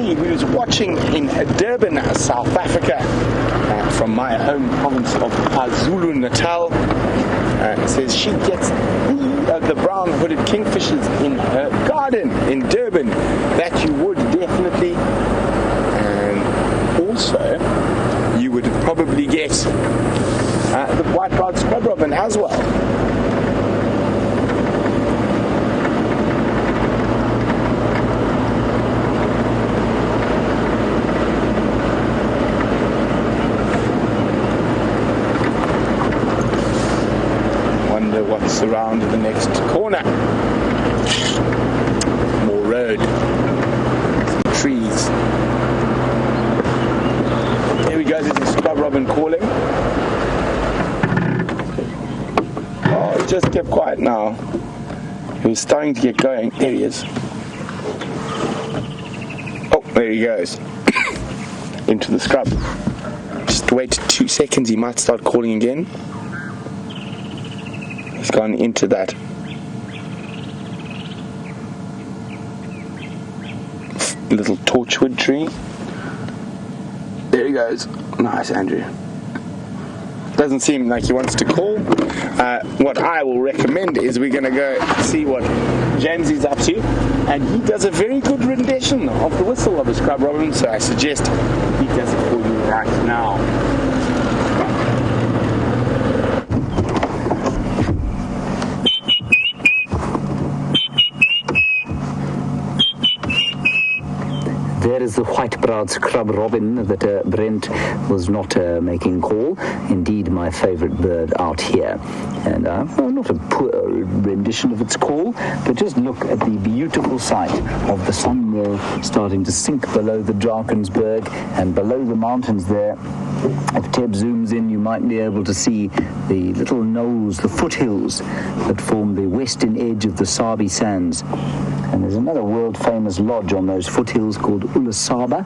Who's watching in Durban, South Africa, from my home province of KwaZulu-Natal, says she gets the brown-hooded kingfishers in her garden in Durban. That you would definitely, and also you would probably get the white-browed scrub robin as well. What's around the next corner? More road, some trees. Here we go, there's a scrub robin calling. Oh, he just kept quiet now. He was starting to get going. There he is. Oh, there he goes. Into the scrub. Just wait 2 seconds, he might start calling again. He's gone into that little torchwood tree. There he goes. Nice, Andrew. Doesn't seem like he wants to call. What I will recommend is we're going to go see what James is up to, and he does a very good rendition of the whistle of a scrub robin, so I suggest he does it for you right now. There is the white-browed scrub robin that Brent was not making call. Indeed, my favorite bird out here. And not a poor rendition of its call, but just look at the beautiful sight of the sun there starting to sink below the Drakensberg and below the mountains there. If Teb zooms in, you might be able to see the little knolls, the foothills that form the western edge of the Sabi Sands. And there's another world-famous lodge on those foothills called Ulasaba,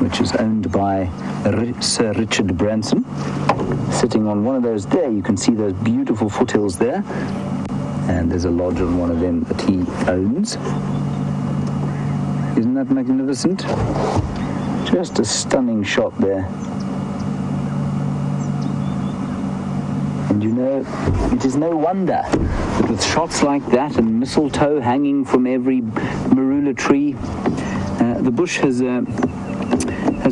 which is owned by Sir Richard Branson. Sitting on one of those there, you can see those beautiful foothills there. And there's a lodge on one of them that he owns. Isn't that magnificent? Just a stunning shot there. And you know, it is no wonder that with shots like that and mistletoe hanging from every marula tree, the bush has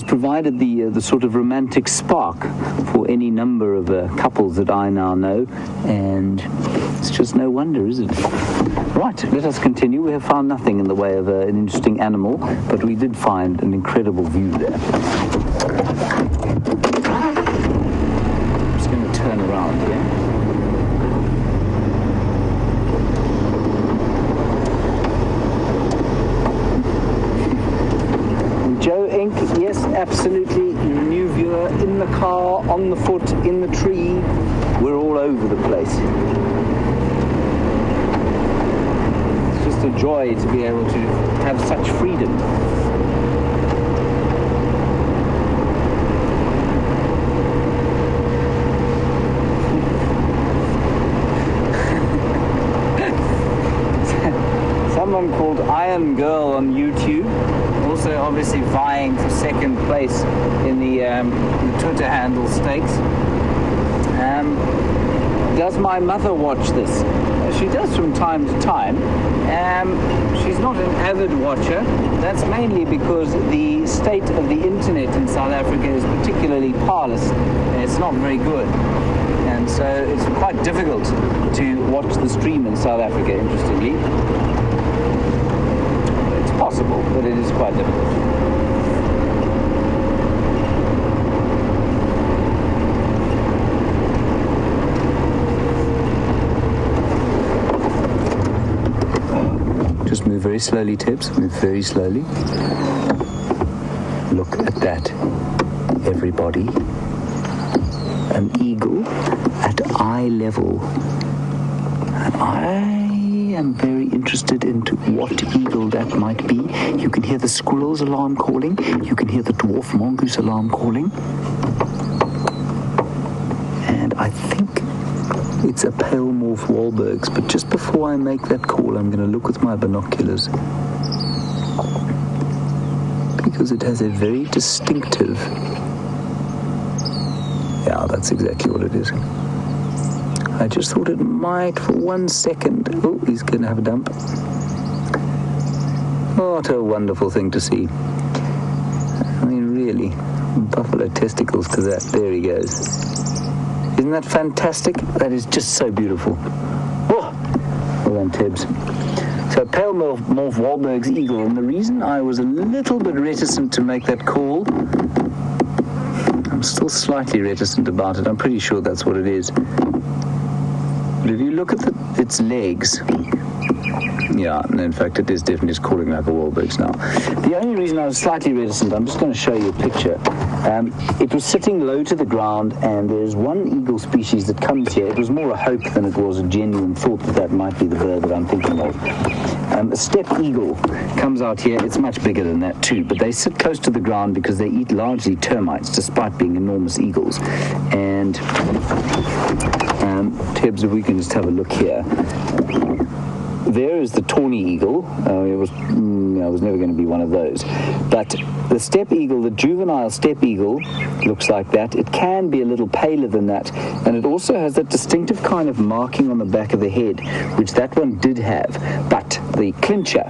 provided the sort of romantic spark for any number of couples that I now know, and it's just no wonder, is it? Right, let us continue. We have found nothing in the way of an interesting animal, but we did find an incredible view there. I'm just going to turn around here. Joe Inc., yes, absolutely. New viewer, in the car, on the foot, in the tree. We're all over the place. It's just a joy to be able to have such freedom. Someone called Iron Girl on YouTube, also obviously vying for second place in the Twitter handle stakes. Does my mother watch this? She does from time to time. She's not an avid watcher. That's mainly because the state of the internet in South Africa is particularly parlous. It's not very good. And so it's quite difficult to watch the stream in South Africa, interestingly. It's possible, but it is quite difficult. Just move very slowly, Tibbs. Move very slowly. Look at that, everybody. An eagle at eye level. And I am very interested into what eagle that might be. You can hear the squirrel's alarm calling. You can hear the dwarf mongoose alarm calling. And I think it's a pale morph Wahlberg's, but just before I make that call, I'm going to look with my binoculars, because it has a very distinctive... Yeah, that's exactly what it is. I just thought it might for 1 second... Oh, he's going to have a dump. What a wonderful thing to see. I mean, really, buffalo testicles to that. There he goes. Isn't that fantastic? That is just so beautiful. Oh, well done, Tibbs. So pale morph Wahlberg's eagle, and the reason I was a little bit reticent to make that call, I'm still slightly reticent about it. I'm pretty sure that's what it is. But if you look at its legs, yeah, and in fact it is definitely just calling like a Wahlberg's now. The only reason I was slightly reticent, I'm just going to show you a picture. It was sitting low to the ground, and there's one eagle species that comes here. It was more a hope than it was a genuine thought that that might be the bird that I'm thinking of. A steppe eagle comes out here. It's much bigger than that too, but they sit close to the ground because they eat largely termites, despite being enormous eagles. And Tibbs, if we can just have a look here. There is the tawny eagle. It was never going to be one of those. But the steppe eagle, the juvenile steppe eagle, looks like that. It can be a little paler than that. And it also has that distinctive kind of marking on the back of the head, which that one did have. But the clincher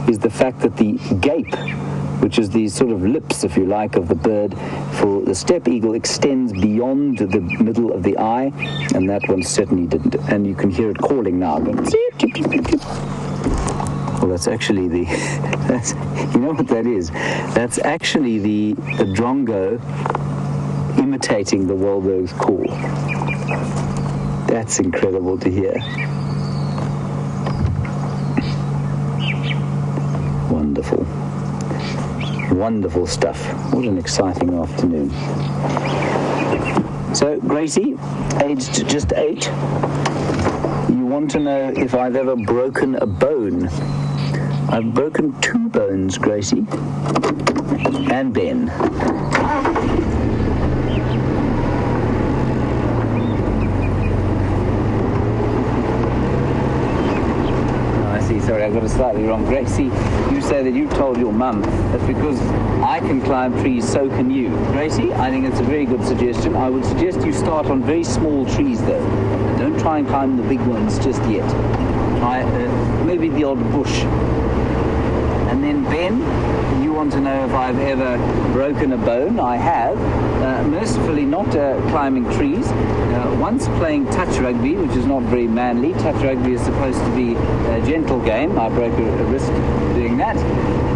is the fact that the gape, which is the sort of lips, if you like, of the bird, for the steppe eagle extends beyond the middle of the eye, and that one certainly didn't. And you can hear it calling now. Going, well, that's actually the... you know what that is? That's actually the drongo imitating the Wahlberg's call. That's incredible to hear. Wonderful. Wonderful stuff. What an exciting afternoon. So, Gracie, aged just 8. You want to know if I've ever broken a bone. I've broken 2 bones, Gracie. And Ben. Sorry, I got it slightly wrong. Gracie, you say that you told your mum that because I can climb trees, so can you. Gracie, I think it's a very good suggestion. I would suggest you start on very small trees, though. Don't try and climb the big ones just yet. Try maybe the odd bush. And then, Ben, you want to know if I've ever broken a bone. I have. Mercifully not climbing trees. Once playing touch rugby, which is not very manly. Touch rugby is supposed to be a gentle game. I broke a wrist doing that.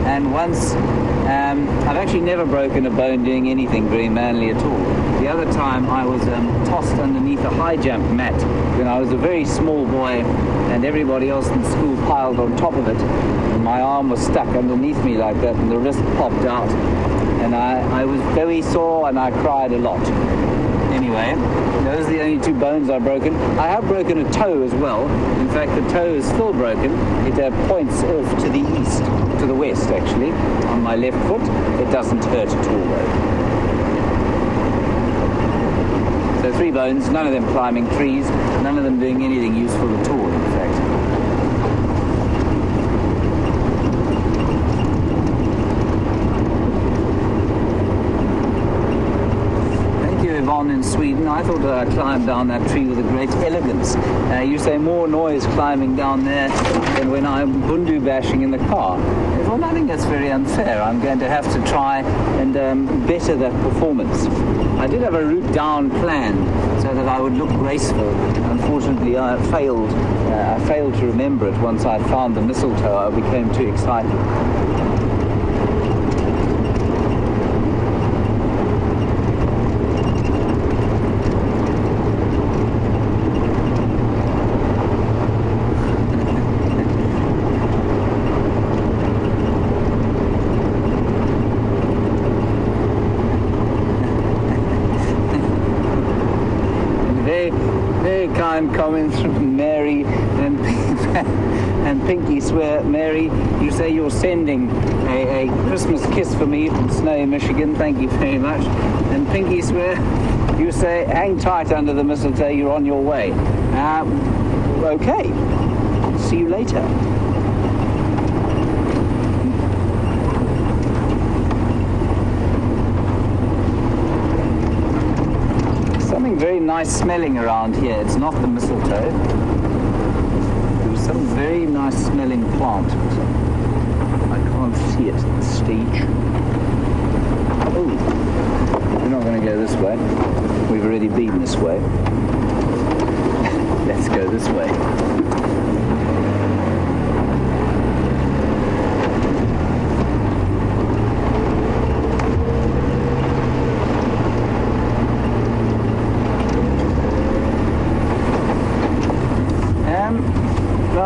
And once, I've actually never broken a bone doing anything very manly at all. The other time I was tossed underneath a high jump mat when I was a very small boy and everybody else in school piled on top of it. And my arm was stuck underneath me like that and the wrist popped out. And I was very sore and I cried a lot. Anyway, those are the only 2 bones I've broken. I have broken a toe as well. In fact, the toe is still broken. It points off to the east, to the west actually, on my left foot. It doesn't hurt at all though. So 3 bones, none of them climbing trees, none of them doing anything useful at all, in fact. Yvonne in Sweden, I thought that I climbed down that tree with a great elegance. You say more noise climbing down there than when I'm bundu bashing in the car. Well, I think that's very unfair. I'm going to have to try and better that performance. I did have a route down plan so that I would look graceful. Unfortunately, I failed to remember it once I found the mistletoe. I became too excited. Comments from Mary and Pinky Swear. Mary, you say you're sending a Christmas kiss for me from snowy Michigan. Thank you very much. And Pinky Swear, you say hang tight under the mistletoe, you're on your way. Okay, see you later. Very nice smelling around here. It's not the mistletoe. There was some very nice smelling plant. I can't see it at this stage. Oh, we're not going to go this way. We've already been this way. Let's go this way.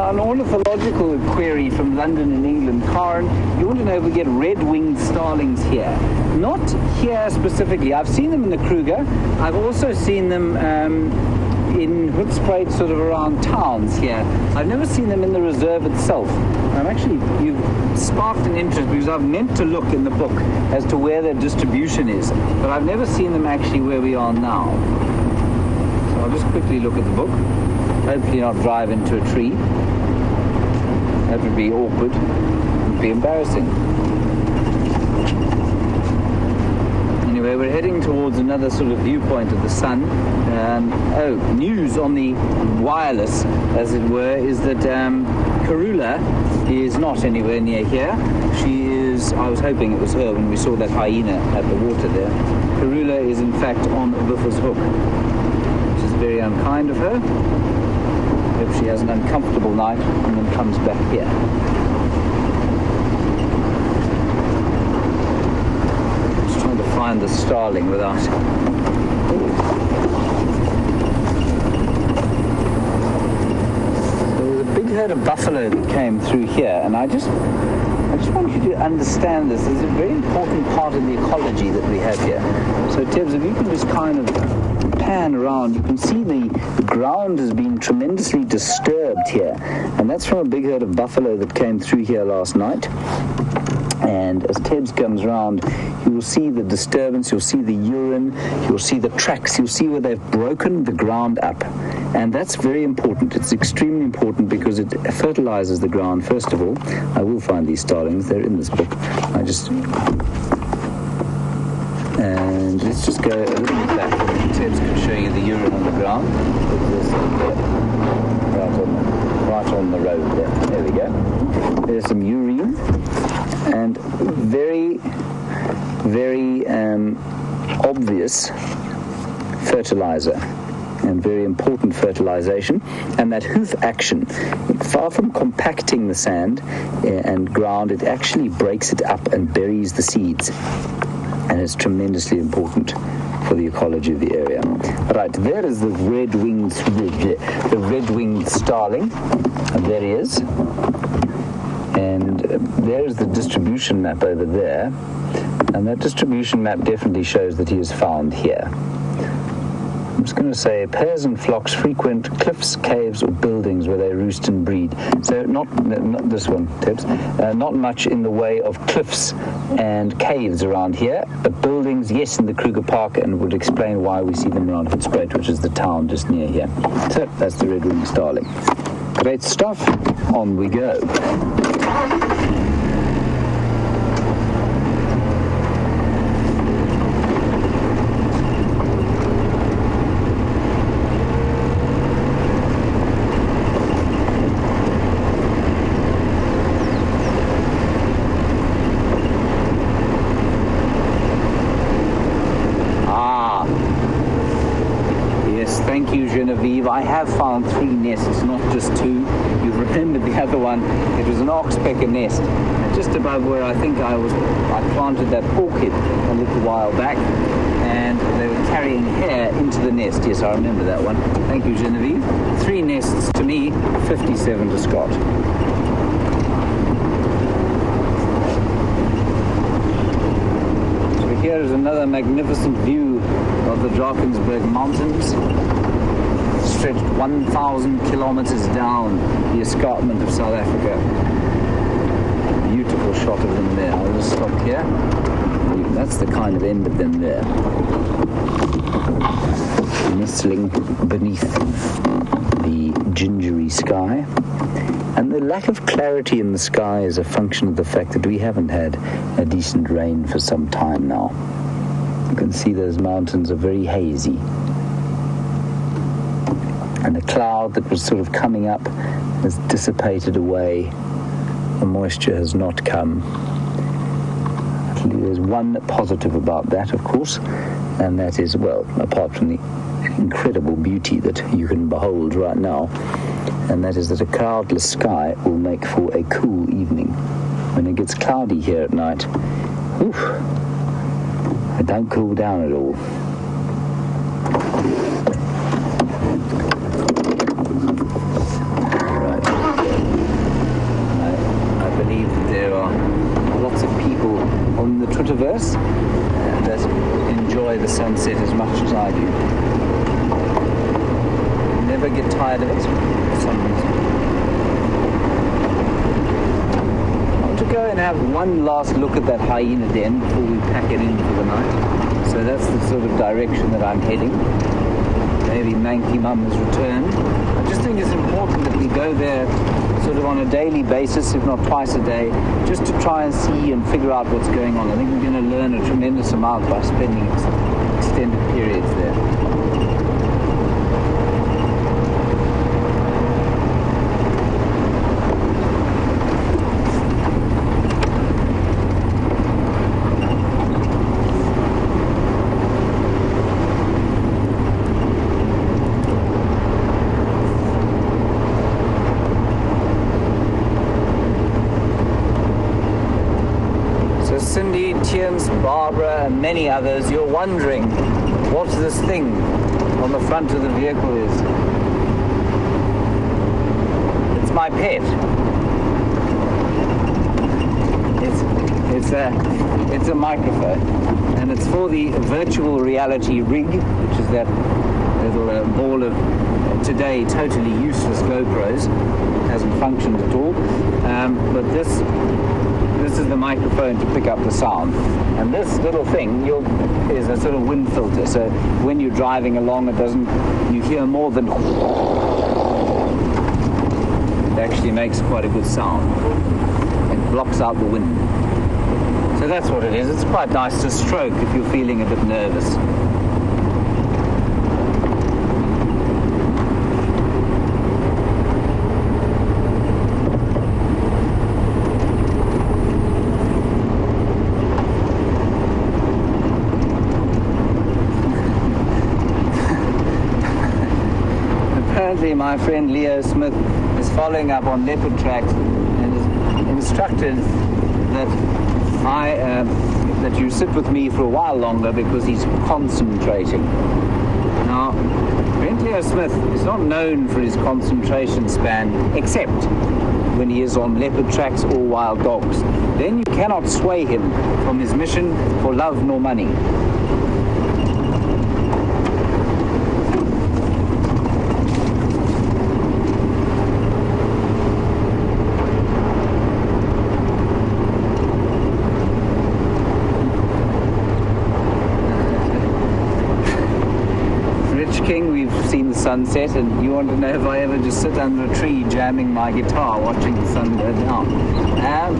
An ornithological query from London in England. Karen, you want to know if we get red-winged starlings here? Not here specifically. I've seen them in the Kruger. I've also seen them in Hoedspruit, sort of around towns here. I've never seen them in the reserve itself. You've sparked an interest because I've meant to look in the book as to where their distribution is, but I've never seen them actually where we are now. So I'll just quickly look at the book. Hopefully not drive into a tree. That would be awkward. It would be embarrassing. Anyway, we're heading towards another sort of viewpoint of the sun. News on the wireless, as it were, is that Karula is not anywhere near here. She is, I was hoping it was her when we saw that hyena at the water there. Karula is in fact on Buffer's Hook, which is very unkind of her. Hope she has an uncomfortable night and then comes back here. Just trying to find the starling without... herd of buffalo that came through here, and I just want you to understand this. This is a very important part of the ecology that we have here. So, Tibbs, if you can just kind of pan around, you can see the ground has been tremendously disturbed here, and that's from a big herd of buffalo that came through here last night. And as Tibbs comes around, you will see the disturbance, you'll see the urine, you'll see the tracks, you'll see where they've broken the ground up. And that's very important. It's extremely important because it fertilizes the ground, first of all. I will find these starlings. They're in this book. And let's just go a little bit back. Tibbs can show you the urine on the ground. Right on the road there. There we go. There's some urine. And very, very obvious fertilizer and very important fertilization. And that hoof action, far from compacting the sand and ground, it actually breaks it up and buries the seeds. And it's tremendously important for the ecology of the area. Right, there is the red-winged starling, and there he is. And there's the distribution map over there, and that distribution map definitely shows that he is found here. I'm just going to say pairs and flocks frequent cliffs, caves, or buildings where they roost and breed. So not this one, Tibbs. Not much in the way of cliffs and caves around here, but buildings, yes, in the Kruger Park, and would explain why we see them around Hoedspruit, which is the town just near here. So that's the red-winged starling. Great stuff. On we go. Thank you, Genevieve. I have found 3 nests, not just 2. You remember the other one. It was an oxpecker nest. Just above where I think I planted that orchid a little while back, and they were carrying hair into the nest. Yes, I remember that one. Thank you, Genevieve. 3 nests to me, 57 to Scott. So here is another magnificent view of the Drakensberg Mountains, stretched 1,000 kilometers down the escarpment of South Africa. Beautiful shot of them there. I'll just stop here. That's the kind of end of them there. Nestling beneath the gingery sky. And the lack of clarity in the sky is a function of the fact that we haven't had a decent rain for some time now. You can see those mountains are very hazy. And the cloud that was sort of coming up has dissipated away. The moisture has not come. There's one positive about that, of course, and that is, well, apart from the incredible beauty that you can behold right now, and that is that a cloudless sky will make for a cool evening. When it gets cloudy here at night, it don't cool down at all. Right. I believe that there are lots of people on the Twitterverse that enjoy the sunset as much as I do. Never get tired of it for some reason. To go and have one last look at that hyena den before we pack it in for the night. So that's the sort of direction that I'm heading. Maybe Manky Mum has returned. I just think it's important that we go there sort of on a daily basis, if not twice a day, just to try and see and figure out what's going on. I think we're going to learn a tremendous amount by spending extended periods there. Cindy, Tiens, Barbara, and many others, you're wondering what this thing on the front of the vehicle is. It's my my pet. It's a microphone, and it's for the virtual reality rig, which is that little ball of today totally useless GoPros. Hasn't functioned at all. But this is the microphone to pick up the sound, and this little thing is a sort of wind filter. So when you're driving along, you hear more than. It actually makes quite a good sound. It blocks out the wind. So that's what it is. It's quite nice to stroke if you're feeling a bit nervous. Apparently my friend Leo Smith is following up on leopard tracks and is instructed that you sit with me for a while longer because he's concentrating. Now, Brent Leo Smith is not known for his concentration span, except when he is on leopard tracks or wild dogs. Then you cannot sway him from his mission for love nor money. King, we've seen the sunset, and you want to know if I ever just sit under a tree jamming my guitar watching the sun go down.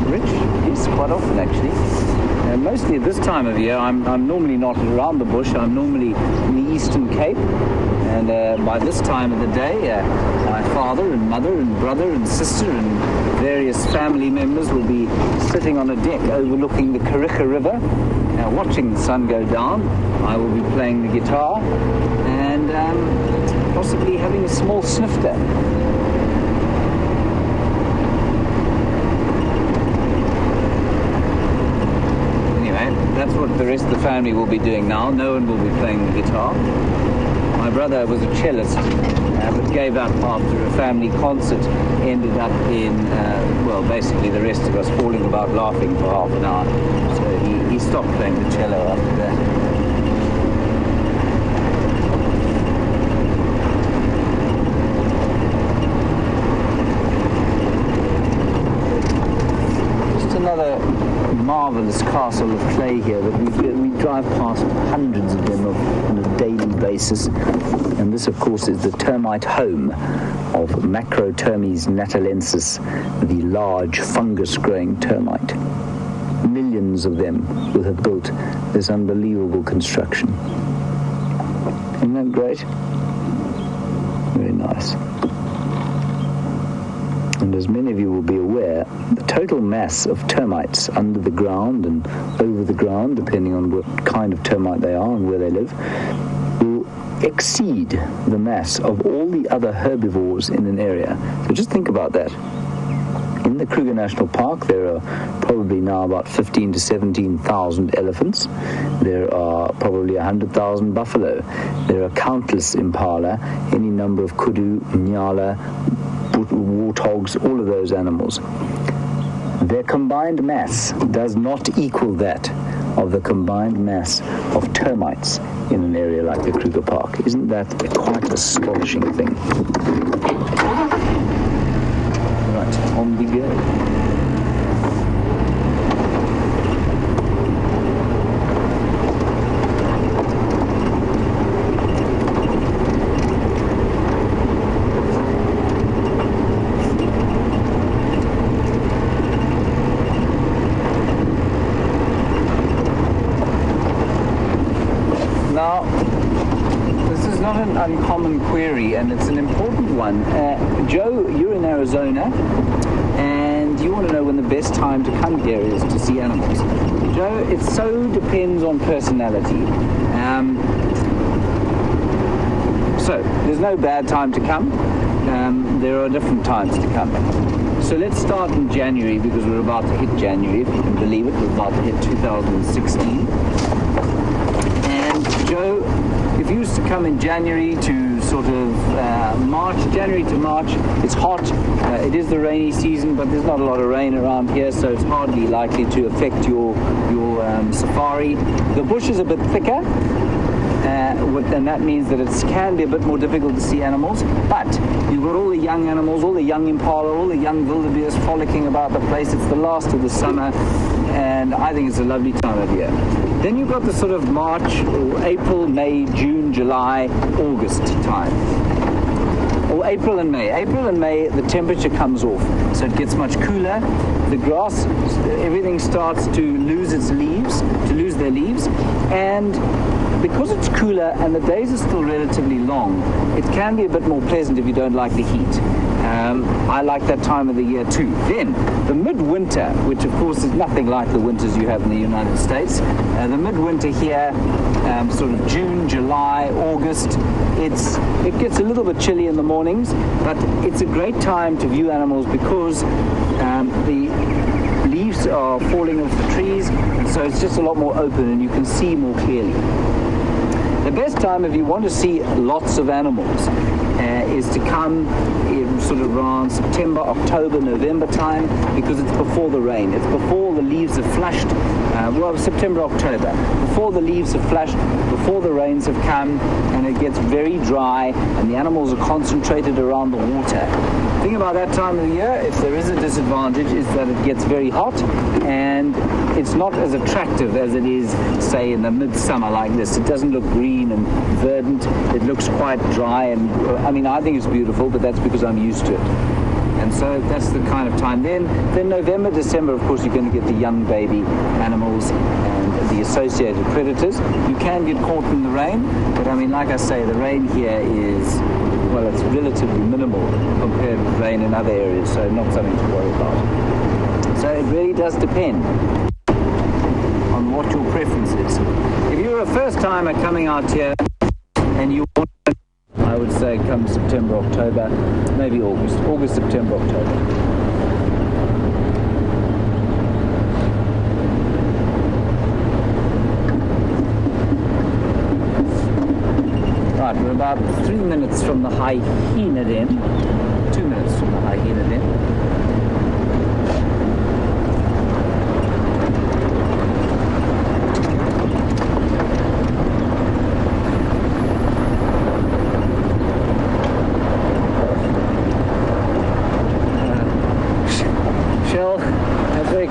Rich, yes, quite often actually. Mostly at this time of year, I'm normally not around the bush. I'm normally in the Eastern Cape, and by this time of the day, my father and mother and brother and sister and various family members will be sitting on a deck overlooking the Karika River, watching the sun go down. I will be playing the guitar and possibly having a small snifter. Anyway, that's what the rest of the family will be doing now. No one will be playing the guitar. My brother was a cellist, but gave up after a family concert. Ended up in, basically the rest of us falling about laughing for half an hour. So he stopped playing the cello after that. Another marvelous castle of clay here that we drive past hundreds of them on a daily basis, and this of course is the termite home of Macrotermes natalensis, the large fungus growing termite. Millions of them will have built this unbelievable construction. Isn't that great? Very nice. And as many of you will be aware, the total mass of termites under the ground and over the ground, depending on what kind of termite they are and where they live, will exceed the mass of all the other herbivores in an area. So just think about that. In the Kruger National Park, there are probably now about 15 to 17,000 elephants. There are probably 100,000 buffalo. There are countless impala, any number of kudu, nyala, warthogs, all of those animals. Their combined mass does not equal that of the combined mass of termites in an area like the Kruger Park. Isn't that quite astonishing thing? Right, on we go. Now, this is not an uncommon query, and it's an important one. Joe, you're in Arizona, and you want to know when the best time to come here is to see animals. Joe, it so depends on personality. So, there's no bad time to come. There are different times to come. So let's start in January, because we're about to hit January, if you can believe it. We're about to hit 2016. Joe, if you used to come in January to sort of January to March. It's hot. It is the rainy season, but there's not a lot of rain around here, so it's hardly likely to affect your safari. The bush is a bit thicker. And that means that it can be a bit more difficult to see animals, but you've got all the young animals, all the young impala, all the young wildebeest frolicking about the place. It's the last of the summer, and I think it's a lovely time of year. Then you've got the sort of March, or April, May, June, July, August time. Or April and May. April and May, the temperature comes off, so it gets much cooler. The grass, everything starts to lose their leaves, and because it's cooler and the days are still relatively long, it can be a bit more pleasant if you don't like the heat. I like that time of the year too. Then, the midwinter, which of course is nothing like the winters you have in the United States. The midwinter here, sort of June, July, August, it gets a little bit chilly in the mornings, but it's a great time to view animals because the leaves are falling off the trees, and so it's just a lot more open and you can see more clearly. The best time if you want to see lots of animals is to come in sort of around September, October, November time, because it's before the rain. It's before the leaves have flushed. September, October. Before the leaves have flushed, before the rains have come, and it gets very dry, and the animals are concentrated around the water. The thing about that time of the year, if there is a disadvantage, is that it gets very hot, and it's not as attractive as it is, say, in the midsummer like this. It doesn't look green and verdant. It looks quite dry, and I think it's beautiful, but that's because I'm used to it. And so that's the kind of time. Then November, December, of course, you're going to get the young baby animals and the associated predators. You can get caught in the rain, but like I say, the rain here is, it's relatively minimal compared with rain in other areas, so not something to worry about. So it really does depend on what your preference is. If you're a first timer coming out here and you want, I would say come September, October, maybe August, September, October. Right, we're about 3 minutes from the hyena den, 2 minutes from the hyena den.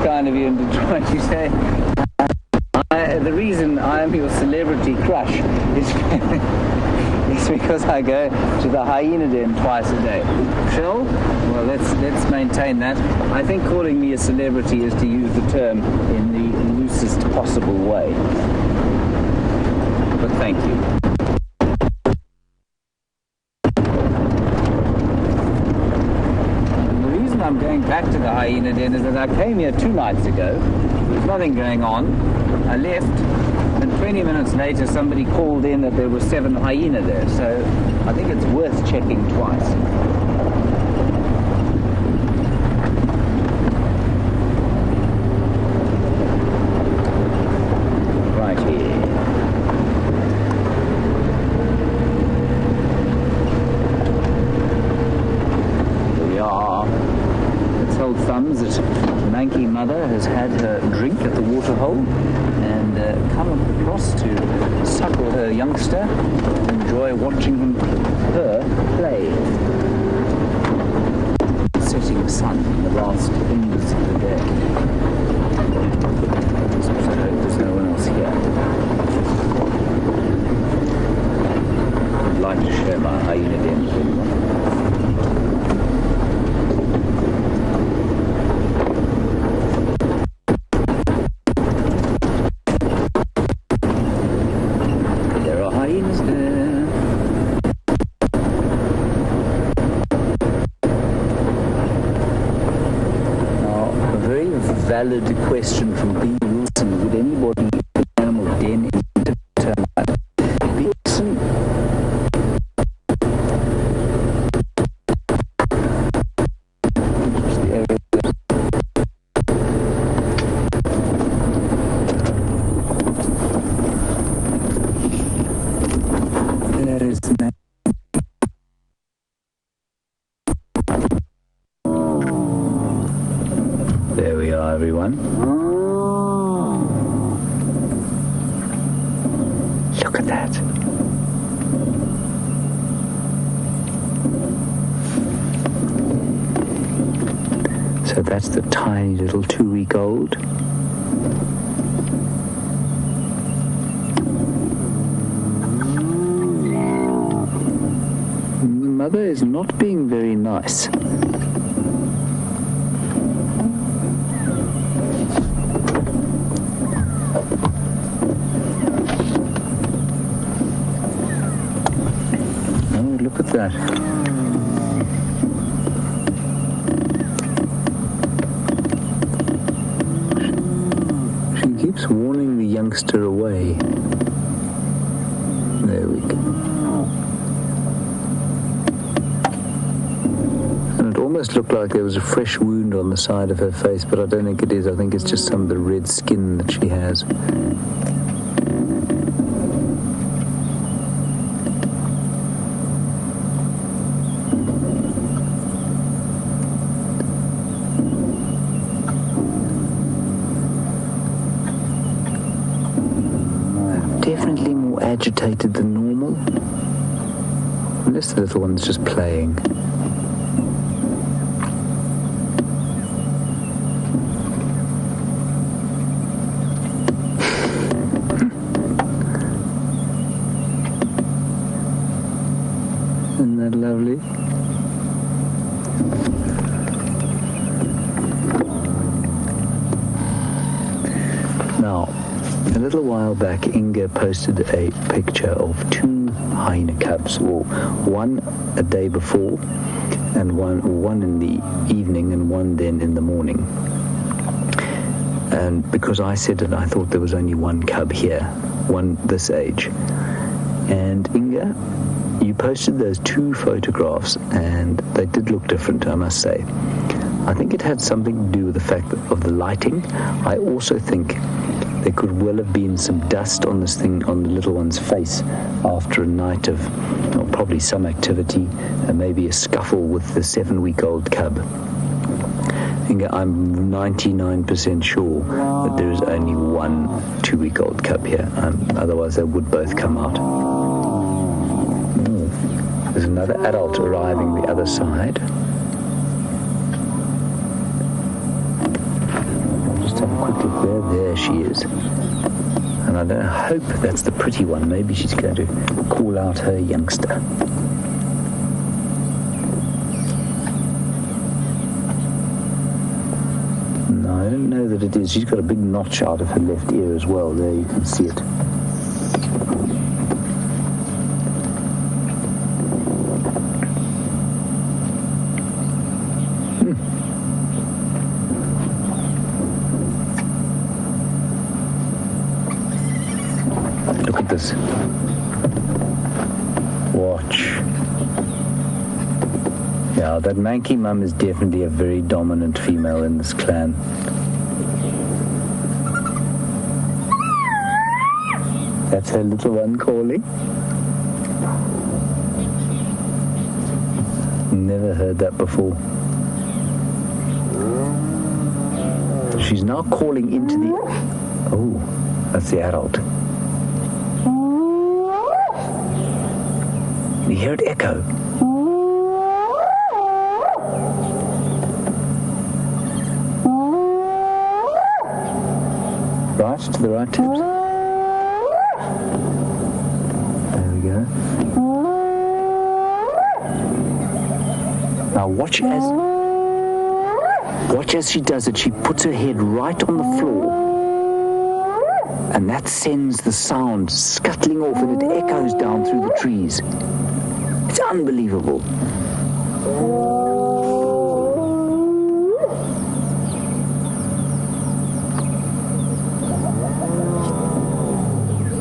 Kind of you and what you say. The reason I am your celebrity crush is because I go to the hyena den twice a day. Shell? Well, let's maintain that. I think calling me a celebrity is to use the term in the loosest possible way. But thank you. I'm going back to the hyena den is that I came here 2 nights ago. There was nothing going on. I left, and 20 minutes later somebody called in that there were 7 hyena there. So I think it's worth checking twice. Right here. Here we are. Old thumbs that Manky mother has had her drink at the waterhole and come across to suckle her youngster and enjoy watching her play. Setting sun in the last minutes of the day. There's no one else here. I'd like to share my hyena den with everyone. Valid question from B. Wilson. Would anybody in the animal den in termite? B. Wilson. The area. There is everyone. Look at that. So that's the tiny little 2-week-old. The mother is not being very nice. Oh, look at that. Keeps warning the youngster away. There we go. And it almost looked like there was a fresh wound on the side of her face, but I don't think it is. I think it's just some of the red skin that she has. Definitely more agitated than normal. Unless the little one's just playing. Isn't that lovely? Now, a little while back, Inga posted a picture of 2 hyena cubs, or one a day before, and one in the evening, and one then in the morning. And because I said it, I thought there was only one cub here, one this age. And Inga, you posted those 2 photographs, and they did look different, I must say. I think it had something to do with the fact of the lighting. I also think there could well have been some dust on this thing, on the little one's face, after a night of probably some activity, and maybe a scuffle with the 7-week-old cub. I'm 99% sure that there is only one 2-week-old cub here. Otherwise, they would both come out. There's another adult arriving the other side. Have a quick look there. There she is. And I hope that's the pretty one. Maybe she's going to call out her youngster. No, I don't know that it is. She's got a big notch out of her left ear as well. There, you can see it. Look at this. Watch. Yeah, that manky mum is definitely a very dominant female in this clan. That's her little one calling. Never heard that before. She's now calling into the... Oh, that's the adult. You hear it echo. Right, to the right tips. There we go. Now watch as she does it. She puts her head right on the floor, and that sends the sound scuttling off, and it echoes down through the trees. It's unbelievable.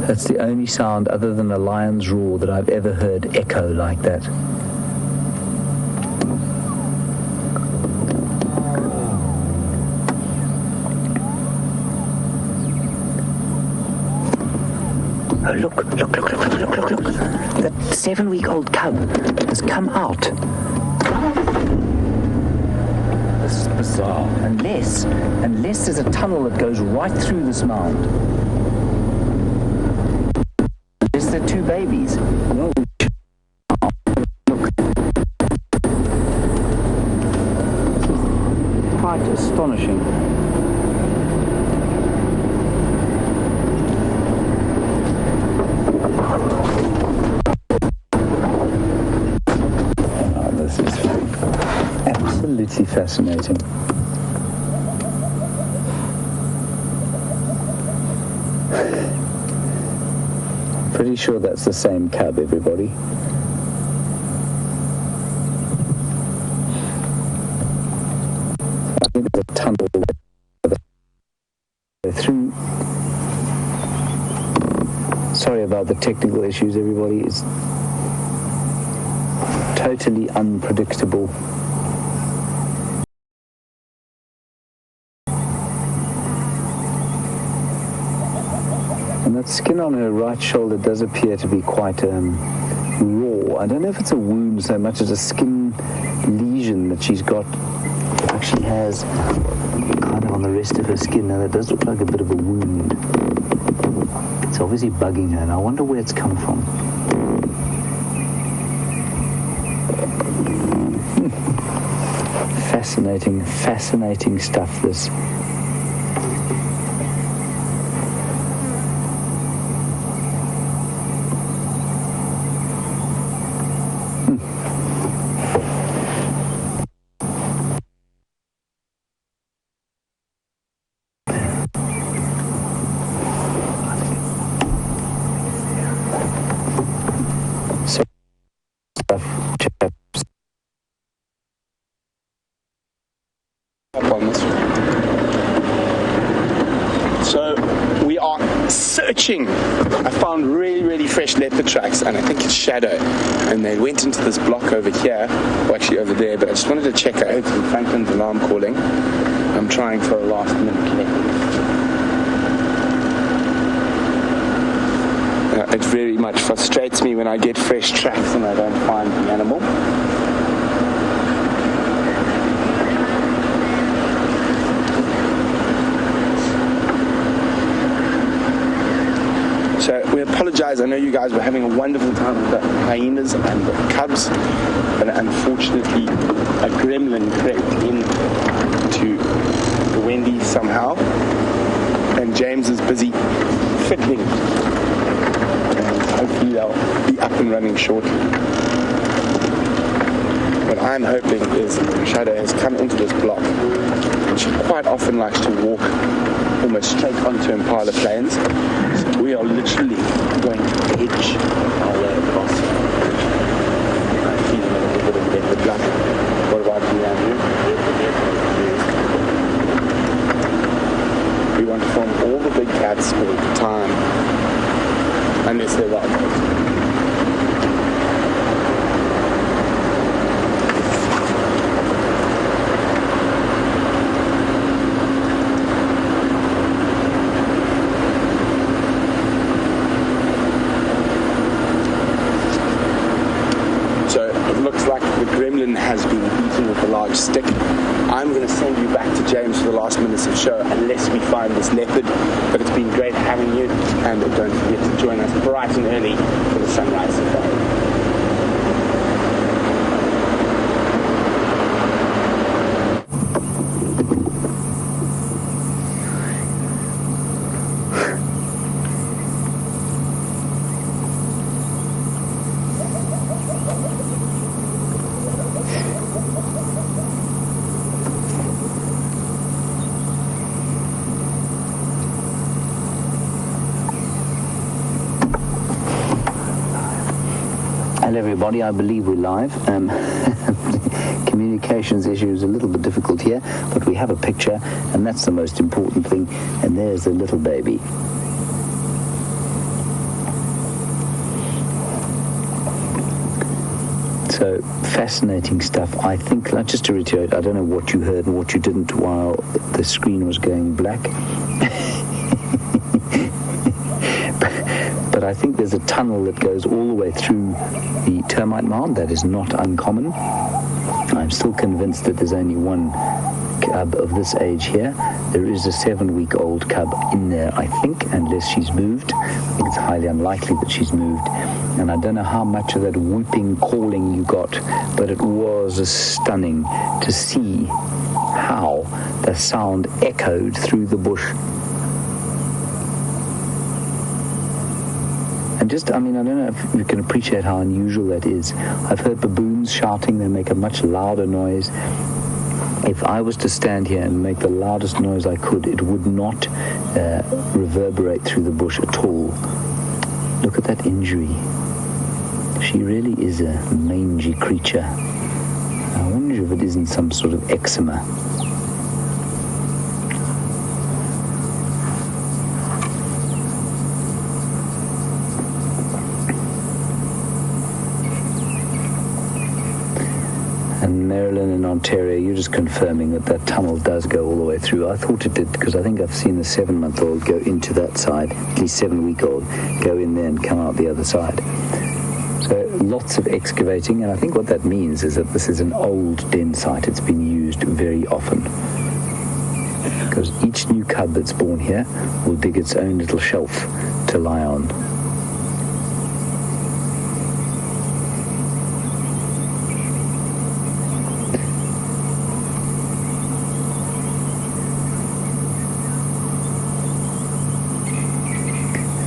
That's the only sound other than a lion's roar that I've ever heard echo like that. Oh, look. That 7-week-old cub has come out. The bizarre. Unless there's a tunnel that goes right through this mound. Is there two babies? No. Look. This is quite astonishing. Oh, this is absolutely fascinating. Pretty sure that's the same cub, everybody. I think there's a tunnel through. Sorry about the technical issues, everybody. It's totally unpredictable. And that skin on her right shoulder does appear to be quite raw. I don't know if it's a wound so much as a skin lesion that she's got. Actually has kind of on the rest of her skin. Now that does look like a bit of a wound. It's obviously bugging her, and I wonder where it's come from. Fascinating stuff, this. So we are searching. I found really fresh leopard tracks, and I think it's shadow, and they went into this block over here, or actually over there, but I just wanted to check. I heard some Franklin's alarm calling. I'm trying for a last minute connect. It very much frustrates me when I get fresh tracks and I don't find the animal. So we apologize. I know you guys were having a wonderful time with the hyenas and the cubs, but unfortunately a gremlin crept into the Wendy's somehow, and James is busy fiddling. Hopefully they'll be up and running shortly. What I'm hoping is Shadow has come into this block, and she quite often likes to walk almost straight onto Impala plains. So we are literally going to edge our way across. I'm feeling a little bit of leopard blood. What about you, Andrew? We want to film all the big cats all the time. Unless they're wild. So it looks like the gremlin has been beaten with a large stick. I'm going to send you back to James for the last minutes of the show unless we find this leopard. But it's been great having you, and don't forget to join us bright and early for the sunrise safari. Hello everybody, I believe we're live. Communications issue is a little bit difficult here, but we have a picture, and that's the most important thing, and there's the little baby. So, fascinating stuff. I think, just to reiterate, I don't know what you heard and what you didn't while the screen was going black. But I think there's a tunnel that goes all the way through the termite mound. That is not uncommon. I'm still convinced that there's only one cub of this age here. There is a 7-week-old cub in there, I think, unless she's moved. I think it's highly unlikely that she's moved. And I don't know how much of that whooping calling you got, but it was stunning to see how the sound echoed through the bush. And just, I don't know if you can appreciate how unusual that is. I've heard baboons shouting. They make a much louder noise. If I was to stand here and make the loudest noise I could, it would not reverberate through the bush at all. Look at that injury. She really is a mangy creature. I wonder if it isn't some sort of eczema. And Maryland and Ontario, you're just confirming that tunnel does go all the way through. I thought it did, because I think I've seen the 7-month-old go into that side, at least 7-week-old, go in there and come out the other side. So lots of excavating, and I think what that means is that this is an old den site. It's been used very often, because each new cub that's born here will dig its own little shelf to lie on.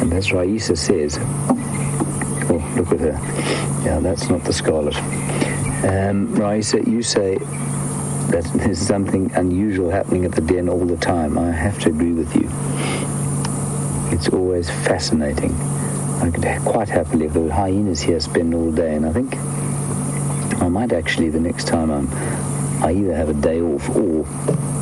And as Raisa says, oh, look at her. Yeah, that's not the scarlet. Raisa, you say that there's something unusual happening at the den all the time. I have to agree with you. It's always fascinating. I could quite happily, if there were hyenas here, spend all day, and I think I might actually, the next time I either have a day off or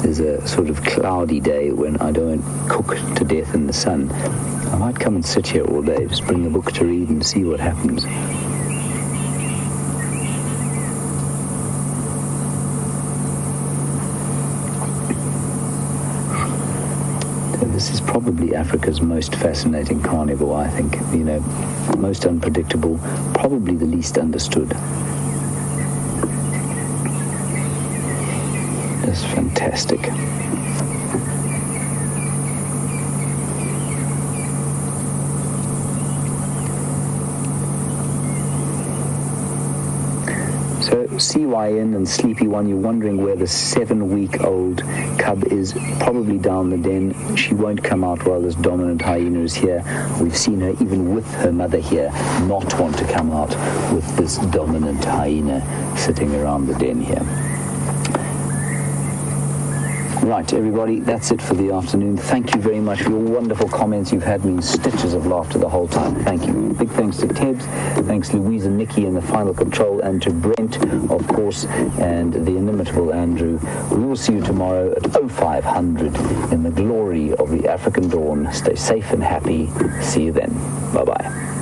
there's a sort of cloudy day when I don't cook to death in the sun, I might come and sit here all day, just bring a book to read and see what happens. So this is probably Africa's most fascinating carnivore, I think. Most unpredictable, probably the least understood. It's fantastic. So CYN and Sleepy One, you're wondering where the 7-week-old cub is, probably down the den. She won't come out while this dominant hyena is here. We've seen her, even with her mother here, not want to come out with this dominant hyena sitting around the den here. Right, everybody, that's it for the afternoon. Thank you very much for your wonderful comments. You've had me in stitches of laughter the whole time. Thank you. Big thanks to Tibbs. Thanks Louise and Nikki in the final control, and to Brent, of course, and the inimitable Andrew. We will see you tomorrow at 0500 in the glory of the African dawn. Stay safe and happy. See you then. Bye-bye.